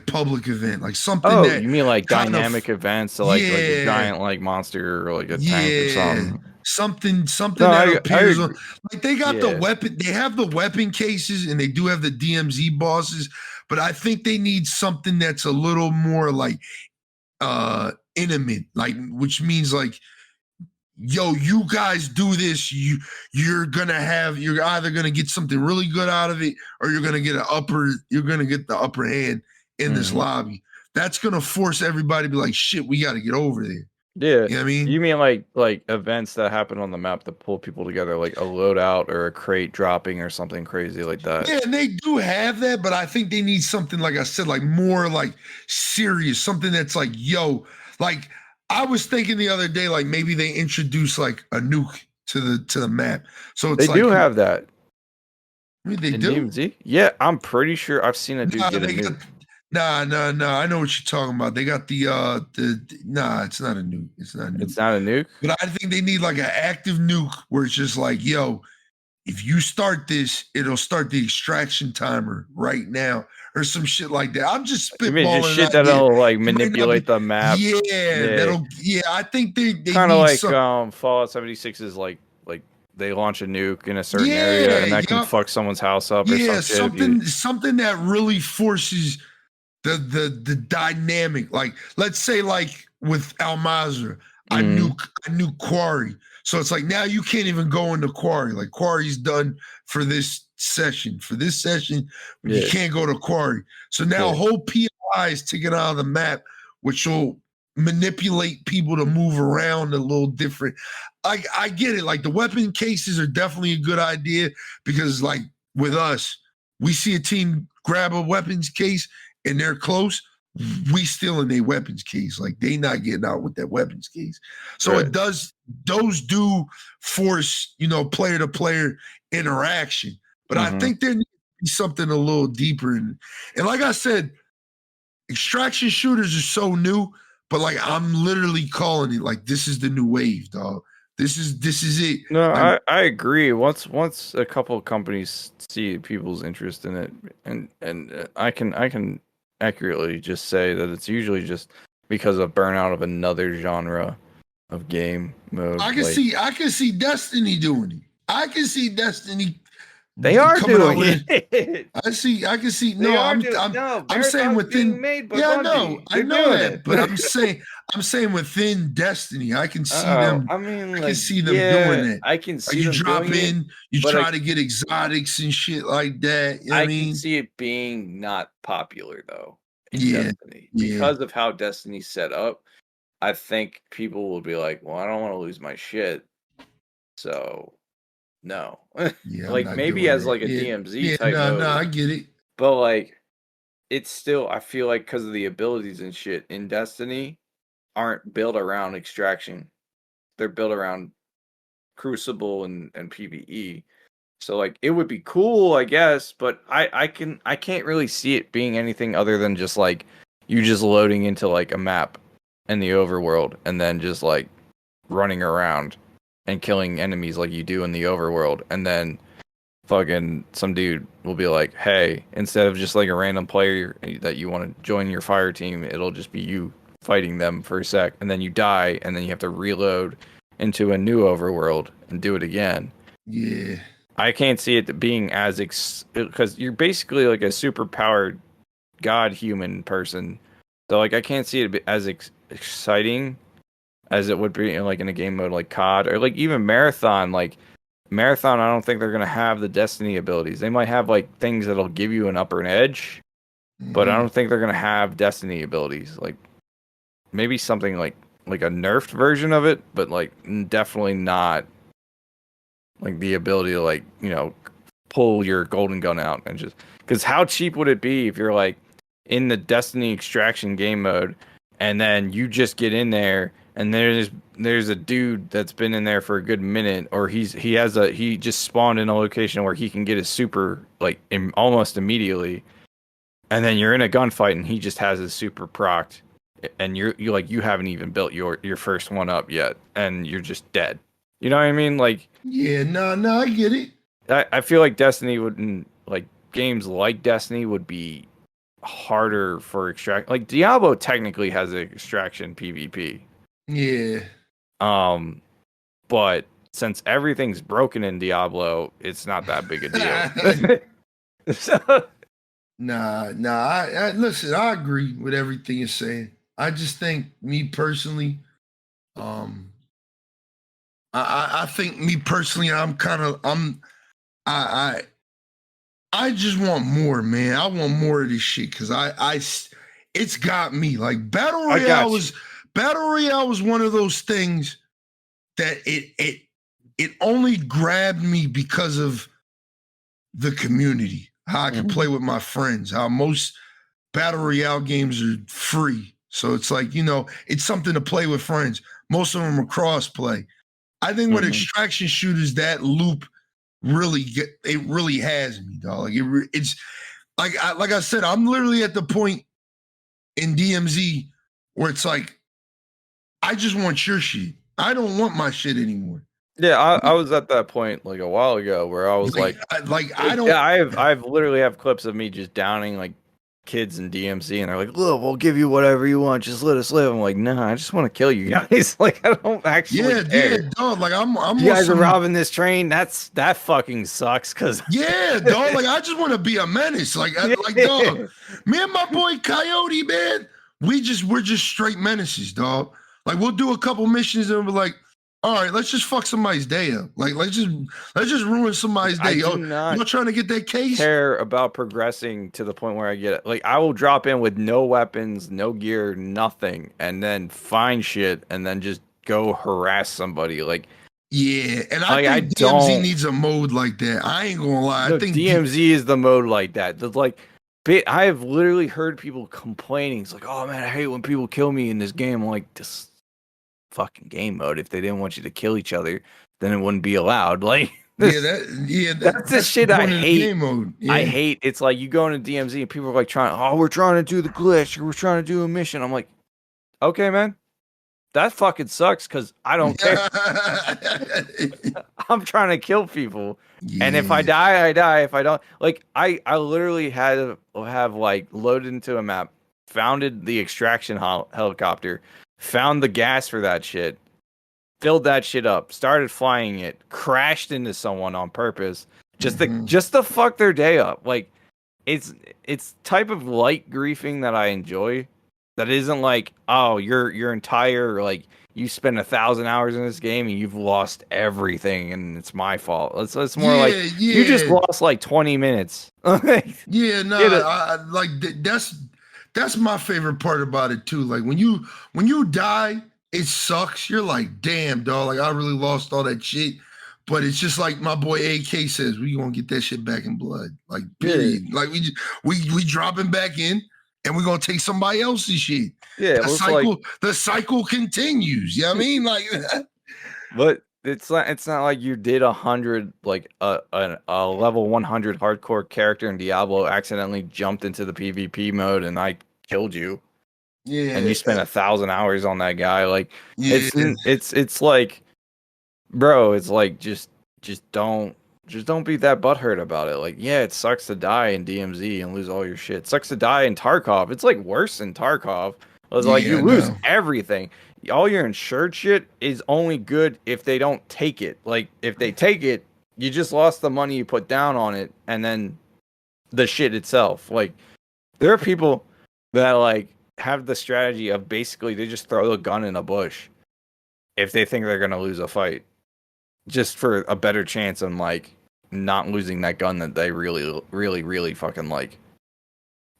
public event, like something. Oh, that you mean like dynamic events, so like a giant like monster or like a tank or something. Something that appears on, like they got the weapon. They have the weapon cases, and they do have the DMZ bosses. But I think they need something that's a little more like intimate, like, which means like, yo, you guys do this, you're either gonna get something really good out of it, or you're gonna get the upper hand in this lobby. That's gonna force everybody to be like, shit, we gotta get over there. Yeah. You know what I mean? You mean like events that happen on the map that pull people together, like a loadout or a crate dropping or something crazy like that? Yeah, and they do have that, but I think they need something, like I said, like more like serious, something that's like, yo, like I was thinking the other day, like maybe they introduce like a nuke to the map. So They it's like, do have that I mean, they in do. DMZ. Yeah, I'm pretty sure I've seen a dude Nah, get a they got nuke. nah. I know what you're talking about. They got the nah, it's not a nuke. It's not a nuke. It's not a nuke. But I think they need like an active nuke where it's just like, yo, if you start this, it'll start the extraction timer right now, or some shit like that. I'm just You mean just spitballing shit an idea. that'll like It might not be. manipulate the map? Yeah, Yeah, yeah. I think they kind of need like some. Fallout 76 is like they launch a nuke in a certain area Yeah, and that can yup. fuck someone's house up or some Yeah, shit. If you, something that really forces the dynamic. Like, let's say like with Almazra, mm, I nuke Quarry. So it's like now you can't even go into Quarry. Like Quarry's done for this session. For this session, you yeah, can't go to Quarry. So now yeah, whole POI is taken out of the map, which will manipulate people to move around a little different. I get it. Like the weapon cases are definitely a good idea because like with us, we see a team grab a weapons case and they're close, we still in their weapons case. Like they not getting out with that weapons case. So right. it does, those do force, player to player interaction. But I Mm-hmm. think there needs to be something a little deeper. And like I said, extraction shooters are so new, but like I'm literally calling it like this is the new wave, dog. This is it. No, Like, I agree. Once a couple of companies see people's interest in it, and I can accurately just say that it's usually just because of burnout of another genre of game mode. Like I can see Destiny doing it. I can see Destiny they are coming out doing with it. I can see. They No, are doing no I'm saying marathons being within. made by Yeah, Bungie. I They're know doing that, but it. I'm saying within Destiny, I can see Oh, them. I mean, I can like, see them doing yeah, that. I can Like see you them drop doing it, in, you but try to get exotics and shit like that. You know what I I can mean? see it being not popular though in Yeah, Destiny yeah, because of how Destiny's set up. I think people will be like, "Well, I don't want to lose my shit." So, no. yeah. I'm Like not maybe doing as that. like a Yeah, DMZ yeah. type No, mode, I get it. but like it's still I feel like cuz of the abilities and shit in Destiny aren't built around extraction. They're built around Crucible and PvE. So like it would be cool, I guess, but I can't really see it being anything other than just like you just loading into like a map in the overworld and then just like running around and killing enemies like you do in the overworld and then fucking some dude will be like, "Hey, instead of just like a random player that you want to join your fire team, it'll just be you fighting them for a sec and then you die and then you have to reload into a new overworld and do it again." Yeah, I can't see it being as because you're basically like a super powered god human person. So like I can't see it as exciting as it would be like in a game mode like COD or like even Marathon. Like Marathon, I don't think they're gonna have the Destiny abilities. They might have like things that'll give you an upper edge, but I hmm don't think they're gonna have Destiny abilities. Like maybe something like a nerfed version of it, but like definitely not like the ability to like pull your golden gun out and just because how cheap would it be if you're like in the Destiny extraction game mode and then you just get in there and there's a dude that's been in there for a good minute or he just spawned in a location where he can get his super like almost immediately and then you're in a gunfight and he just has his super procced and you like you haven't even built your first one up yet and you're just dead. You know what I mean? Like yeah. No, I get it. I feel like Destiny wouldn't like games like Destiny would be harder for extract. Like Diablo technically has an extraction PvP. Yeah. Um, but since everything's broken in Diablo, it's not that big a deal. So, I listen. I agree with everything you're saying. I just think, me personally, um, I think me personally, I I just want more, man. I want more of this shit because it's got me like I got you. Battle Royale was one of those things that it only grabbed me because of the community, how I could play with my friends, how most Battle Royale games are free. So it's like, it's something to play with friends. Most of them are cross play. I think with extraction shooters, that loop really has me, dog. Like it's like I said, I'm literally at the point in DMZ where it's like, I just want your shit. I don't want my shit anymore. Yeah, I was at that point like a while ago where I was like I don't. Yeah, I've literally have clips of me just downing like kids in DMC, and they're like, "Look, we'll give you whatever you want. Just let us live." I'm like, "Nah, I just want to kill you guys. Like, I don't actually care. Yeah, dog. Like I'm You guys are robbing this train. That fucking sucks. Cause yeah, dog. Like I just want to be a menace. Like dog. Me and my boy Coyote, man, we're just straight menaces, dog. Like we'll do a couple missions and we're like, all right, let's just fuck somebody's day up. Like let's just ruin somebody's day. I do not you're trying to get that case. Care about progressing to the point where I get it. Like I will drop in with no weapons, no gear, nothing, and then find shit, and then just go harass somebody. Like yeah, and I think DMZ needs a mode like that. I ain't gonna lie. I think DMZ is the mode like that. That's like. I have literally heard people complaining. It's like, oh man, I hate when people kill me in this game. I'm like, this fucking game mode. If they didn't want you to kill each other, then it wouldn't be allowed. Like, that's the shit I hate. Game mode. Yeah. I hate. It's like you go into DMZ and people are like we're trying to do the glitch, or we're trying to do a mission. I'm like, okay, man, that fucking sucks because I don't care. I'm trying to kill people. Yeah. And if I die, I die. If I don't, like, I literally had to have like loaded into a map, founded the extraction helicopter, found the gas for that shit, filled that shit up, started flying it, crashed into someone on purpose, just to fuck their day up. Like, it's type of light griefing that I enjoy. That isn't like, oh, your entire like. You spend 1,000 hours in this game and you've lost everything and it's my fault. It's more like you just lost like 20 minutes. Yeah, no, like that's my favorite part about it too. Like when you die, it sucks. You're like, damn, dog. Like I really lost all that shit. But it's just like my boy AK says, we gonna get that shit back in blood. Like period. Yeah. Like we dropping back in. And we're gonna take somebody else's shit. Yeah, the cycle continues. You know what I mean? Like, but it's not like you did 100 like a level 100 hardcore character in Diablo accidentally jumped into the PvP mode and I killed you. Yeah, and you spent 1,000 hours on that guy. Like, it's like, bro, it's like just don't. Just don't be that butthurt about it. Like, yeah, it sucks to die in DMZ and lose all your shit. It sucks to die in Tarkov. It's like worse in Tarkov. It's like you lose everything. All your insured shit is only good if they don't take it. Like, if they take it, you just lost the money you put down on it and then the shit itself. Like, there are people that like have the strategy of basically they just throw the gun in a bush if they think they're gonna lose a fight. Just for a better chance on like not losing that gun that they really, really, really fucking like.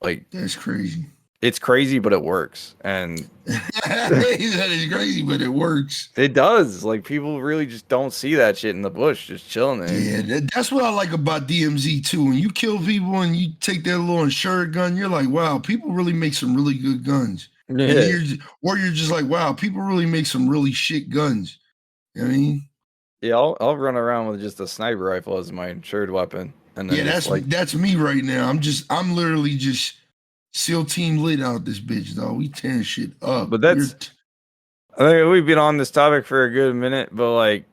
Like that's crazy. It's crazy, but it works. And that is crazy, but it works. It does. Like people really just don't see that shit in the bush, just chilling there. Yeah, that's what I like about DMZ too. When you kill people and you take their little insured gun, you're like, wow, people really make some really good guns. Yeah. Or you're just like, wow, people really make some really shit guns. You know what I mean? Yeah, I'll run around with just a sniper rifle as my insured weapon, and then that's me right now. I'm literally just SEAL team lit out this bitch, dog. We tearing shit up. But I think we've been on this topic for a good minute, but like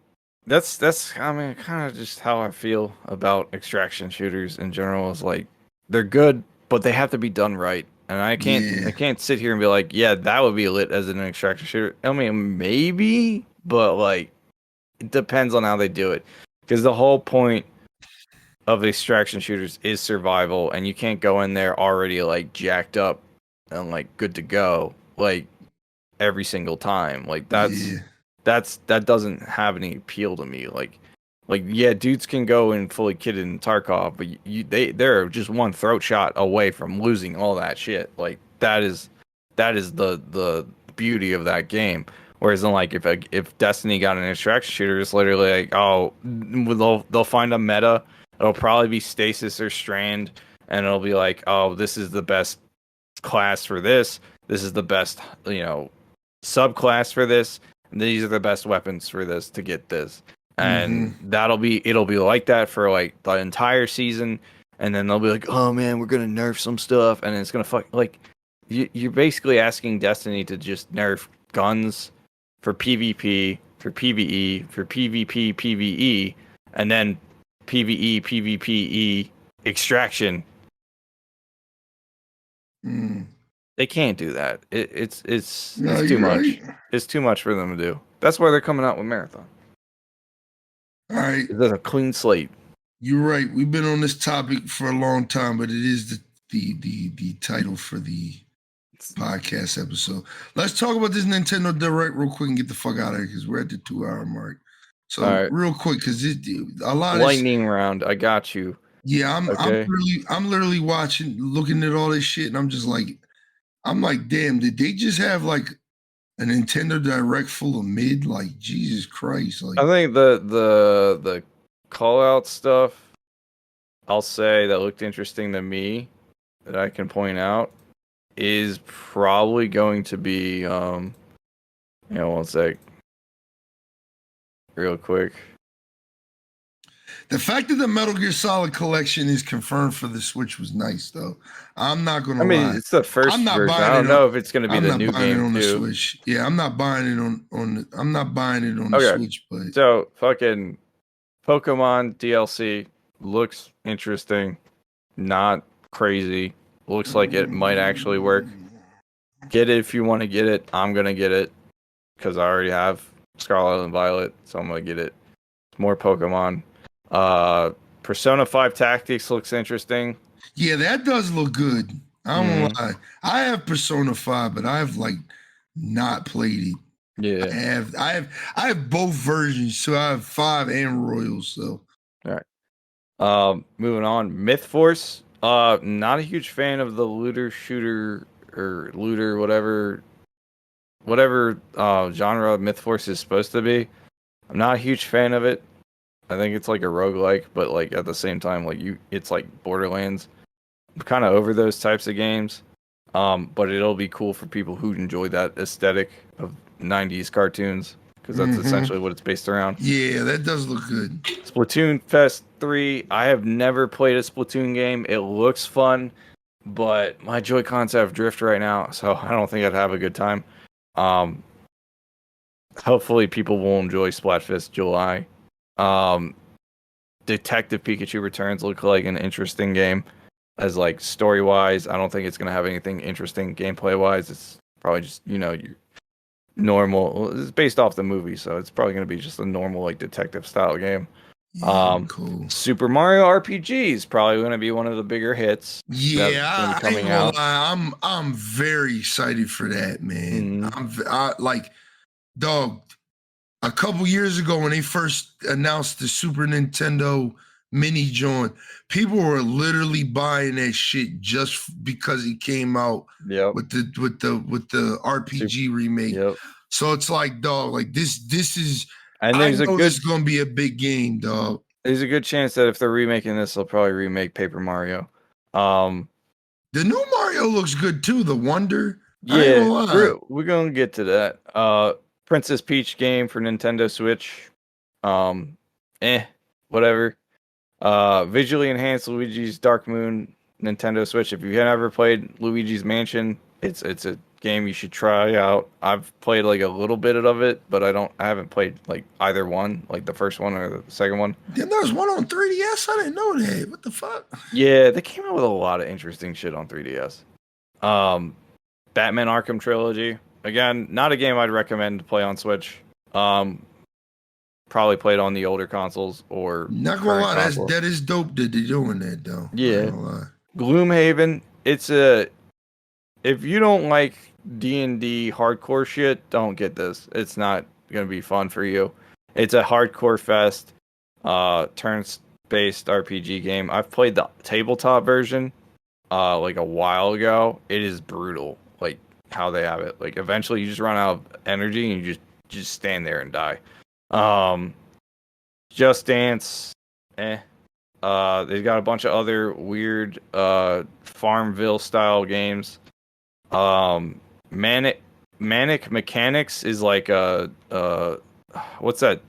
that's I mean kind of just how I feel about extraction shooters in general. Is like they're good, but they have to be done right. And I can't sit here and be like, yeah, that would be lit as an extraction shooter. I mean, maybe, but like. It depends on how they do it, because the whole point of extraction shooters is survival, and you can't go in there already like jacked up and like good to go like every single time. Like that doesn't have any appeal to me. Like yeah, dudes can go in fully kitted in Tarkov, but they're just one throat shot away from losing all that shit. Like that is the beauty of that game. Whereas in like if Destiny got an extraction shooter, it's literally like, oh, they'll find a meta. It'll probably be Stasis or Strand, and it'll be like, oh, this is the best class for this. This is the best, subclass for this. And these are the best weapons for this to get this. And it'll be like that for like the entire season. And then they'll be like, oh man, we're gonna nerf some stuff, and it's gonna you're basically asking Destiny to just nerf guns for PvP, for PvE, for PvP, PvE, and then PvE, PvPe extraction. They can't do that. It's too much. Right. It's too much for them to do. That's why they're coming out with Marathon. All right. It's a clean slate. You're right. We've been on this topic for a long time, but it is the title for the podcast episode. Let's talk about this Nintendo Direct real quick and get the fuck out of here because we're at the 2-hour mark. So right. Real quick, because a lot of lightning round. I got you. Yeah, I'm literally watching, looking at all this shit, and I'm just like, damn, did they just have like a Nintendo Direct full of mid? Like, Jesus Christ! Like, I think the call out stuff, I'll say that looked interesting to me, that I can point out, is probably going to be one sec, real quick. The fact that the Metal Gear Solid collection is confirmed for the Switch was nice, though. I'm not gonna lie. It's the first version. I don't know if it's gonna be the new game on too. The Switch. Yeah, I'm not buying it on I'm not buying it on the Switch. But so fucking Pokemon DLC looks interesting, not crazy. Looks like it might actually work. Get it if you want to get it. I'm gonna get it because I already have Scarlet and Violet, so I'm gonna get it. More Pokemon. Persona 5 Tactics looks interesting. Yeah, that does look good. I don't lie. I have Persona 5, but I've like not played it. Yeah. I have both versions, so I have 5 and Royals, so. All right. Moving on. Myth Force. Not a huge fan of the looter shooter or looter whatever genre Myth Force is supposed to be. I'm not a huge fan of it. I think it's like a roguelike, but like at the same time, like it's like Borderlands. I'm kind of over those types of games. But it'll be cool for people who enjoy that aesthetic of 90s cartoons, because that's essentially what it's based around. Yeah, that does look good. Splatoon Fest 3. I have never played a Splatoon game. It looks fun, but my Joy-Cons have drift right now, so I don't think I'd have a good time. Hopefully people will enjoy Splatfest July. Detective Pikachu Returns look like an interesting game. As like story wise, I don't think it's gonna have anything interesting gameplay wise. It's probably just your normal. It's based off the movie, so it's probably gonna be just a normal like detective style game. Cool. Super Mario RPG is probably gonna be one of the bigger hits. Yeah, coming out. I'm very excited for that, man. Dog. A couple years ago, when they first announced the Super Nintendo Mini joint, people were literally buying that shit just because it came out with the RPG remake. Yep. So it's like, dog, like this is. And I know this is gonna be a big game, dog. There's a good chance that if they're remaking this, they'll probably remake Paper Mario. The new Mario looks good too. The Wonder. Yeah, we're gonna get to that. Princess Peach game for Nintendo Switch. Whatever. Visually enhanced Luigi's Dark Moon Nintendo Switch. If you've never played Luigi's Mansion, it's a game you should try out. I've played like a little bit of it, but I haven't played like either one, like the first one or the second one. Then there's one on 3DS. I didn't know that. What the fuck? Yeah, they came out with a lot of interesting shit on 3DS. Batman Arkham Trilogy. Again, not a game I'd recommend to play on Switch. Probably played on the older consoles or. Not gonna lie, that is dope that they're doing that though. Yeah. Gloomhaven. If you don't like D&D hardcore shit, don't get this. It's not gonna be fun for you. It's a hardcore fest, turn-based RPG game. I've played the tabletop version, like a while ago. It is brutal. Like how they have it. Like eventually you just run out of energy and you just stand there and die. Um, Just Dance, eh. They've got a bunch of other weird Farmville style games. Manic Mechanics is like what's that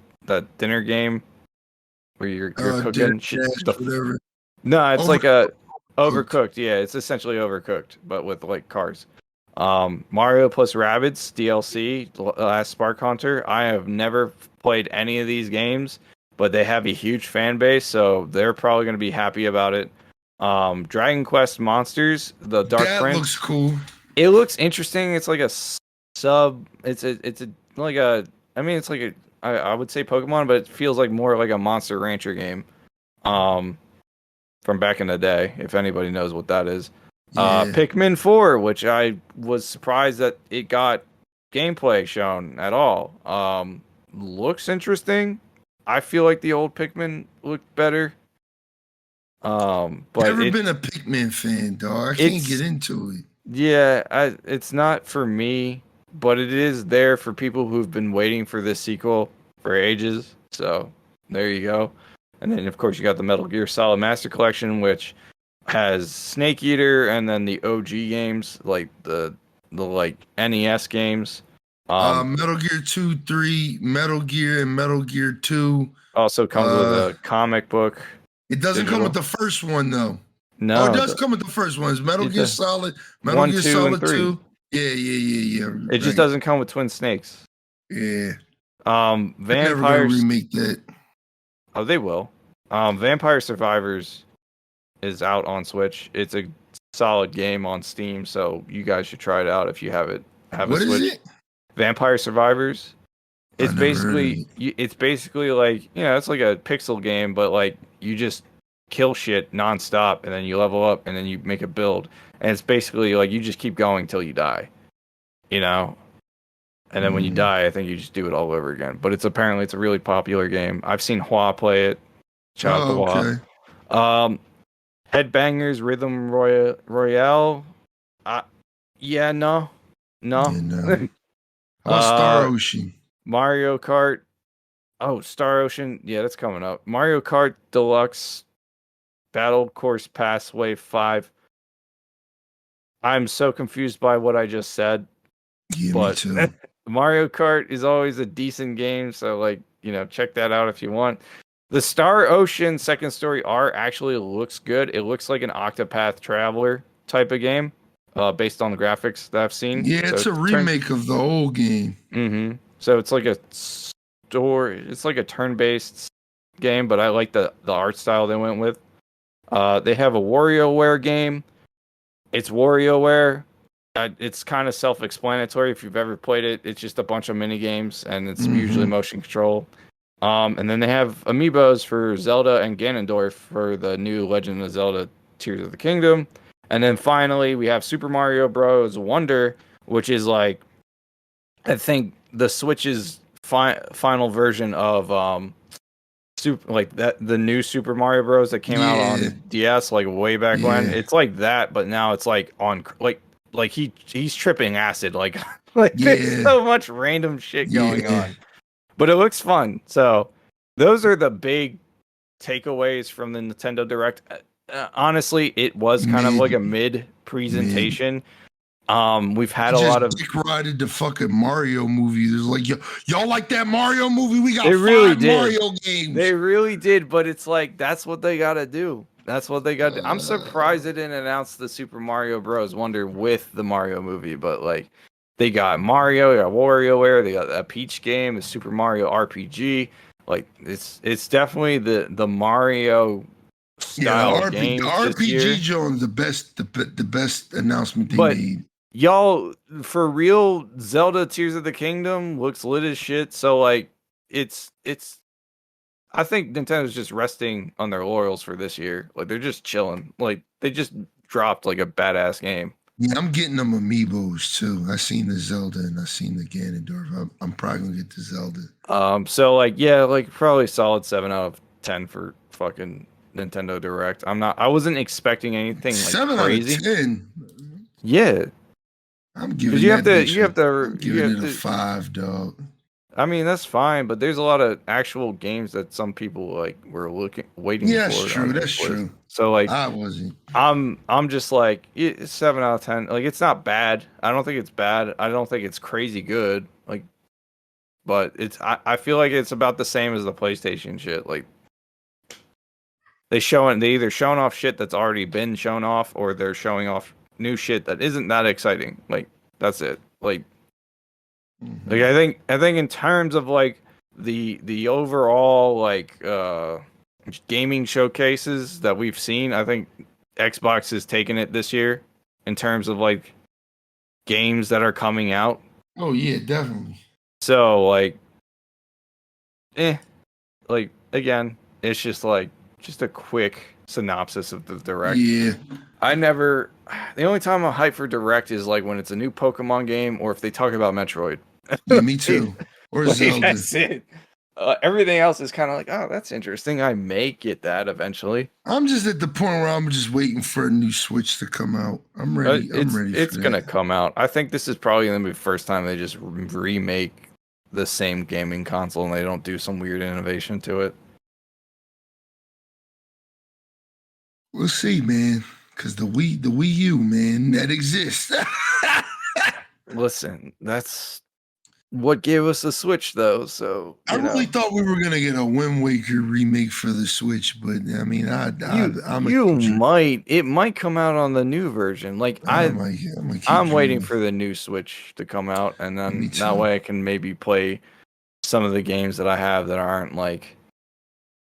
dinner game where you're cooking shit? Whatever. No, it's like Overcooked. Overcooked. Yeah, it's essentially Overcooked, but with like cars. Mario plus Rabbids DLC, Last Spark Hunter. I have never played any of these games, but they have a huge fan base, so they're probably going to be happy about it. Dragon Quest Monsters, the Dark That Prince. looks cool. It looks interesting. It's like a sub. It's like a. I mean, it's like a. I would say Pokemon, but it feels like more like a Monster Rancher game. From back in the day, if anybody knows what that is. Yeah. Pikmin 4, which I was surprised that it got gameplay shown at all. Looks interesting. I feel like the old Pikmin looked better. But Never been a Pikmin fan, dog. I can't get into it. Yeah, it's not for me, but it is there for people who've been waiting for this sequel for ages. So there you go. And then of course you got the Metal Gear Solid Master Collection, which has Snake Eater and then the OG games, like the like NES games. Metal Gear 2, 3, Metal Gear, and Metal Gear 2. Also comes with a comic book. It doesn't come with the first one though. No, it does come with the first one. It's Metal Gear Solid, Metal Gear Solid 2. Yeah. It just doesn't come with Twin Snakes. Yeah. Vampires. Never gonna remake that. Oh, they will. Vampire Survivors is out on Switch. It's a solid game on Steam, so you guys should try it out if you have a Switch. What is it? Vampire Survivors. It's basically like, it's like a pixel game, but like you just kill shit nonstop, and then you level up, and then you make a build, and it's basically like you just keep going till you die, and then when you die, I think you just do it all over again. But it's a really popular game. I've seen Hua play it. Shout out to Hua. Headbangers Rhythm Royale. No. Yeah, no. Star Ocean. Mario Kart. Oh, Star Ocean. Yeah, that's coming up. Mario Kart Deluxe Battle Course Pass Wave 5. I'm so confused by what I just said. Yeah, but me too. Mario Kart is always a decent game, so check that out if you want. The Star Ocean Second Story art actually looks good. It looks like an Octopath Traveler type of game, based on the graphics that I've seen. Yeah, it's a remake of the old game. Mm-hmm. So it's like it's like a turn-based game, but I like the art style they went with. They have a WarioWare game. It's WarioWare. It's kind of self-explanatory if you've ever played it. It's just a bunch of mini games, and it's usually motion control. And then they have amiibos for Zelda and Ganondorf for the new Legend of Zelda Tears of the Kingdom. And then finally, we have Super Mario Bros. Wonder, which is like, I think the Switch's final version of the new Super Mario Bros. That came out on DS like way back when. It's like that, but now it's like on like he's tripping acid, there's so much random shit going on. But it looks fun. So those are the big takeaways from the Nintendo Direct. Honestly, it was kind of like a mid presentation. We've had a lot of dick rided the fucking Mario movie. There's like, y'all like that Mario movie? We got Mario games. They really did, but it's like that's what they gotta do. That's what they got. I'm surprised they didn't announce the Super Mario Bros. Wonder with the Mario movie, but like they got Mario, they got WarioWare, they got a Peach game, a Super Mario RPG. Like it's definitely the Mario style game. The RPG Jones, the best announcement they made. Y'all, for real, Zelda Tears of the Kingdom looks lit as shit. So like it's I think Nintendo's just resting on their laurels for this year. Like they're just chilling. Like they just dropped like a badass game. Yeah, I'm getting them amiibos too. I seen the Zelda and I seen the Ganondorf. I'm probably gonna get the Zelda. So like probably solid 7 out of 10 for fucking Nintendo Direct. I wasn't expecting anything like 7 crazy. out of 10. Yeah. I'm Because giving that bitch. I'm you giving have it a to. 5, dog. I mean, that's fine, but there's a lot of actual games that some people like were waiting Yeah, that's for it on true. That's this list. true. So like, I wasn't. I'm just like it's 7 out of 10. Like it's not bad. I don't think it's bad. I don't think it's crazy good. Like, but I feel like it's about the same as the PlayStation shit. Like they either showing off shit that's already been shown off, or they're showing off new shit that isn't that exciting. Like that's it. Like I think in terms of like the overall like gaming showcases that we've seen, I think Xbox has taken it this year in terms of like games that are coming out. Oh yeah, definitely. So like again, it's just like just a quick synopsis of the direct. Yeah, The only time I'm hyped for direct is like when it's a new Pokemon game or if they talk about Metroid. yeah, me too. Or Zelda. That's it. Everything else is kind of like, oh, that's interesting. I may get that eventually. I'm just at the point where I'm just waiting for a new Switch to come out. I'm ready. I'm ready It's for gonna that. come out. I think this is probably gonna be the first time they just remake the same gaming console and they don't do some weird innovation to it. We'll see, man. Cause the Wii U, man, that exists. Listen, that's what gave us the Switch, though. So I really thought we were gonna get a Wind Waker remake for the Switch, but I mean, I'm a user. It might come out on the new version. Like I'm gonna keep I'm waiting dreaming. for the new Switch to come out, and Me then that too. way I can maybe play some of the games that I have that aren't like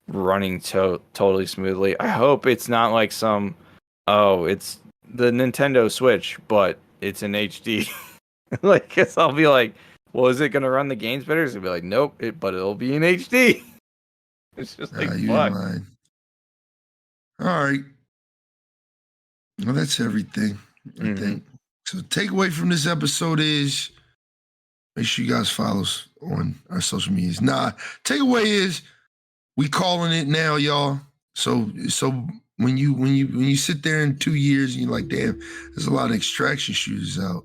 running totally smoothly. I hope it's not like it's the Nintendo Switch, but it's in HD. Like, guess I'll be like, well, is it gonna run the games better? It's gonna be like, nope, but it'll be in HD. It's just like, You ain't fuck. lying. All right. Well, that's everything, I think. So takeaway from this episode is make sure you guys follow us on our social medias. Takeaway is we calling it now, y'all. So when you sit there in 2 years and you're like, damn, there's a lot of extraction shooters out.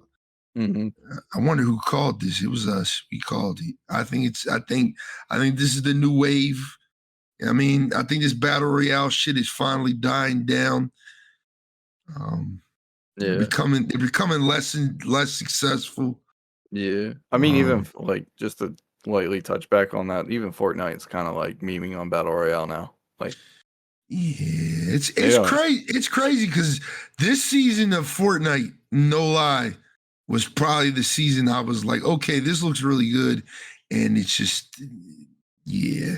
I wonder who called this. It was us. We called it. I think this is the new wave. I mean, I think this battle royale shit is finally dying down. Yeah. They're becoming less and less successful. Yeah. I mean, even like just to lightly touch back on that, even Fortnite's kind of like memeing on Battle Royale now. Like, yeah, it's crazy. It's crazy because this season of Fortnite, no lie, was probably the season I was like, okay, this looks really good. And it's just, yeah.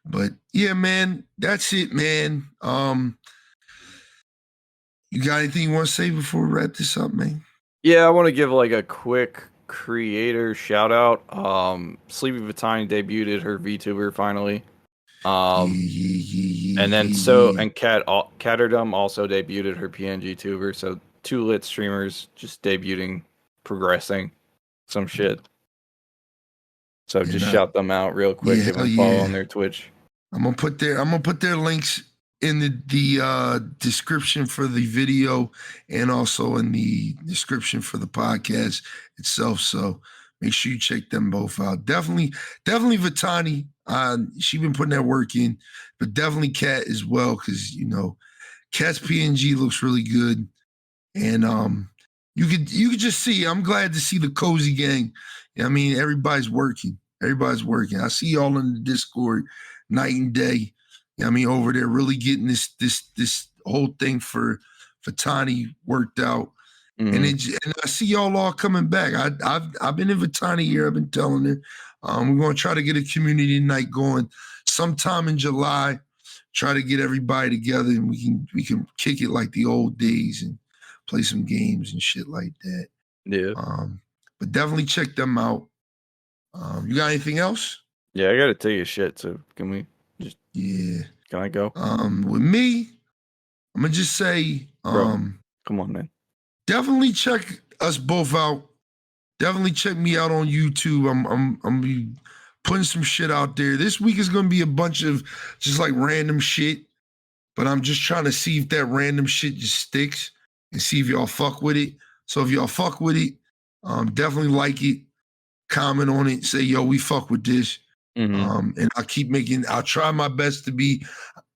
But yeah, man, that's it, man. You got anything you want to say before we wrap this up, man? Yeah, I want to give like a quick creator shout out. Sleepy Vatani debuted her VTuber finally. And then Caterdom also debuted her PNG tuber. So 2 lit streamers just debuting, progressing some shit. So just shout them out real quick. Give them a follow on their Twitch. I'm gonna put their links in the description for the video and also in the description for the podcast itself. So make sure you check them both out. Definitely Vatani. She been putting that work in, but definitely Cat as well, because Cat's PNG looks really good. And you could just see, I'm glad to see the cozy gang. I mean, everybody's working. I see y'all in the Discord night and day. I mean, over there really getting this whole thing for Vatani worked out. And I see y'all all coming back. I've been in Vatani here. I've been telling her we're gonna try to get a community night going sometime in July. Try to get everybody together and we can kick it like the old days and play some games and shit like that. Yeah. But definitely check them out. You got anything else? Yeah, I gotta tell you shit. So can we just? Yeah. Can I go? With me, I'm gonna just say, Bro, come on, man. Definitely check us both out. Definitely check me out on YouTube. I'm be putting some shit out there. This week is gonna be a bunch of just like random shit, but I'm just trying to see if that random shit just sticks and see if y'all fuck with it. So if y'all fuck with it, definitely like it, comment on it, say, yo, we fuck with this. And I'll try my best to be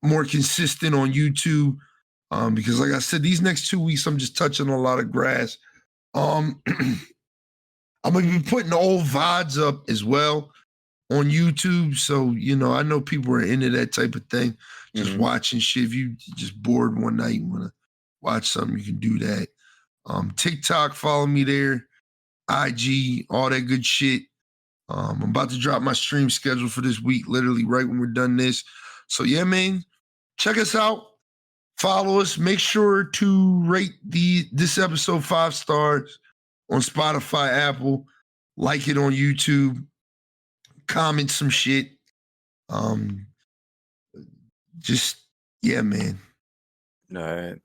more consistent on YouTube. Because like I said, these next 2 weeks, I'm just touching a lot of grass. I'm gonna be putting old VODs up as well on YouTube. So, I know people are into that type of thing. Just watching shit. If you just bored one night and want to watch something, you can do that. TikTok, follow me there. IG, all that good shit. I'm about to drop my stream schedule for this week, literally right when we're done this. So yeah, man, check us out. Follow us. Make sure to rate this episode 5 stars on Spotify, Apple. Like it on YouTube. Comment some shit. Yeah, man. All right.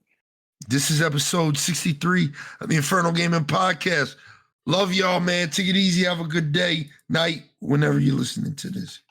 This is episode 63 of the Infernal Gaming Podcast. Love y'all, man. Take it easy. Have a good day, night, whenever you're listening to this.